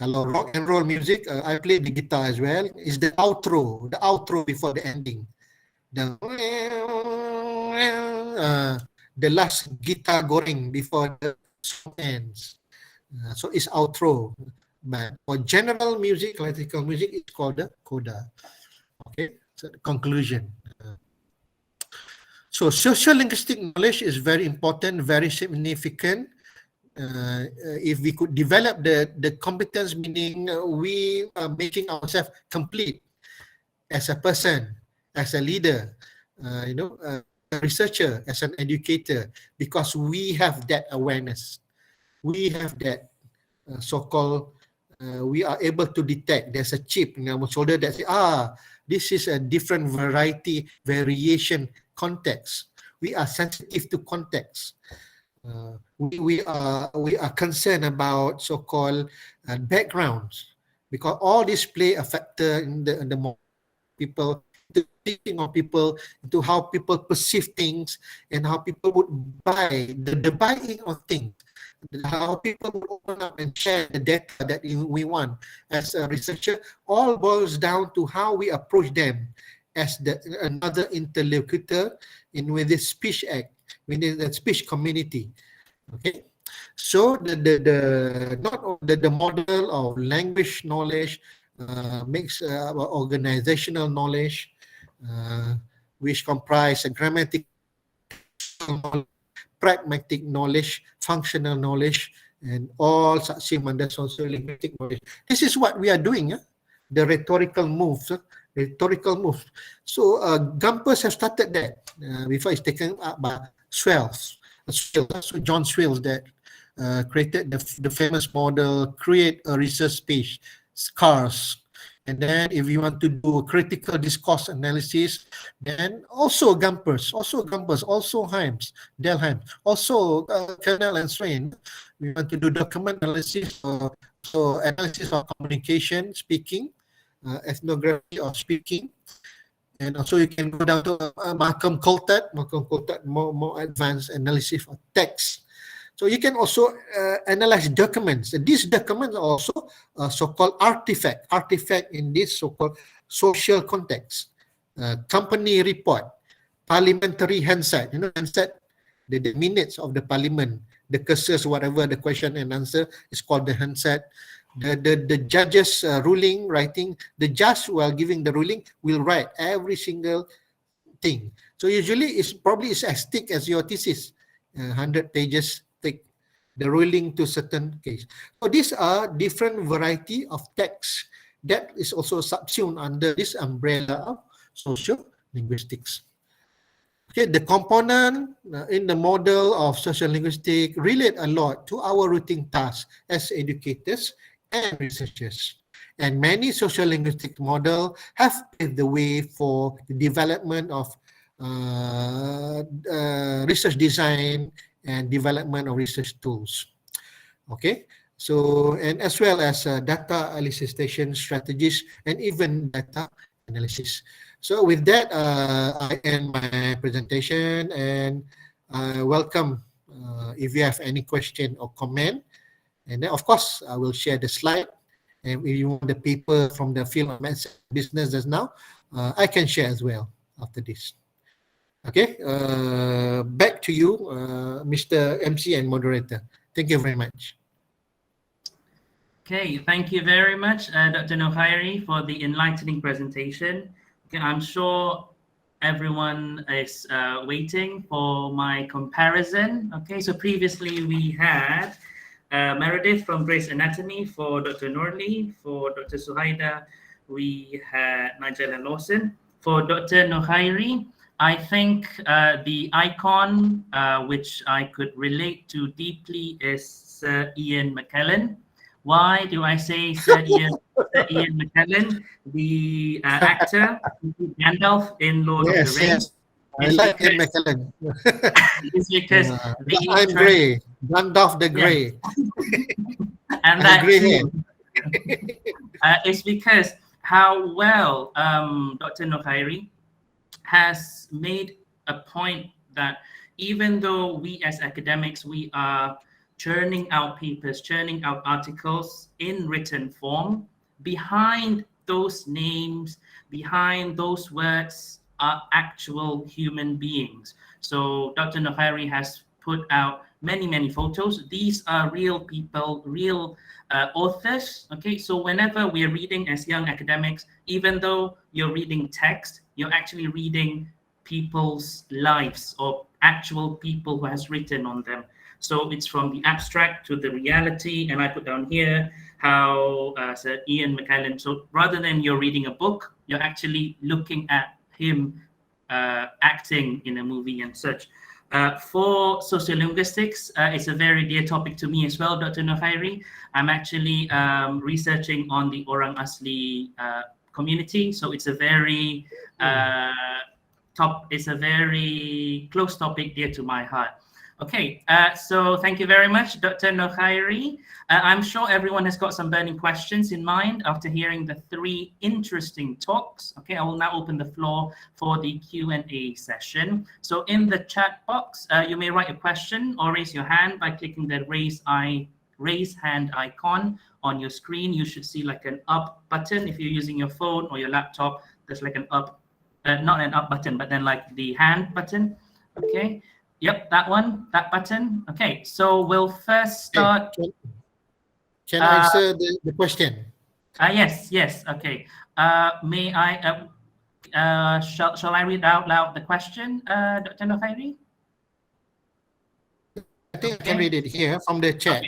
Kalau rock and roll music, I play the guitar as well. Is the outro before the ending. The last guitar goreng before the song ends. So it's outro. But for general music, classical music, it's called the coda. Okay, so the conclusion. So social-linguistic knowledge is very important, very significant. If we could develop the competence, meaning we are making ourselves complete as a person, as a leader, a researcher, as an educator, because we have that awareness. We have that so-called, we are able to detect there's a chip in our shoulder that says, this is a different variation context. We are sensitive to context. We are concerned about so-called backgrounds, because all this play a factor in the people, the thinking of people, into how people perceive things and how people would buy the buying of things, how people would open up and share the data that we want as a researcher. All boils down to how we approach them as another interlocutor with the speech act, within the speech community. Okay, So the model of language knowledge makes organizational knowledge, which comprise a grammatical knowledge, pragmatic knowledge, functional knowledge, and all subsumed under socio-linguistic knowledge. This is what we are doing, the rhetorical moves. So Gumpers have started that before it's taken up by Swells. So John Swells that created the famous model, create a research page, SCARS. And then if you want to do a critical discourse analysis, then also Gumpers, also Himes, Delheim, also Kernel and Swain. We want to do document analysis, so analysis of communication, speaking, ethnography of speaking. And also you can go down to Malcolm Coulthard, more advanced analysis of text. So you can also analyze documents. These documents are also so-called artifact in this so-called social context. Company report, parliamentary handset, handset, the minutes of the parliament, the curses, whatever the question and answer is called the handset. The judge's ruling, writing, the judge while giving the ruling will write every single thing. So usually it's probably as thick as your thesis, 100 pages thick, the ruling to certain case. So these are different variety of texts that is also subsumed under this umbrella of social linguistics. Okay, the component in the model of social linguistics relate a lot to our routine tasks as educators and researchers. And many social linguistic models have paved the way for the development of research design and development of research tools. Okay, so and as well as data elicitation strategies and even data analysis. So with that, I end my presentation and welcome if you have any question or comment. And then of course, I will share the slide. And if you want the paper from the field of business just now, I can share as well after this. Okay, back to you, Mr. MC and moderator. Thank you very much. Okay, thank you very much, Dr. Nokhairi, for the enlightening presentation. Okay, I'm sure everyone is waiting for my comparison. Okay, so previously we had Meredith from Gray's Anatomy for Dr. Norley. For Dr. Suhaida, we had Nigel and Lawson. For Dr. Nokhairi, I think the icon which I could relate to deeply is Sir Ian McKellen. Why do I say Sir Ian McKellen, the actor, Gandalf in Lord of the Rings? I like Ian McKellen. It's because I'm Grey, Gandalf the Grey. And that too. It's because how well Dr. Nokhairi has made a point that even though we as academics, we are churning out papers, churning out articles in written form, behind those names, behind those words are actual human beings. So Dr. Nokhairi has put out many photos. These are real people, real authors. Okay, so whenever we're reading as young academics, even though you're reading text, you're actually reading people's lives or actual people who has written on them. So it's from the abstract to the reality. And I put down here how Sir Ian McKellen, so rather than you're reading a book, you're actually looking at him acting in a movie and such. For sociolinguistics, it's a very dear topic to me as well, Dr. Nokhairi. I'm actually researching on the Orang Asli community. So it's a very it's a very close topic dear to my heart. Okay, so thank you very much, Dr. Nokhairi. I'm sure everyone has got some burning questions in mind after hearing the 3 interesting talks. Okay, I will now open the floor for the Q&A session. So in the chat box, you may write a question or raise your hand by clicking the raise hand icon on your screen. You should see like an up button. If you're using your phone or your laptop, there's like an up, not an up button, but then like the hand button. Okay. Yep, that one, that button. Okay, so we'll first start. Can I answer the question? Yes, yes. Okay. May I? Shall I read out loud the question, Dr. Nokhairi? I think I can read it here from the chat.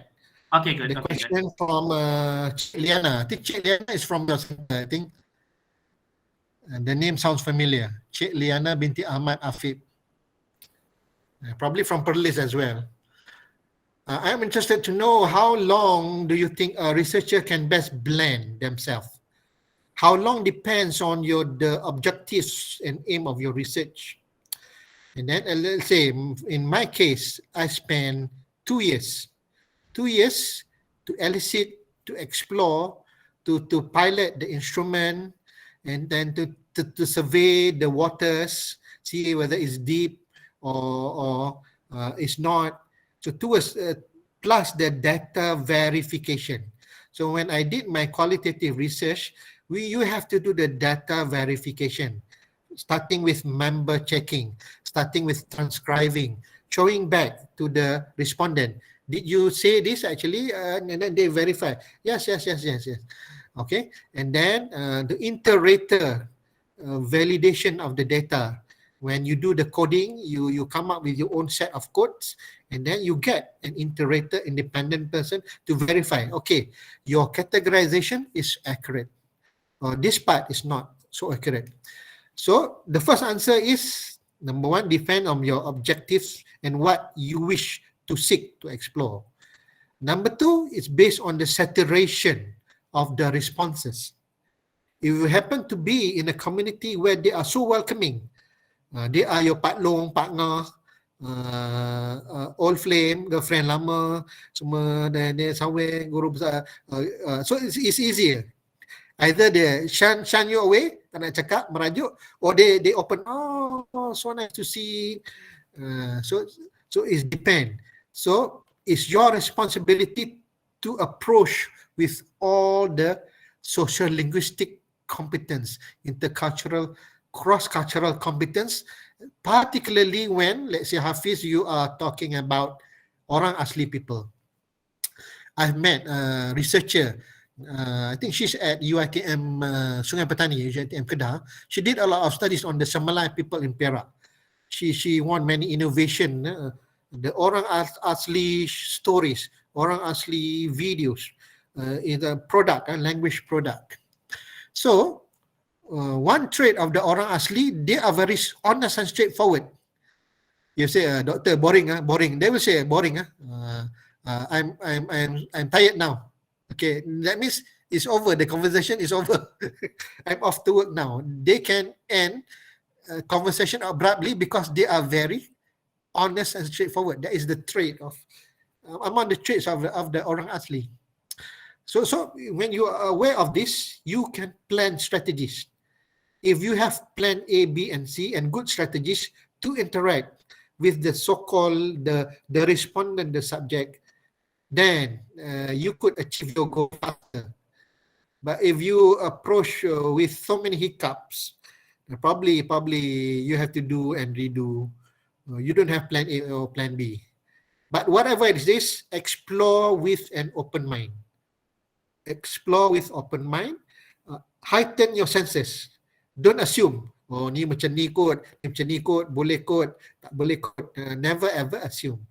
Okay, good. The Okay, question good. from Cik Liana. I think Cik Liana is from your center, I think. And the name sounds familiar. Cik Liana binti Ahmad Afib. Probably from Perlis as well. I'm interested to know, how long do you think a researcher can best blend themselves? How long depends on the objectives and aim of your research. And then let's say, in my case, I spent 2 years. 2 years to elicit, to explore, to pilot the instrument, and then to survey the waters, see whether it's deep or it's not. So towards plus the data verification. So when I did my qualitative research, you have to do the data verification, starting with member checking, starting with transcribing, showing back to the respondent. Did you say this actually? And then they verify. Yes. Okay. And then the inter-rater validation of the data. When you do the coding, you come up with your own set of codes, and then you get an inter-rater independent person to verify, okay, your categorization is accurate, or this part is not so accurate. So the first answer is, number one, depend on your objectives and what you wish to seek to explore. Number two, is based on the saturation of the responses. If you happen to be in a community where they are so welcoming, they are your patlong, partner, old flame, girlfriend lama, semua dia somewhere guru besar. So it's easier. Either they shun you away, tak nak cakap, merajuk, or they open, oh, so nice to see. So it depends. So it's your responsibility to approach with all the social linguistic competence, intercultural, cross-cultural competence, particularly when, let's say, Hafiz, you are talking about orang asli people. I've met a researcher, I think she's at UiTM Sungai Petani, UiTM Kedah. She did a lot of studies on the Semalai people in Perak. She won many innovation, the orang asli stories, orang asli videos, in the product, language product. So, one trait of the orang asli, they are very honest and straightforward. You say, doctor, boring, boring. They will say, boring. I'm tired now. Okay, that means it's over. The conversation is over. I'm off to work now. They can end conversation abruptly because they are very honest and straightforward. That is the trait of among the traits of the orang asli. So when you are aware of this, you can plan strategies. If you have plan A, B, and C, and good strategies to interact with the so-called the respondent, the subject, then you could achieve your goal faster. But if you approach with so many hiccups, probably you have to do and redo. You don't have plan A or plan B. But whatever it is, explore with an open mind. Explore with open mind. Heighten your senses. Don't assume, oh ni macam ni kot, boleh kot, tak boleh kot. Never ever assume.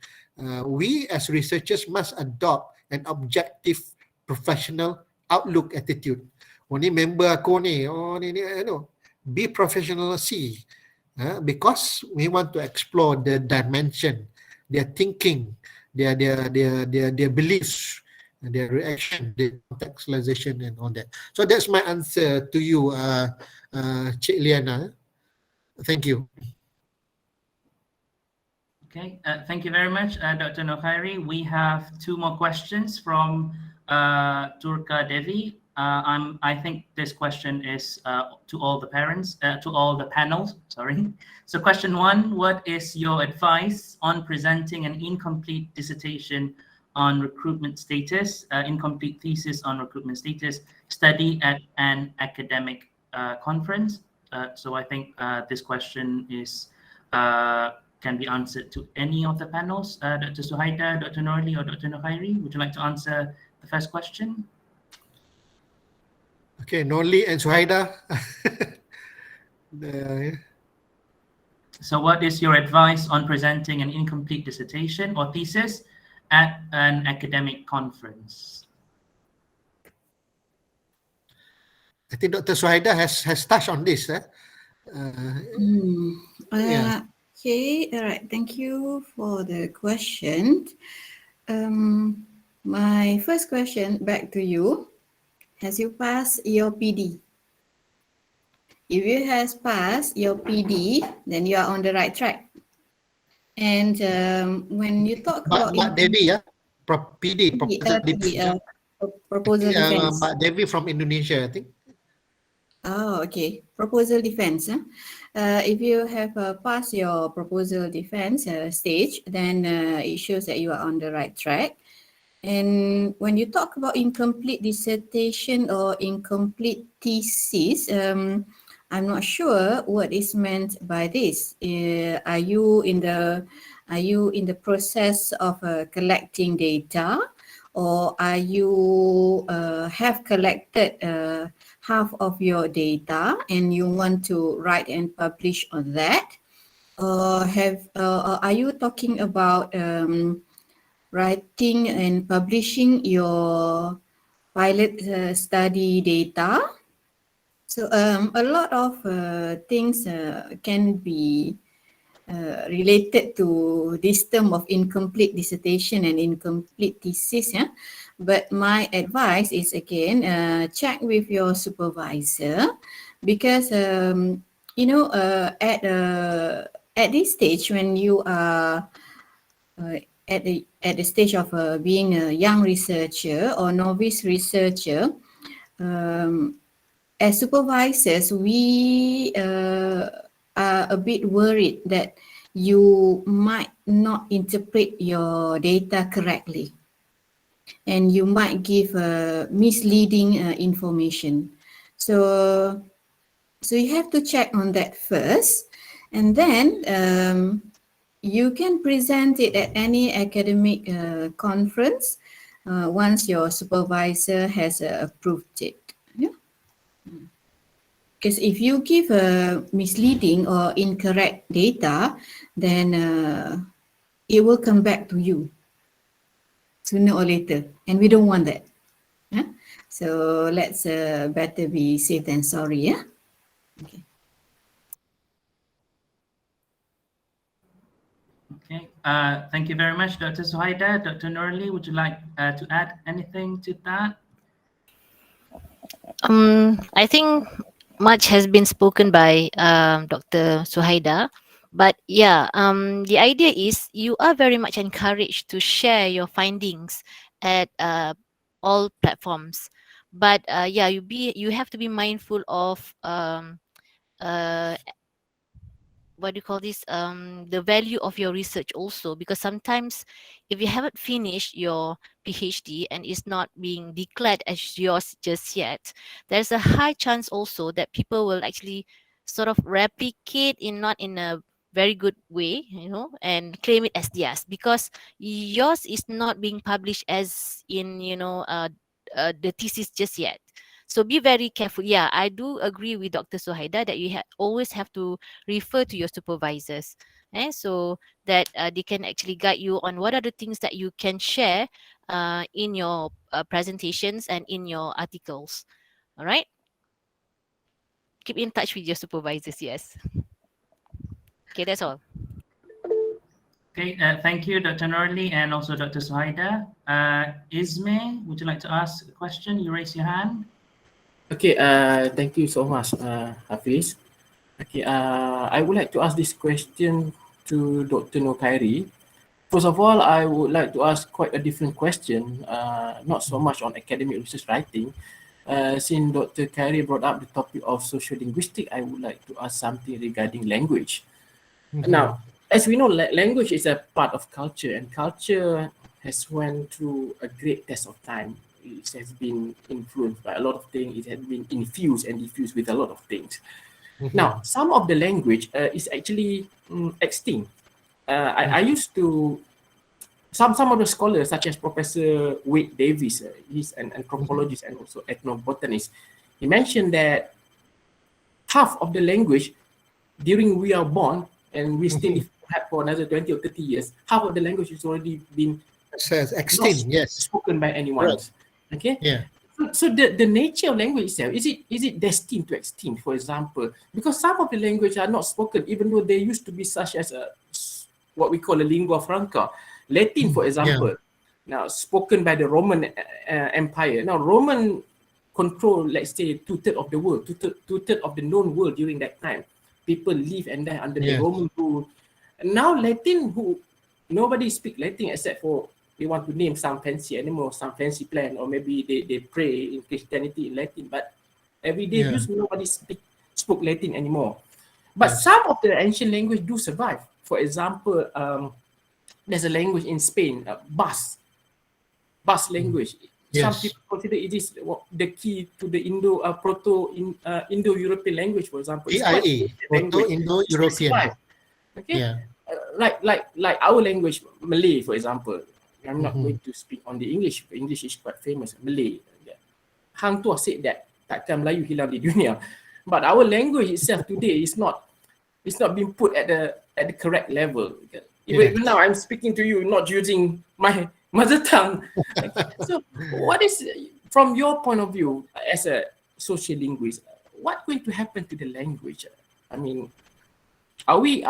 We as researchers must adopt an objective, professional outlook attitude. Oh ni member aku ni, oh ni be professional, see. Because we want to explore the dimension, their thinking, their beliefs, their reaction, their contextualization and all that. So that's my answer to you, Cik Liana. Thank you. Okay, thank you very much, Dr. Nokhairi. We have two more questions from Turka Devi. I think this question is to all the parents, to all the panels, sorry. So question one, what is your advice on presenting an incomplete dissertation on recruitment status, incomplete thesis on recruitment status, study at an academic conference? So I think this question is can be answered to any of the panels. Dr. Suhaida, Dr. Norli, or Dr. Nukhairi, would you like to answer the first question? Okay, Norli and Suhaida. So what is your advice on presenting an incomplete dissertation or thesis at an academic conference? I think Dr. Suhaida has touched on this. Yeah. Okay, all right. Thank you for the question. My first question back to you. Has you passed your PD? If you has passed your PD, then you are on the right track. And when you talk about Mbak Devi, yeah, PD, proposal defense. Mbak Devi from Indonesia, I think. Oh, okay. Proposal defense. If you have passed your proposal defense stage, then it shows that you are on the right track. And when you talk about incomplete dissertation or incomplete thesis, I'm not sure what is meant by this. Are you in the process of collecting data, or are you have collected half of your data and you want to write and publish on that? Or are you talking about writing and publishing your pilot study data? So a lot of things can be related to this term of incomplete dissertation and incomplete thesis. Yeah? But my advice is, again, check with your supervisor, because at this stage, when you are at the stage of being a young researcher or novice researcher, as supervisors, we are a bit worried that you might not interpret your data correctly, and you might give misleading information. So you have to check on that first, and then you can present it at any academic conference once your supervisor has approved it. Because if you give misleading or incorrect data, then it will come back to you sooner or later, and we don't want that. Yeah? So let's better be safe than sorry. Yeah. Okay. Okay. Thank you very much, Dr. Suhaida. Dr. Norli, would you like to add anything to that? I think much has been spoken by Dr. Suhaida, but yeah, the idea is you are very much encouraged to share your findings at all platforms, but yeah, you have to be mindful of what do you call this, the value of your research also, because sometimes if you haven't finished your PhD and it's not being declared as yours just yet, there's a high chance also that people will actually sort of replicate not in a very good way, and claim it as theirs, because yours is not being published as in the thesis just yet. So be very careful. Yeah, I do agree with Dr. Suhaida that you always have to refer to your supervisors, so that they can actually guide you on what are the things that you can share in your presentations and in your articles. All right. Keep in touch with your supervisors. Yes. Okay, that's all. Okay, thank you, Dr. Norli, and also Dr. Suhaida. Ismay, would you like to ask a question? You raise your hand. Okay, thank you so much, Hafiz. Okay, I would like to ask this question to Dr. Nukhairi. First of all, I would like to ask quite a different question, not so much on academic research writing. Since Dr. Khairi brought up the topic of social linguistics, I would like to ask something regarding language. Now, as we know, language is a part of culture, and culture has went through a great test of time. It has been influenced by a lot of things. It has been infused and diffused with a lot of things. Now, some of the language is actually extinct. I used to, some of the scholars such as Professor Wade Davis, he's an anthropologist and also ethnobotanist. He mentioned that half of the language during we are born and we still live perhaps for another 20 or 30 years, half of the language has already been extinct, yes, spoken by anyone. Right. Okay. Yeah. So the nature of language itself, is it destined to extinct, for example? Because some of the language are not spoken, even though they used to be such as what we call a lingua franca. Latin, for example, now spoken by the Roman Empire. Now Roman control, let's say, 2/3 of the world, 2/3 of the known world during that time. People live and die under the Roman rule. And now Latin, who nobody speak Latin except for they want to name some fancy animal, some fancy plant, or maybe they pray in Christianity in Latin, but everyday use nobody spoke Latin anymore. But some of the ancient language do survive. For example, there's a language in Spain, Basque language. Some people consider it is the key to the Indo-European language, for example. EIA, Proto-Indo-European. Okay, like our language, Malay, for example. I'm not going to speak on the English. English is quite famous. Malay. Hang Tuah said that takkan Melayu hilang di dunia. But our language itself today is not being put at the correct level. Even now I'm speaking to you not using my mother tongue. So what is, from your point of view as a social linguist, what's going to happen to the language? I mean, are we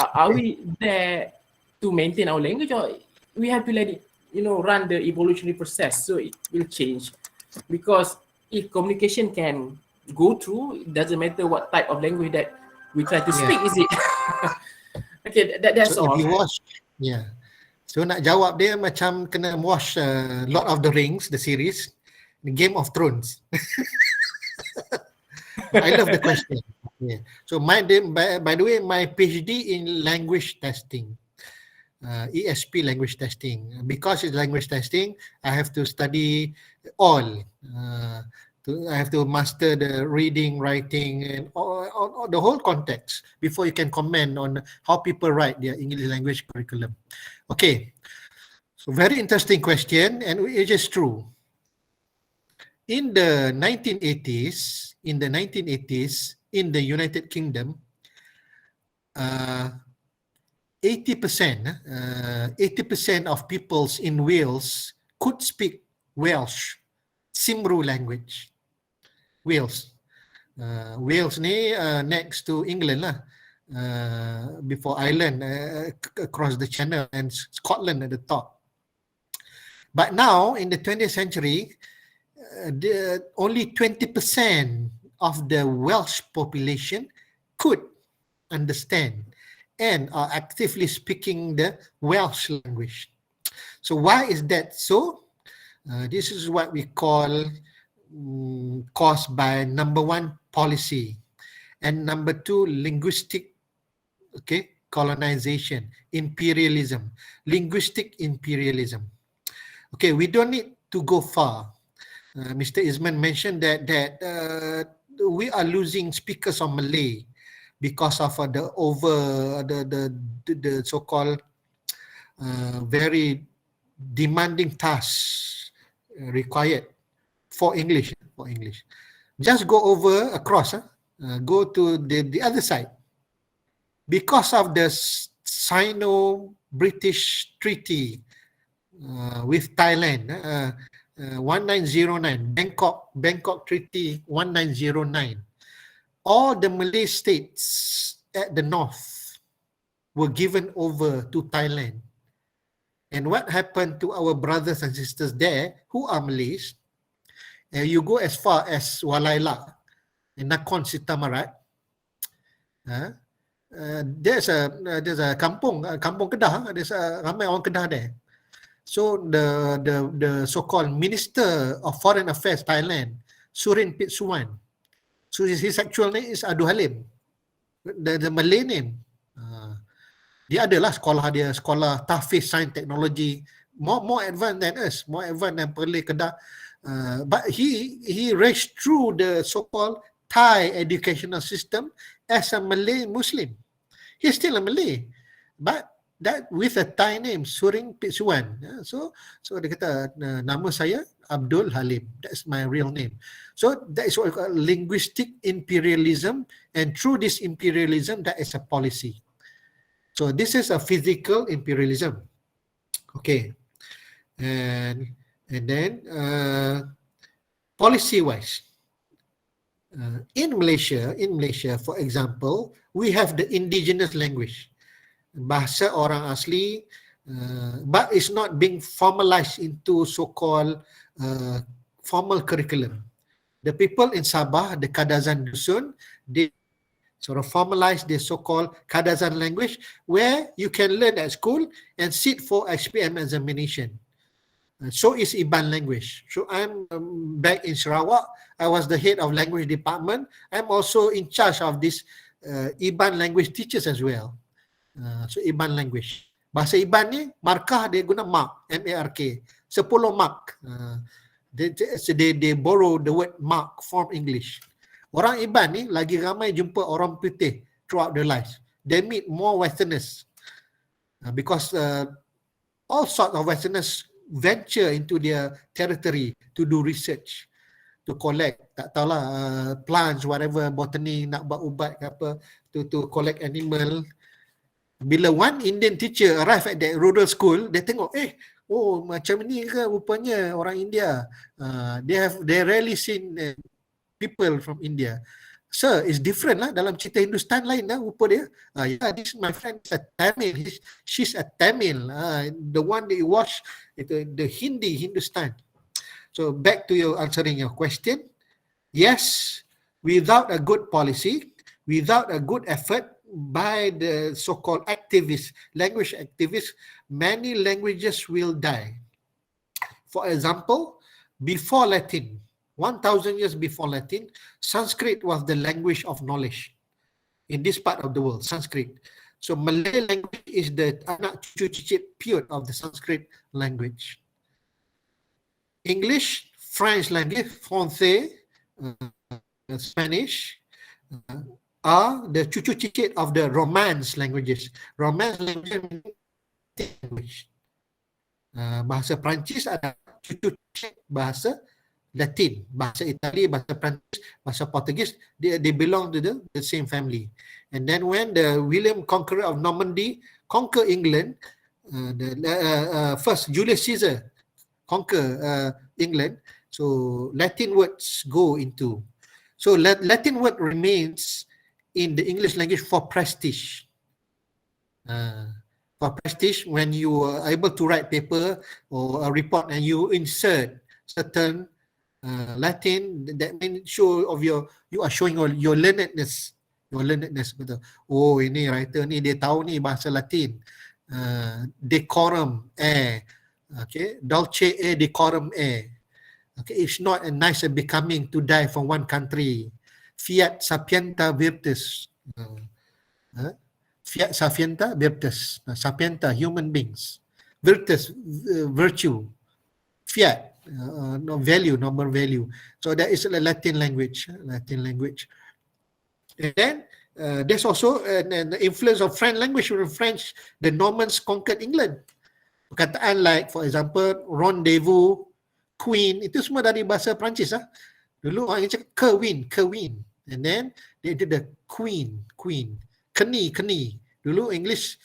there to maintain our language, or we have to let it, run the evolutionary process so it will change? Because if communication can go through, it doesn't matter what type of language that we try to speak, is it? Okay, that's so all. If you watch, so nak jawab dia macam kena watch Lord of the Rings, the series, Game of Thrones. I love the question. So by the way, my PhD in language testing. ESP language testing. Because it's language testing, I have to study all. I have to master the reading, writing, and all the whole context before you can comment on how people write their English language curriculum. Okay, so very interesting question, and it is true. In the 1980s, in the United Kingdom, 80% of peoples in Wales could speak Welsh, Cymru language. Wales ni next to England lah, before Ireland, across the channel, and Scotland at the top. But now in the 20th century, only 20% of the Welsh population could understand and are actively speaking the Welsh language. So why is that so? This is what we call caused by number one, policy, and number two, linguistic colonization, imperialism, linguistic imperialism. Okay, we don't need to go far. Mr. Isman mentioned that we are losing speakers of Malay because of the so-called very demanding tasks required for English. Just go over across, go to the other side. Because of the Sino-British Treaty with Thailand, 1909, Bangkok Treaty 1909. All the Malay states at the north were given over to Thailand. And what happened to our brothers and sisters there who are Malays? You go as far as Walaila in Nakhon Sitamarat. There's a kampung Kedah. There's ramai orang Kedah there. So the so-called Minister of Foreign Affairs Thailand, Surin Pitsuwan. So his actual name is Abdul Halim. The Malay name. Dia adalah sekolah Tahfiz Science Technology, more advanced than us, more advanced than Perlis Kedah. But he raced through the so-called Thai educational system as a Malay Muslim. He's still a Malay, but that with a Thai name, Suring Pitsuan. So dia kata, nama saya Abdul Halim. That's my real name. So that is what we call linguistic imperialism, and through this imperialism, that is a policy. So this is a physical imperialism. Okay. And then policy-wise, in Malaysia, for example, we have the indigenous language, bahasa orang asli, but it's not being formalized into so-called formal curriculum. The people in Sabah, the Kadazan Dusun, they sort of formalize the so-called Kadazan language, where you can learn at school and sit for SPM examination. So is Iban language. So I'm back in Sarawak. I was the head of language department. I'm also in charge of this Iban language teachers as well. So Iban language. Bahasa Iban ni, markah dia guna mark, M-A-R-K. 10 mark. They borrow the word mark from English. Orang Iban ni lagi ramai jumpa orang putih throughout their lives. They meet more Westerners. Because all sorts of Westerners venture into their territory to do research, to collect, tak tahulah, plants, whatever, botany, nak buat ubat ke apa, to collect animal. Bila one Indian teacher arrive at that rural school, dia tengok, oh macam ni ke rupanya orang India. They rarely seen people from India. Sir, it's different lah, dalam cerita Hindustan lain lah rupa dia. Yeah, this my friend is a Tamil. She's a Tamil. The one that you watch, the Hindustan. So back to your answering your question. Yes, without a good policy, without a good effort by the so-called activists, language activists, many languages will die. For example, before Latin, 1,000 years before Latin, Sanskrit was the language of knowledge in this part of the world, Sanskrit. So Malay language is the anak cucu cicit pure of the Sanskrit language. English, French language, Francais, Spanish are the cucu cicit of the Romance languages. Romance language. Bahasa Perancis ada cucu cicit bahasa Latin, bahasa Itali, bahasa Perancis, bahasa Portugese, they belong to the same family. And then when the William Conqueror of Normandy conquer England, first Julius Caesar conquer England, so Latin words go into. So Latin word remains in the English language for prestige. For prestige, when you are able to write paper or a report and you insert certain Latin, that means show of you are showing your learnedness, betul. Oh, ini writer ni dia tahu ni bahasa Latin. Decorum okay, dulce decorum okay, it's not a nice and becoming to die from one country. Fiat sapienta virtus. Fiat sapienta virtus. Sapienta, human beings. Virtus, virtue. Fiat. No value, normal value. So that is a Latin language. And then there's also an influence of French language. From French, the Normans conquered England. Perkataan like, for example, rendezvous, queen, itu semua dari bahasa Perancis. Dulu orang cakap kewin. And then they did the queen. Keni. Dulu English,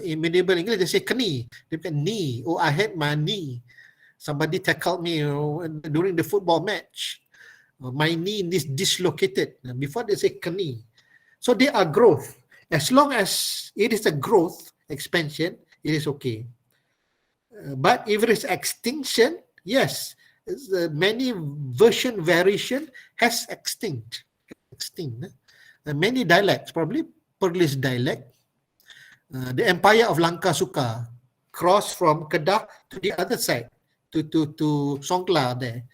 in medieval English, they say keni. They say knee. Oh, I had my knee. Somebody tackled me during the football match. My knee is dislocated. Before they say knee. So they are growth. As long as it is a growth, expansion, it is okay. But if it is extinction, yes, many variation has extinct. Many dialects, probably Perlis dialect. The empire of Langka Suka crossed from Kedah to the other side. To Songkla there.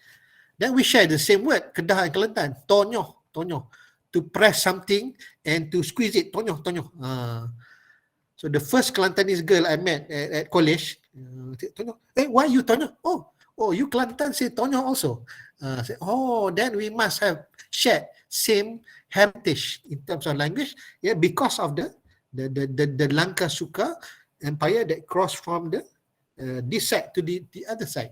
Then we share the same word, Kedah and Kelantan, tonyo. To press something and to squeeze it, tonyo. So the first Kelantanese girl I met at college, tonyo. Why you tonyo? Oh, you Kelantan say tonyo also. Then we must have shared same heritage in terms of language, because of the Langka Suka empire that crossed from the this side to the other side.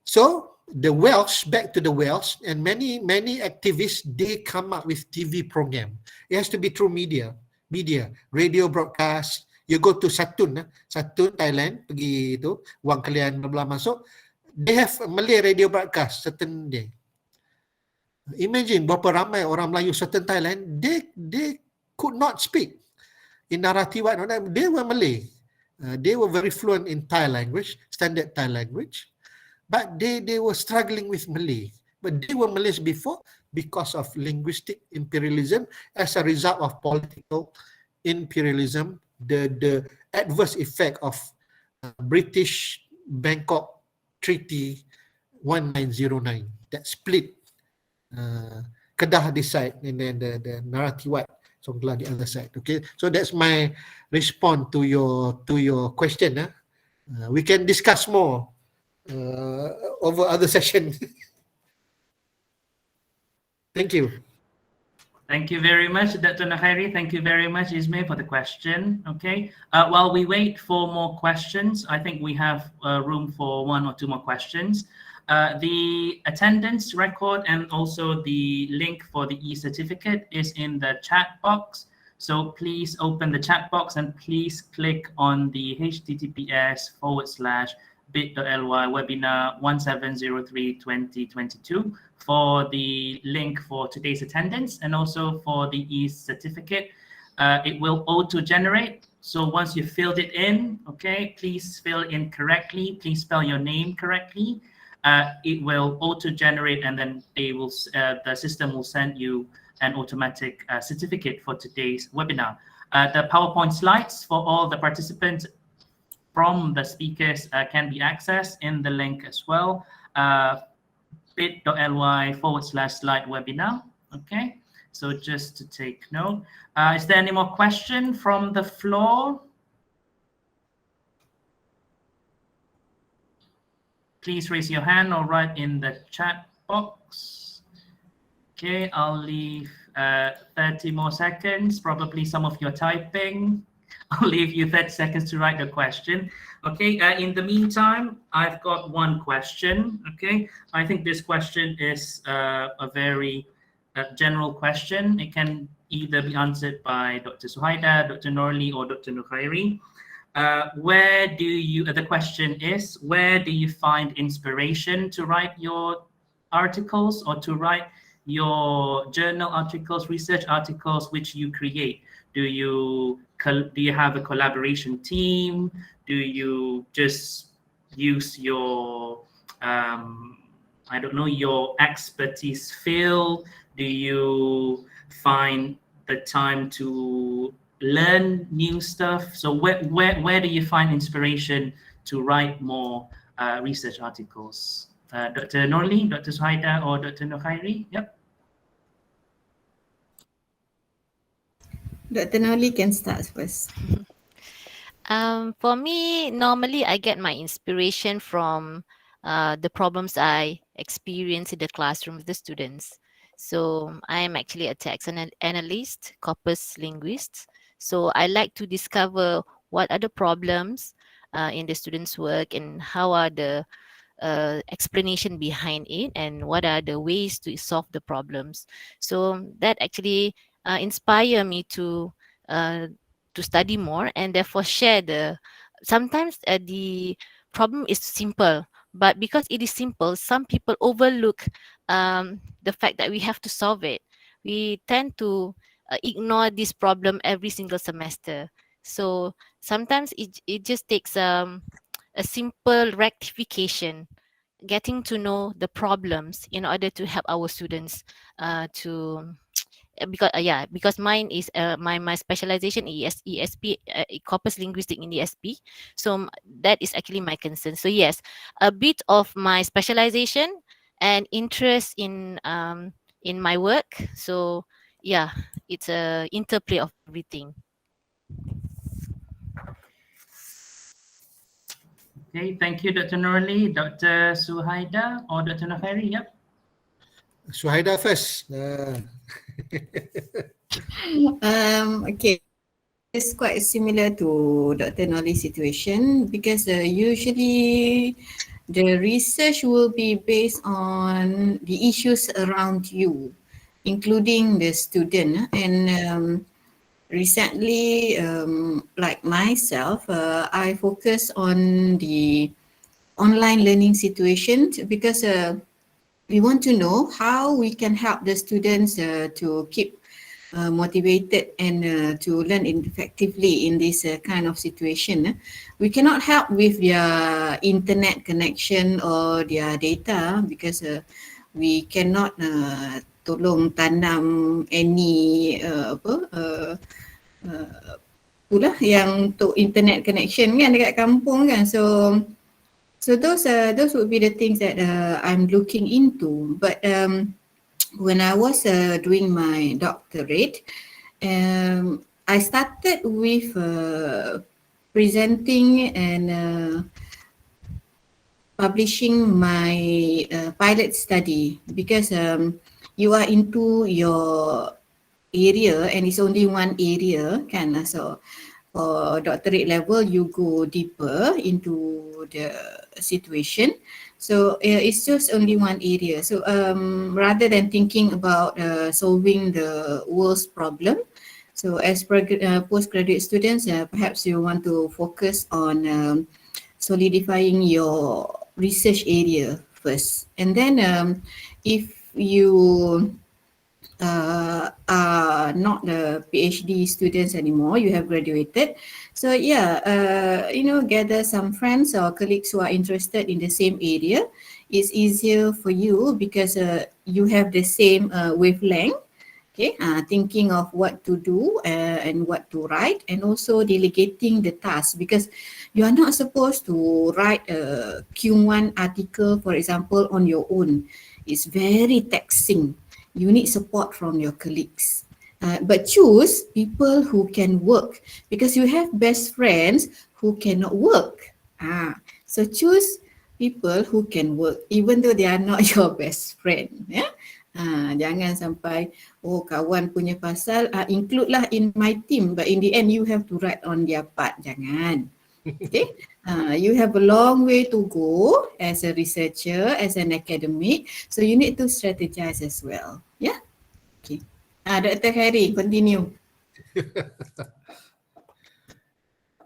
So the Welsh, back to the Welsh, and many activists, they come up with TV program. It has to be through media, radio broadcast. You go to Satun, Thailand, pergi itu, wang kalian bla masuk, they have Malay radio broadcast certain day. Imagine berapa ramai orang Melayu certain Thailand, they could not speak in Naratiwat, they were Malay. They were very fluent in Thai language, standard Thai language, but they were struggling with Malay. But they were Malays before because of linguistic imperialism as a result of political imperialism, the adverse effect of British Bangkok Treaty 1909 that split Kedah this side and then the Naratiwat Songkla the other side. Okay, so that's my response to your question. We can discuss more over other session. Thank you. Thank you very much, Dr. Nukhairi. Thank you very much, Ismail, for the question. Okay, while we wait for more questions, I think we have room for one or two more questions. The attendance record and also the link for the e-certificate is in the chat box. So please open the chat box and please click on the https://bit.ly webinar 1703-2022 for the link for today's attendance and also for the e-certificate. It will auto-generate. So once you filled it in, okay, please fill in correctly. Please spell your name correctly. It will auto-generate and then the system will send you an automatic certificate for today's webinar. The PowerPoint slides for all the participants from the speakers can be accessed in the link as well, bit.ly/slide webinar. Okay, so just to take note. Is there any more question from the floor? Please raise your hand or write in the chat box. Okay, I'll leave 30 more seconds. Probably some of you are typing. I'll leave you 30 seconds to write the question. Okay, in the meantime, I've got one question. Okay, I think this question is a very general question. It can either be answered by Dr. Suhaida, Dr. Norli, or Dr. Nukhairi. The question is, where do you find inspiration to write your articles or to write your journal articles, research articles which you create? Do you have a collaboration team? Do you just use your I don't know, your expertise field? Do you find the time to learn new stuff? So where do you find inspiration to write more research articles? Dr. Norli, Dr. Suhaida, or Dr. Nukhairi? Yep. Dr. Norli can start first. For me, normally I get my inspiration from the problems I experience in the classroom with the students. So I am actually a text analyst, corpus linguist. So I like to discover what are the problems in the students' work and how are the explanation behind it and what are the ways to solve the problems. So that actually inspire me to study more and therefore share sometimes the problem is simple, but because it is simple, some people overlook the fact that we have to solve it. We tend to ignore this problem every single semester. So sometimes it just takes a simple rectification, getting to know the problems in order to help our students because mine is my specialization is ESP, corpus linguistic in ESP. So that is actually my concern. So yes, a bit of my specialization and interest in my work. So yeah, it's a interplay of everything. Okay, thank you, Dr. Norli. Dr. Suhaida or Dr. Nukhairi? Yep. Suhaida first. Okay. It's quite similar to Dr. Noli's situation because usually the research will be based on the issues around you, including the student. And recently, like myself, I focus on the online learning situation because we want to know how we can help the students to keep motivated and to learn effectively in this kind of situation. We cannot help with their internet connection or their data because we cannot tolong tanam any itulah yang untuk internet connection kan dekat kampung kan. So those would be the things that I'm looking into. But when I was doing my doctorate, I started with presenting and publishing my pilot study because you are into your area and it's only one area kan. So for doctorate level, you go deeper into the situation. So it's just only one area. So rather than thinking about solving the world's problem, so as postgraduate students, perhaps you want to focus on solidifying your research area first. And then if you are not the PhD students anymore, you have graduated. So yeah, gather some friends or colleagues who are interested in the same area. It's easier for you because you have the same wavelength. Okay, thinking of what to do and what to write, and also delegating the task because you are not supposed to write a Q1 article, for example, on your own. It's very taxing. You need support from your colleagues. But choose people who can work because you have best friends who cannot work. So choose people who can work even though they are not your best friend. Yeah? Jangan sampai, kawan punya pasal, include lah in my team, but in the end you have to write on their part. Jangan. Okay, you have a long way to go as a researcher, as an academic, so you need to strategize as well. Yeah. Okay. Dr. Harry, continue.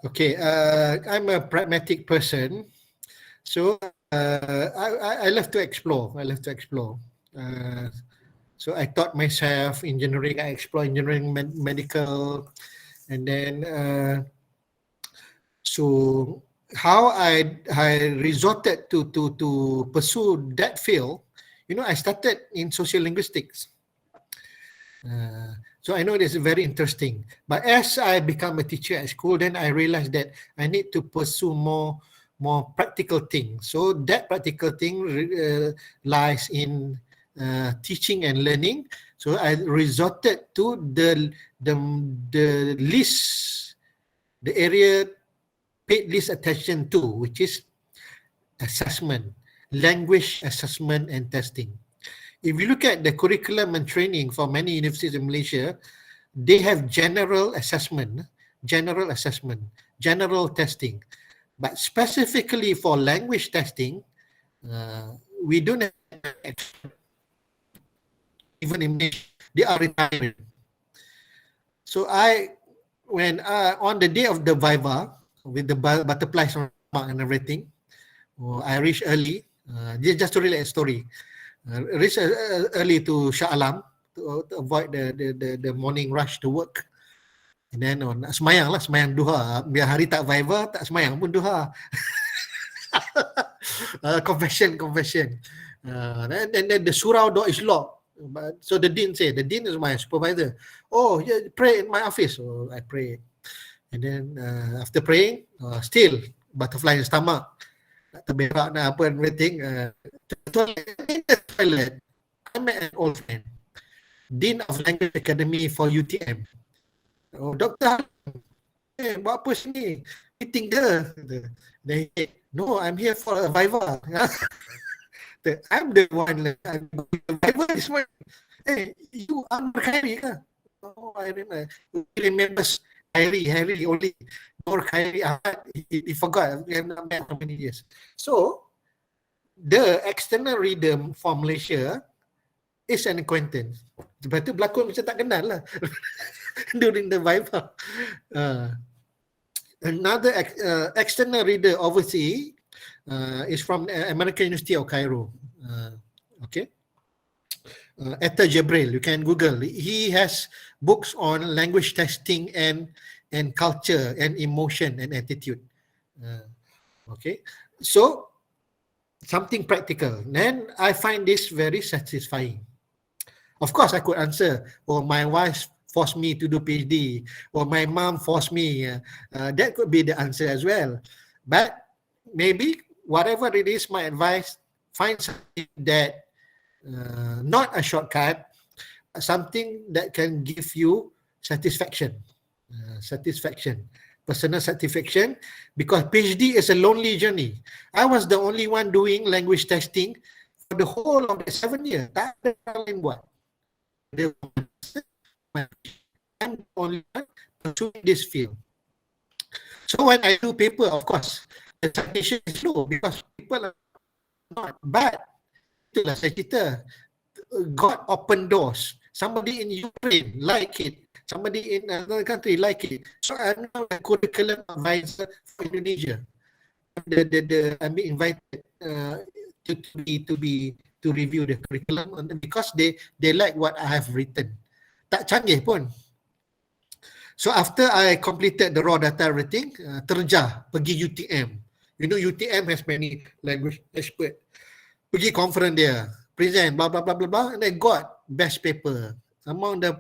Okay, I'm a pragmatic person, so I love to explore. So I taught myself engineering. I explore engineering, medical, and then so how I resorted to pursue that field. I started in social linguistics. So I know this is very interesting. But as I become a teacher at school, then I realized that I need to pursue more practical things. So that practical thing lies in teaching and learning. So I resorted to the area paid least attention to, which is assessment, language assessment and testing. If you look at the curriculum and training for many universities in Malaysia, they have general assessment, general testing. But specifically for language testing, we don't have, even in Malaysia, they are retired. So when on the day of the Viva, with the butterflies and everything, I reached early, just to relate a story. Reached early to Shah Alam to avoid the morning rush to work. And then semayang duha. Biar hari tak Viva, tak semayang pun duha. Confession. Then the surau door is locked. So the dean is my supervisor. Yeah, pray in my office. So I pray. And then after praying, still butterfly in stomach. Nak terberak, nak apa, everything. In the toilet, I met an old friend, Dean of Language Academy for UTM. Doktor, buat apa sini? Meeting ke? Then he said, no, I'm here for a Viva. I'm the one. Viva is mine. Hey, you are Khairi ke? I remember. He remembers Harry only. Or Khairi Ahmad, he forgot. We have not met for many years. So, the external reader for Malaysia is an acquaintance. Sebab tu berlakon macam tak kenal lah. During the Viva. Another external reader overseas is from American University of Cairo. Okay. Etta Jabril, you can Google. He has books on language testing and culture and emotion and attitude. Okay, so something practical. Then I find this very satisfying. Of course, I could answer, or my wife forced me to do PhD, or my mom forced me. That could be the answer as well. But maybe whatever it is, my advice, find something that not a shortcut, something that can give you satisfaction. Personal satisfaction, because PhD is a lonely journey. I was the only one doing language testing for the whole of the 7 years. Tak ada orang lain buat. I'm the only one pursuing this field. So when I do paper, of course, the citation is low because people are not. But itulah saya cerita, God open doors. Somebody in Ukraine like it. Somebody in another country like it. So I'm now a curriculum advisor for Indonesia. I'm being invited to review the curriculum because they like what I have written. Tak canggih pun. So after I completed the raw data everything, terjah pergi UTM. You know UTM has many language expert. Pergi conference dia, present, blah blah blah blah blah, and I got best paper among the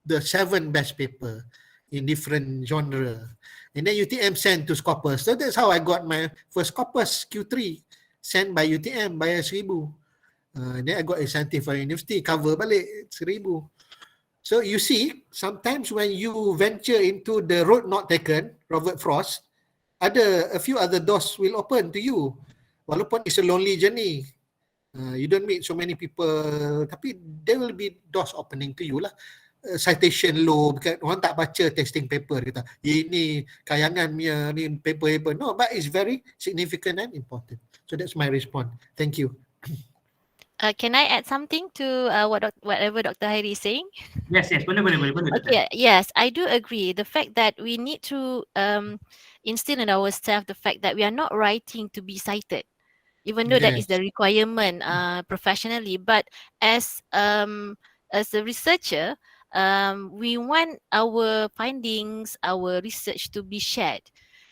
7 best paper in different genre. And then UTM sent to Scopus. So that's how I got my first Scopus Q3 sent by UTM by 1,000. Then I got a scientific university cover balik 1,000. So you see, sometimes when you venture into the road not taken, Robert Frost, a few other doors will open to you. Walaupun it's a lonely journey. You don't meet so many people, tapi there will be doors opening to you lah. Citation low, orang tak baca testing paper, kata ini kayangan punya ni paper. No, but it's very significant and important. So that's my response. Thank you. Can I add something to whatever Dr. Hairi is saying? Yes, boleh. Okay, yes, I do agree. The fact that we need to instill in our staff the fact that we are not writing to be cited, even though that is the requirement professionally. But as a researcher, we want our findings, our research to be shared.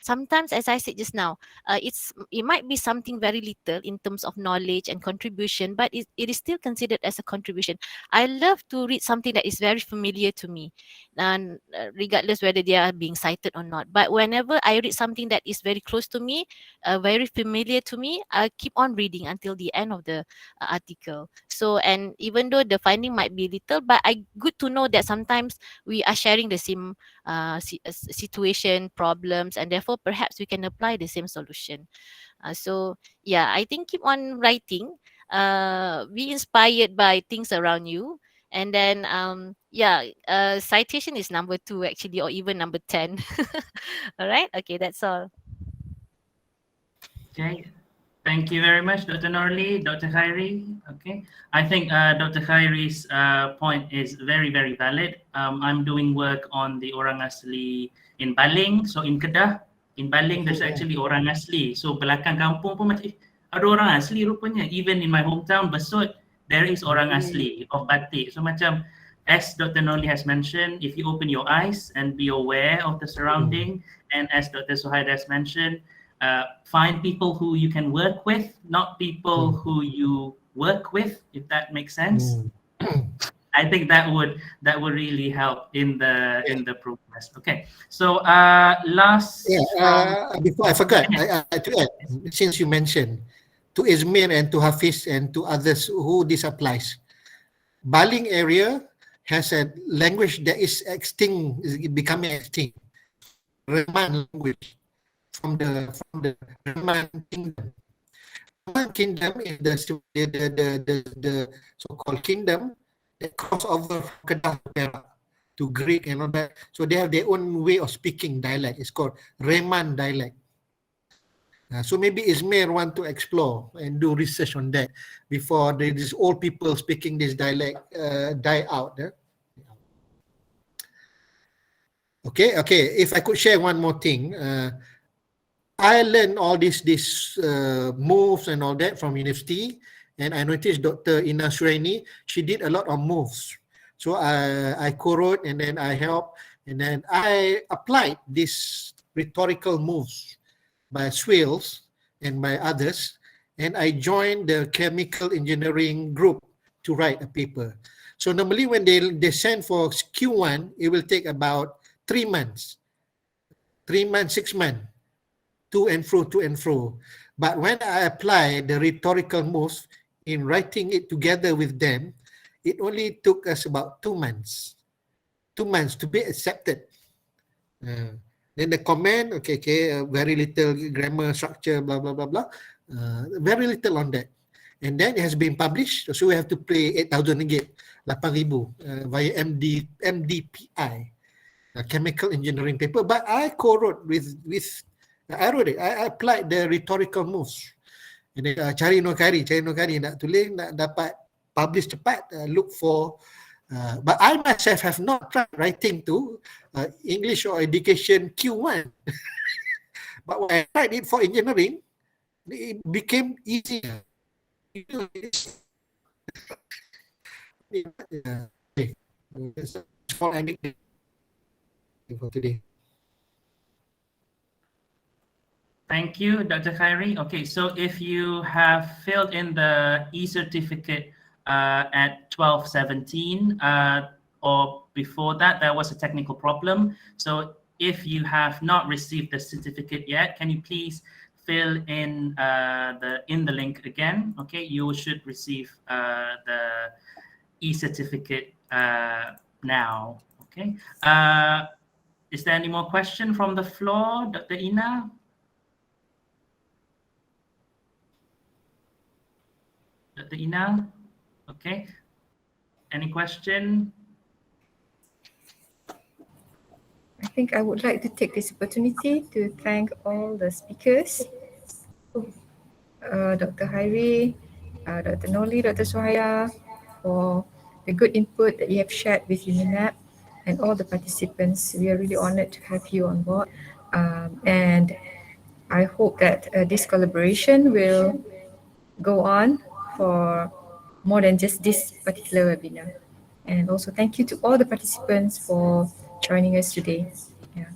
Sometimes, as I said just now, it might be something very little in terms of knowledge and contribution, but it is still considered as a contribution. I love to read something that is very familiar to me, and regardless whether they are being cited or not. But whenever I read something that is very close to me, very familiar to me, I keep on reading until the end of the article. So, and even though the finding might be little, but good to know that sometimes we are sharing the same situation, problems, and therefore perhaps we can apply the same solution. So yeah, I think keep on writing, be inspired by things around you, and then citation is number 2 actually, or even number 10. All right, okay, that's all. Okay, thank you very much, Dr. Norli, Dr. Khairi. Okay, I think Dr. Khairi's point is very, very valid. I'm doing work on the orang asli in Baling, so in Kedah. In Baling, there's actually orang asli. So belakang kampung pun macam ada orang asli rupanya. Even in my hometown, Besut, there is orang asli of batik. So macam, as Dr. Norli has mentioned, if you open your eyes and be aware of the surrounding, and as Dr. Suhaid has mentioned, find people who you can work with, not people who you work with, if that makes sense. I think that would really help in the progress. Okay, so last. Before I forgot, to add, since you mentioned, to Izmir and to Hafiz and to others who this applies, Baling area has a language that is extinct, is becoming extinct. Reman language from the Reman kingdom. Reman kingdom is the so-called kingdom that cross over from Kedah to Perak. to Greek and all that. So they have their own way of speaking dialect. It's called Reman dialect. So maybe Ismail want to explore and do research on that before these old people speaking this dialect die out. Okay. If I could share one more thing, I learned all these moves and all that from university, and I noticed Dr. Ina Suraini, she did a lot of moves. So I co-wrote, and then I helped, and then I applied these rhetorical moves by Swales and by others, and I joined the chemical engineering group to write a paper. So normally when they send for Q1, it will take about 3 months, 6 months, to and fro. But when I apply the rhetorical moves in writing it together with them, it only took us about 2 months. 2 months to be accepted. Then the comment, okay, very little grammar structure, blah, blah, blah, blah. Very little on that. And then it has been published, so we have to pay 8,000 ringgit, 8,000 via MDPI, a chemical engineering paper. But I co-wrote I wrote it. I applied the rhetorical moves. And then, cari no kari nak tulis, nak dapat publish cepat, look for. But I myself have not tried writing to English or education Q1. But when I tried it for engineering, it became easier. That's all I need for today. Thank you, Dr. Khairi. Okay, so if you have filled in the e-certificate at 12:17 or before that, there was a technical problem. So if you have not received the certificate yet, can you please fill in the link again? Okay, you should receive the e-certificate now. Okay. Is there any more question from the floor, Dr. Ina? Dr. Ina? Okay. Any question? I think I would like to take this opportunity to thank all the speakers, Dr. Khairi, Dr. Noli, Dr. Suhaya, for the good input that you have shared with UniMAP and all the participants. We are really honored to have you on board. And I hope that this collaboration will go on for more than just this particular webinar. And also thank you to all the participants for joining us today. Yeah.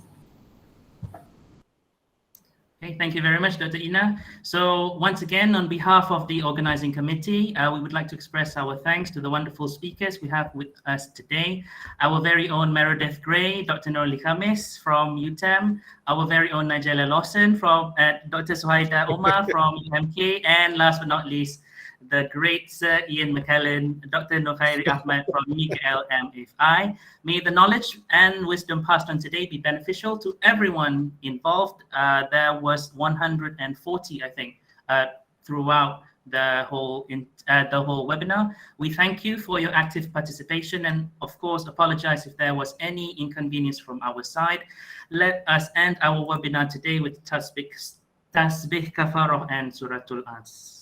Okay, thank you very much, Dr. Ina. So once again, on behalf of the organizing committee, we would like to express our thanks to the wonderful speakers we have with us today. Our very own Meredith Gray, Dr. Norli Khamis from UTEM, our very own Nigella Lawson from Dr. Suhaida Omar from UMK, and last but not least, the great Sir Ian McKellen, Dr. Nukhairi Ahmad from UKL MFI. May the knowledge and wisdom passed on today be beneficial to everyone involved. There was 140, I think, throughout the whole webinar. We thank you for your active participation and, of course, apologize if there was any inconvenience from our side. Let us end our webinar today with tasbih kafarah and suratul As.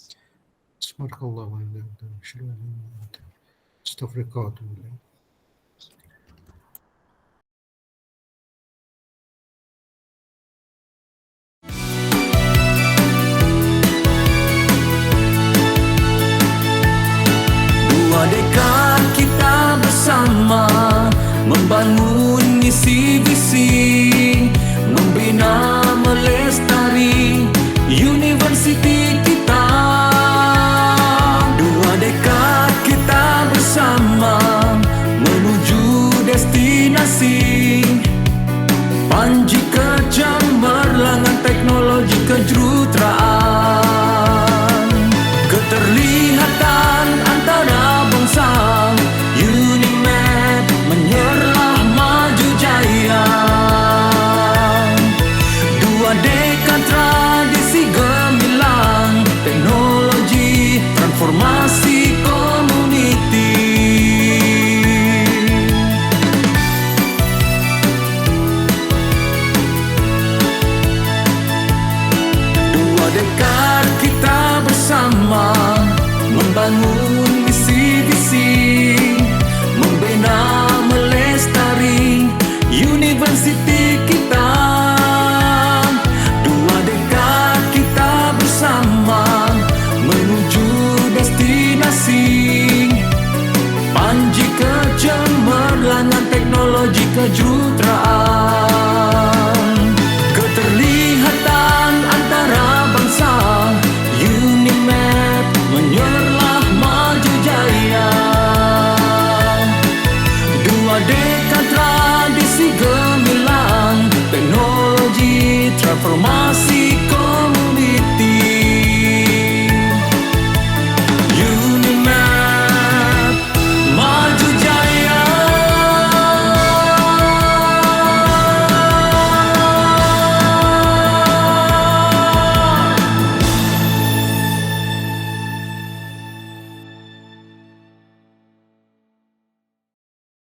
Stop recording. Dua dekad kita bersama membangun misi visi, membina melestari universiti kita. Dua dekad kita bersama menuju destinasi, panji kecemerlangan teknologi kejuruteraan, keterlihatan antara bangsa. UniMAP menyerlah maju jaya. membangun